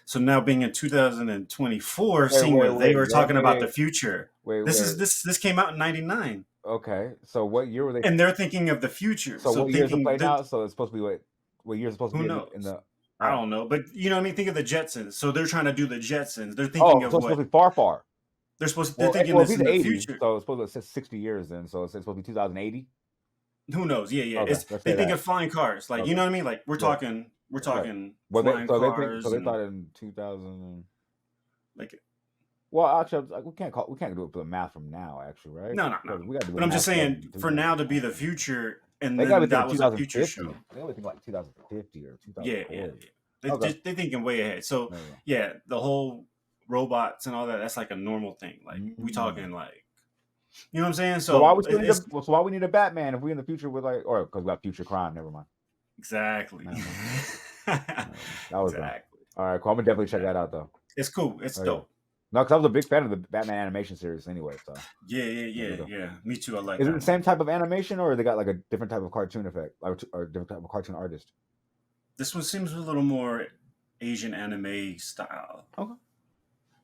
So now being in 2024, seeing where they were talking about the future. This came out in 99. Okay. So what year were they? And they're thinking of the future. So what year is it played that, now? So it's supposed to be what year is supposed to who be knows? in the I don't know, but you know what I mean. Think of the Jetsons. So they're trying to do the Jetsons. They're thinking of so it's supposed to be far. They're thinking this in the 80, future. So it's supposed to be 60 years then. So it's supposed to be 2080. Who knows? Yeah. Okay, They think of flying cars. Like you know what I mean. Like we're talking flying cars. They thought in 2000. Like. Well, actually, we can't do it for the math from now. Actually, right? No. We got to do. But I'm just saying, for now to be the future, and they then that was a future show. They only think like 2050 or 2040. Yeah. They're thinking way ahead. So yeah, the whole robots and all that. That's like a normal thing. Like we talking like, you know what I'm saying? So why we need a Batman if we in the future with or because we got future crime? Never mind. Exactly. That was exactly. All right, cool. I'm gonna definitely check that out though. It's cool. It's dope. No, because I was a big fan of the Batman animation series anyway. So yeah. Me too. I like. Is it the same type of animation, or they got like a different type of cartoon effect, or different type of cartoon artist? This one seems a little more Asian anime style. Okay.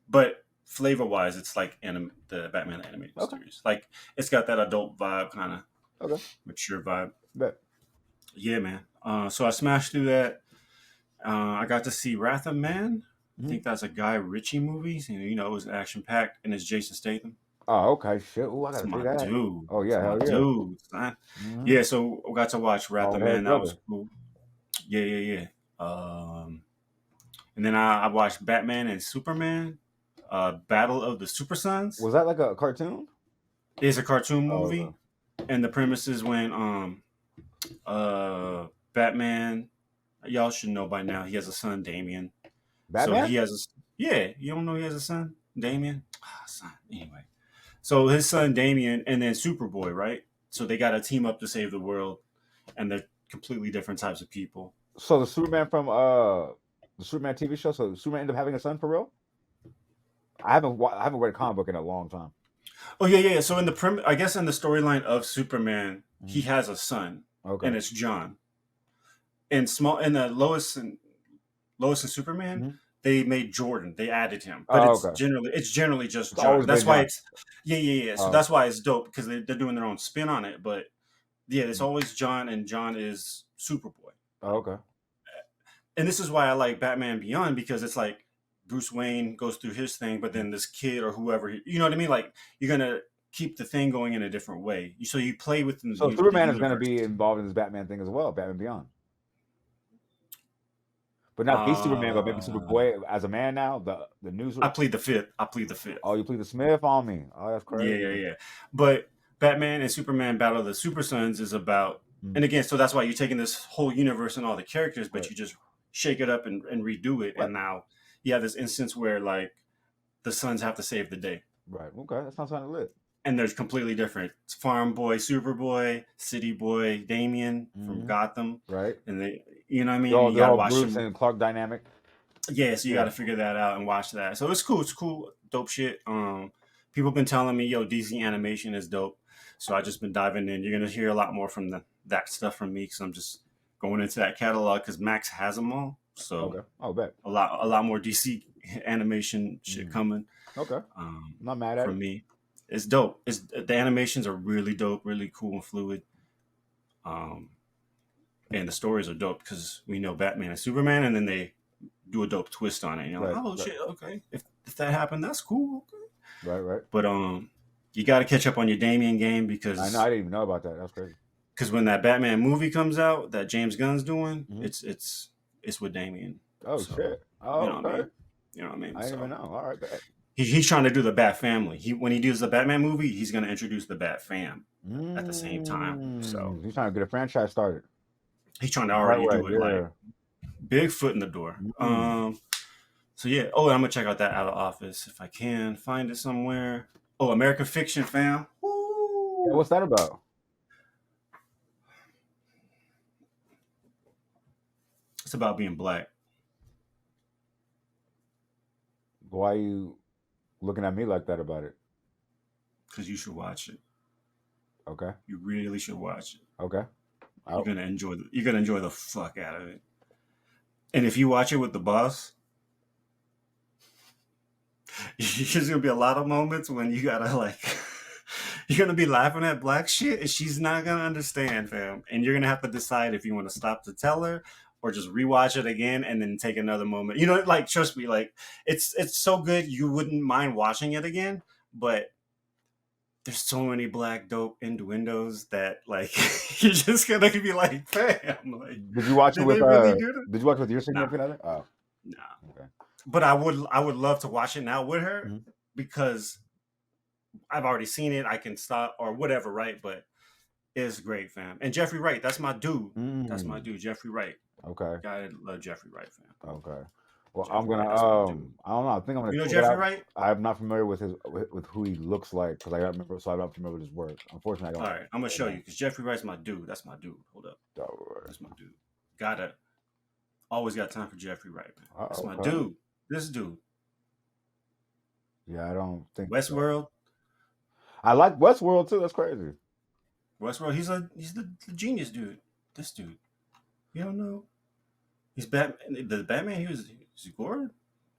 But flavor-wise, it's like the Batman animated series. Like it's got that adult vibe, kind of mature vibe. Yeah, man. So I smashed through that. I got to see Wrath of Man. I think that's a Guy Ritchie movie. You know, it was action packed, and it's Jason Statham. Oh, okay, shit. Ooh, I gotta see that. Dude. Oh yeah, hell yeah, dude. Yeah, so I got to watch Wrath of Man. That was cool. Yeah. And then I watched Batman and Superman, Battle of the Super Sons. Was that like a cartoon? It's a cartoon movie, and the premise is when Batman. Y'all should know by now. He has a son, Damian. Batman? So he has you don't know he has a son, Damian? Son. Anyway. So his son Damian and then Superboy, right? So they got to team up to save the world, and they're completely different types of people. So the Superman from the Superman TV show, so Superman ended up having a son for real? I haven't read a comic book in a long time. Oh yeah. So in the I guess in the storyline of Superman, he has a son, and it's John. In the Lois and Superman, they made Jordan. They added him, but it's generally just John. That's why it's So that's why it's dope because they're doing their own spin on it. But yeah, it's always John, and John is Superboy. Oh, okay. And this is why I like Batman Beyond, because it's like Bruce Wayne goes through his thing, but then this kid or whoever, you know what I mean? Like you're gonna keep the thing going in a different way. So you play with them. So Superman is gonna be involved in this Batman thing as well, Batman Beyond. But not be Superman, but maybe Superboy as a man now. The news. I plead the fifth. Oh, you plead the Smith on me. Oh, that's crazy. Yeah. But Batman and Superman Battle of the Super Sons is about, and again, so that's why you're taking this whole universe and all the characters, but you just shake it up and redo it, and now you have this instance where like the sons have to save the day. Right. Okay. That sounds kind of lit. And there's completely different. It's Farm Boy, Superboy, City Boy, Damien from Gotham, Right. and they, you know what I mean. They're all, And you they're got to all watch Bruce them. and Clark dynamic. Yeah, so you Yeah. got to figure that out and watch that. So it's cool. It's cool, dope shit. People been telling me, yo, DC animation is dope. So I just been diving in. You're gonna hear a lot more from that stuff from me because I'm just going into that catalog because Max has them all. So Okay. Oh, bet. a lot more DC animation shit coming. Okay. Not mad at from it. me. It's dope. It's the animations are really dope, really cool and fluid. And the stories are dope because we know Batman and Superman, and then they do a dope twist on it. And you're like, oh shit, okay. If that happened, that's cool. Okay. Right. But you got to catch up on your Damien game because I know. I didn't even know about that. That's crazy. Because when that Batman movie comes out, that James Gunn's doing, it's with Damien. Oh shit. Oh, you know what I okay. mean? You know what I mean? I didn't even know. All right, bet. He's trying to do the Bat family. When he does the Batman movie, he's going to introduce the Bat fam at the same time. So he's trying to get a franchise started. He's trying to already do it like big foot in the door. So yeah. Oh, I'm gonna check out that Out of Office if I can find it somewhere. Oh, American Fiction, fam. Yeah, what's that about? It's about being black. Why are you looking at me like that about it? Because you should watch it. Okay. You really should watch it. Okay. You're gonna enjoy the fuck out of it. And if you watch it with the boss, there's gonna be a lot of moments when you gotta like you're gonna be laughing at black shit and she's not gonna understand, fam. And you're gonna have to decide if you want to stop to tell her or just rewatch it again and then take another moment. You know, like trust me, like it's so good you wouldn't mind watching it again, but there's so many black dope innuendos that like you're just gonna be like, fam. Like, did you watch it with really did you watch it with your significant other? Oh. No. Okay. But I would love to watch it now with her because I've already seen it. I can stop or whatever, right? But it's great, fam. And Jeffrey Wright, that's my dude. That's my dude, Jeffrey Wright. Okay. Gotta love Jeffrey Wright, fam. Okay. Well, Jeffrey I'm gonna. I don't know. I think I'm gonna. You know Jeffrey Wright? I'm not familiar with with who he looks like because I don't remember. So I'm not familiar with his work. Unfortunately, I don't. All right, I'm gonna show you because Jeffrey Wright's my dude. That's my dude. Hold up. That's my dude. Always got time for Jeffrey Wright, man. That's my dude. This dude. Yeah, I don't think Westworld. So. I like Westworld too. That's crazy. Westworld. He's the genius dude. This dude. You don't know. He's Batman. The Batman. He was Gordon.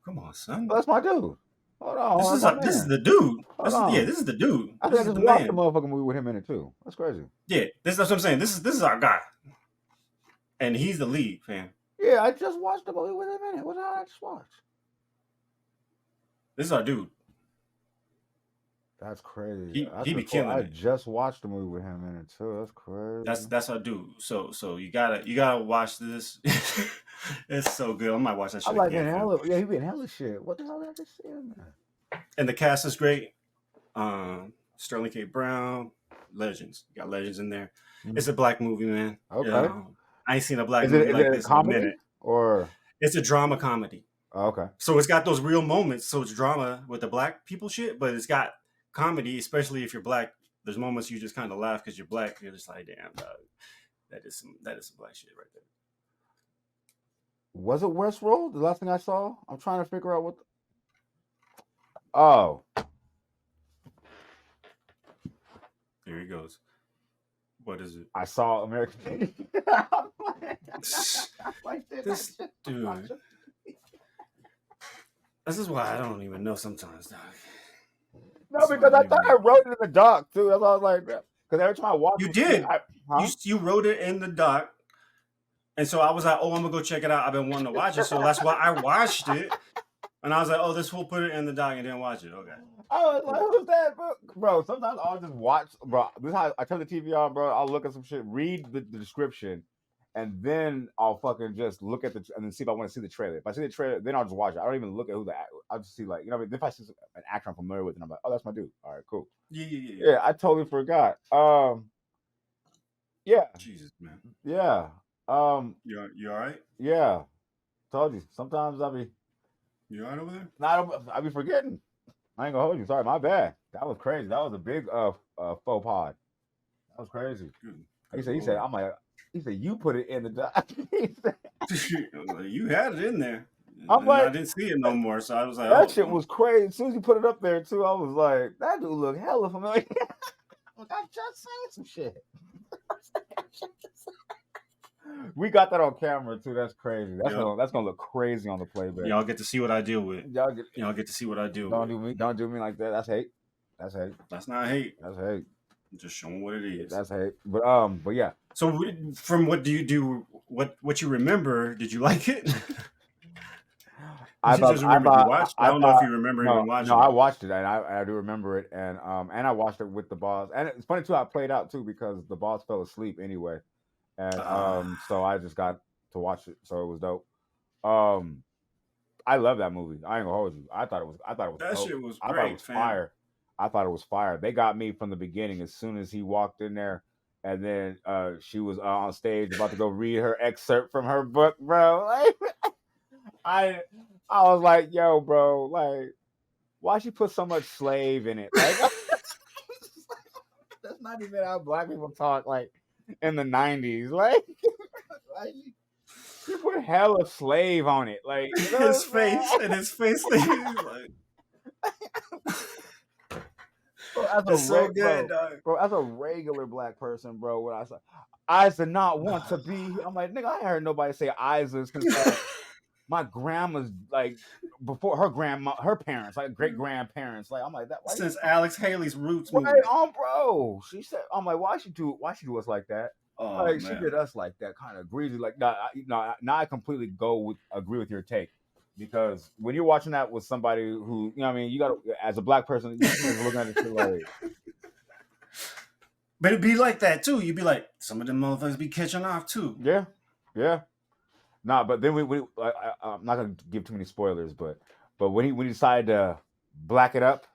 Come on, son. Oh, that's my dude. Hold on. This is the dude. This is the dude. I think I just watched the motherfucking movie with him in it too. That's crazy. Yeah, that's what I'm saying. This is our guy, and he's the lead, fam. Yeah, I just watched the movie with him in it. What did I just watch? This is our dude. That's crazy. He be killing it. I just watched the movie with him in it too. That's crazy. That's our dude. So you gotta watch this. It's so good. I might watch that shit. I like again. He be in hella shit. What the hell did I just say, man? And the cast is great. Sterling K. Brown, legends. You got legends in there. It's a black movie, man. Okay. I ain't seen a black movie like this in a minute. Or it's a drama comedy. Oh, okay. So it's got those real moments. So it's drama with the black people shit, but it's got comedy, especially if you're black. There's moments you just kind of laugh because you're black. You're just like, damn, dog. That is some black shit right there. Was it Westworld? The last thing I saw? I'm trying to figure out what. Oh. There he goes. What is it? I saw American. This dude. This is why I don't even know sometimes, dog. No, because I thought I wrote it in the doc too. That's why I was like, because every time I watch you did. You wrote it in the doc, and so I was like, oh, I'm gonna go check it out. I've been wanting to watch it, so that's why I watched it. And I was like, oh, this will put it in the doc and didn't watch it. Okay. I was like, who's that, bro? Sometimes I'll just watch, bro. This is how I turn the TV on, bro. I'll look at some shit, read the description, and then I'll fucking just look at and then see if I want to see the trailer. If I see the trailer, then I'll just watch it. I don't even look at who I'll just see, like, you know what I mean? If I see an actor I'm familiar with, and I'm like, oh, that's my dude. All right, cool. Yeah, I totally forgot. Yeah. Jesus, man. Yeah. You all right? Yeah. Told you. Sometimes I'll be You all right over there? I be forgetting. I ain't gonna hold you. Sorry, my bad. That was crazy. That was a big faux pod. That was crazy. Good, He good said, lord. I'm like, he said, you put it in the doc. You had it in there, I'm and I like, didn't see it no more. So I was like, that oh, shit was crazy. As soon as you put it up there too, I was like, that dude look hella familiar. I just saying some shit. We got that on camera too. That's crazy. yep. That's gonna look crazy on the playback. Y'all get to see what I deal with. Y'all get, Y'all get to see what I deal don't with. do me. Don't do me like that. That's hate. That's hate. That's not hate. That's hate. Just showing what it is. That's hate. But yeah. So, from what do you do? What you remember? Did you like it? I You just remember you watched. I don't know if you remember even no, watching I it. watched it and I do remember it and I watched it with the boss and it's funny too. I played out too because the boss fell asleep anyway, and so I just got to watch it, so it was dope. I love that movie. I ain't gonna hold you. I thought it was That dope. shit was I thought it great, was fam. fire. I thought it was fire. They got me from the beginning as soon as he walked in there, and then she was on stage about to go read her excerpt from her book, bro. Like, I I was like, yo, bro, like, why she put so much slave in it? Like, that's not even how black people talk. Like in the '90s, like, like she put hella slave on it. Like, you know His what I'm face saying? and his face, he's like, Bro, as a it's so good, dog. bro, as a regular black person, bro, what I say, I did not want to be. I'm like, nigga, I ain't heard nobody say Isa since like my grandma's like before her parents, like great grandparents. Like, I'm like that. Why you Since Alex Haley's Roots right movie. on, bro? She said, I'm like, why she do us like that? Oh Like she man, did us like that, kind of greasy. Like, now I completely agree with your take. Because when you're watching that with somebody who, you know what I mean, you got to, as a black person, you can't look at it like, but it'd be like that too. You'd be like, some of them motherfuckers be catching off too. yeah, yeah. Nah, but then I'm not gonna give too many spoilers, but when he decided to black it up,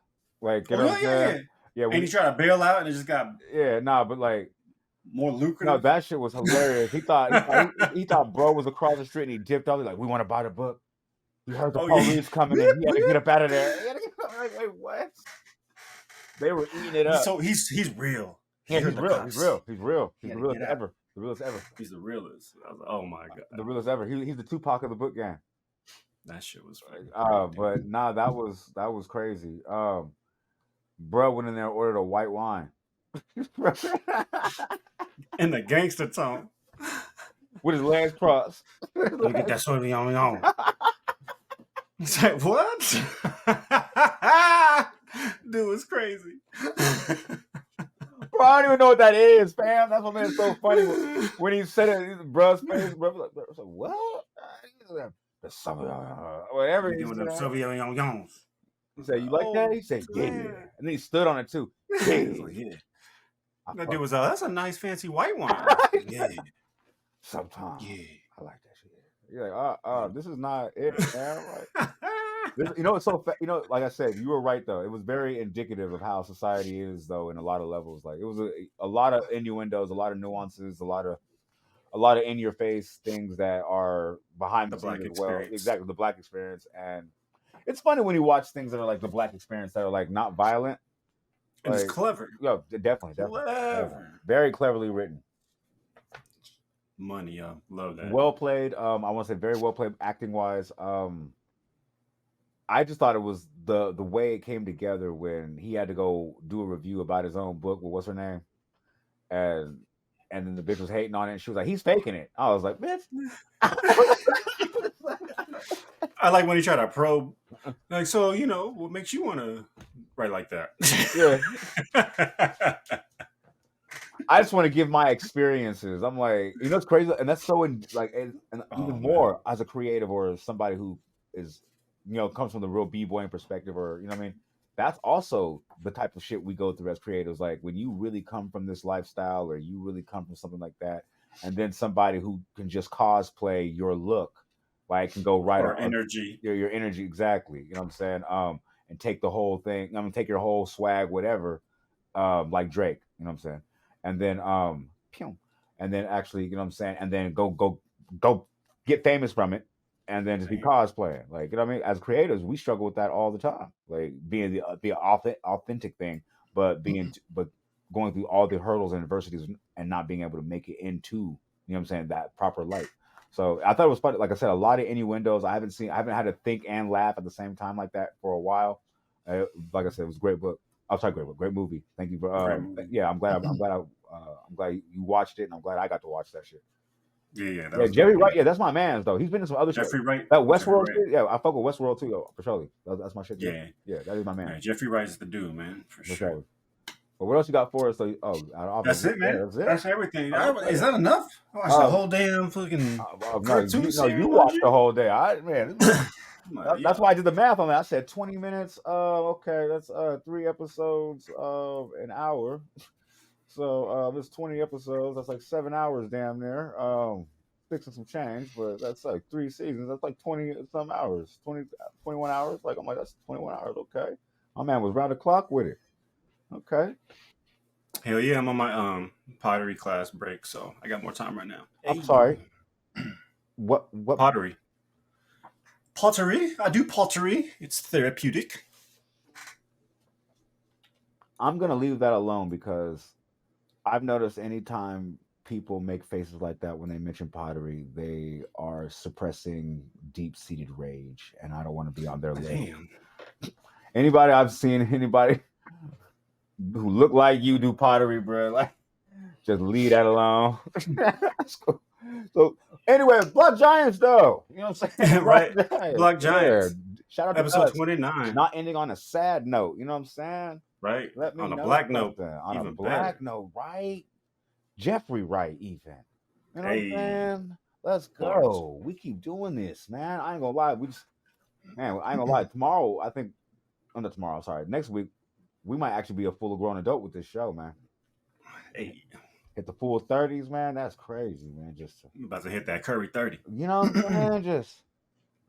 like, you Oh know what yeah, I'm yeah, saying? yeah. Yeah, And he tried to bail out, and it just got yeah, nah, but like, more no, lucrative. that shit was hilarious. He thought bro was across the street and he dipped off. He's like, we want to buy the book. He heard the Oh yeah. police coming in. He had to get up out of there. He had to get up. Like, wait, what? They were eating it up. So he's real. He Yeah, heard he's the real. He's cops. real. He's real. He He's had the to realest get out. ever. The realest ever. He's the realest. I was like, oh my god, The realest ever. He's the Tupac of the book game. that shit was fucking great, dude. But nah, that was crazy. Bro went in there and ordered a white wine. In the gangster tone. With his legs crossed. Let me get that Sauvignon on. It's like, what? Dude was crazy. Bro, I don't even know what that is, fam. That's what made it so funny. When he said it, bro's face, bro was like, what? Whatever You he doing said. them Sauvignon. He said, you like that? He said, yeah. And then he stood on it too. He's like, yeah. That dude was like, that's a nice fancy white wine. Yeah. Sometimes. Yeah. I like that shit. You're like, this is not it, man. Like, it's so like I said, you were right though. It was very indicative of how society is though in a lot of levels. Like it was a lot of innuendos, a lot of nuances, a lot of in your face things that are behind The the black scenes as well. experience. Exactly, the black experience. And it's funny when you watch things that are like the black experience that are like not violent. And Like, it's clever. yeah, definitely. Clever. Very cleverly written. Money, love that. Well played. I want to say very well played acting wise. I just thought it was the way it came together when he had to go do a review about his own book with what's her name, and then the bitch was hating on it. And she was like, "He's faking it." I was like, "Bitch." I like when he tried to probe, like, so what makes you want to write like that? Yeah. I just want to give my experiences. I'm like, it's crazy, and that's so and even more as a creative or somebody who is, comes from the real b-boying perspective, or you know what I mean. That's also the type of shit we go through as creatives. Like when you really come from this lifestyle, or you really come from something like that, and then somebody who can just cosplay your look, like can go right or energy, your energy exactly. You know what I'm saying? And take the whole thing. I mean, take your whole swag, whatever. Like Drake. You know what I'm saying? And then pew, and then actually, you know what I'm saying, and then go get famous from it, and then just be cosplaying. Like, you know what I mean? As creators, we struggle with that all the time. Like being the authentic thing, but but going through all the hurdles and adversities and not being able to make it into, you know what I'm saying, that proper light. So I thought it was funny. Like I said, a lot of innuendos. I haven't had to think and laugh at the same time like that for a while. Like I said, it was a great book. I'm sorry, great book, great movie. Thank you for. Yeah, I'm glad you watched it, and I'm glad I got to watch that shit. Yeah, that Yeah, was Jerry good, man. Wright. Yeah, that's my man though. He's been in some other shit. Jeffrey Wright. That Jeffrey Westworld Wright. shit. Yeah, I fuck with Westworld too, yo, for sure. That's my shit too. Yeah. Yeah, that is my man. Yeah, Jeffrey Wright's the dude, man, for sure. Sure. But what else you got for us? That's it, man. That's it. That's everything. Is that enough? I watched the whole damn fucking cartoon series. You watched the whole day. That's why I did the math on that. I said 20 minutes. Okay, that's 3 episodes of an hour. So there's 20 episodes. That's like 7 hours, damn near. Fixing some change, but that's like 3 seasons. That's like 20 some hours, 21 hours. Like I'm like, that's 21 hours. Okay, my man was round the clock with it. Okay. Hell yeah, I'm on my pottery class break, so I got more time right now. I'm sorry. What pottery? Pottery. I do pottery. It's therapeutic. I'm gonna leave that alone because I've noticed anytime people make faces like that when they mention pottery, they are suppressing deep-seated rage, and I don't want to be on their level. Anybody I've seen, anybody who look like you do pottery, bro, like just leave that alone. So anyway, Block Giants though, you know what I'm saying? Right, Block Giants. Yeah. Shout out to episode 29. Not ending on a sad note, you know what I'm saying? Right. Let me on a know black note. On a black note, right? Jeffrey Wright, even. You know what I'm saying? Let's go. We keep doing this, man. I ain't gonna lie. I ain't gonna lie. Tomorrow, I think. Oh, not tomorrow. Sorry. Next week, we might actually be a full grown adult with this show, man. Hey. Hit the full 30s, man. That's crazy, man. I'm about to hit that Curry 30. You know what I'm saying?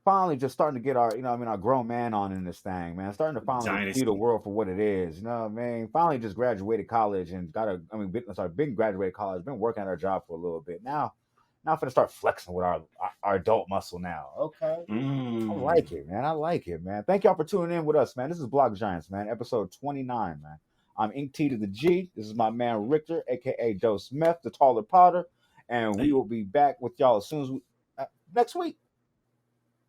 Finally starting to get our, our grown man on in this thing, man. Starting to finally see the world for what it is. You know what I mean? Finally just graduated college and been graduated college, been working at our job for a little bit. Now I'm gonna start flexing with our adult muscle now. Okay. I like it, man. I like it, man. Thank y'all for tuning in with us, man. This is Block Giants, man. Episode 29, man. I'm Int T to the G. This is my man Richter, aka Joe Smith, the taller Potter, and we will be back with y'all as soon as next week.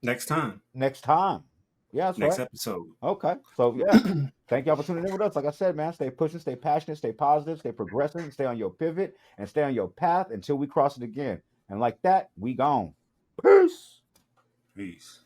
Next time. Yeah, that's next right. episode. Okay. So yeah. Thank y'all for tuning in with us. Like I said, man, stay pushing, stay passionate, stay positive, stay progressing, stay on your pivot, and stay on your path until we cross it again. And like that, we gone. Peace.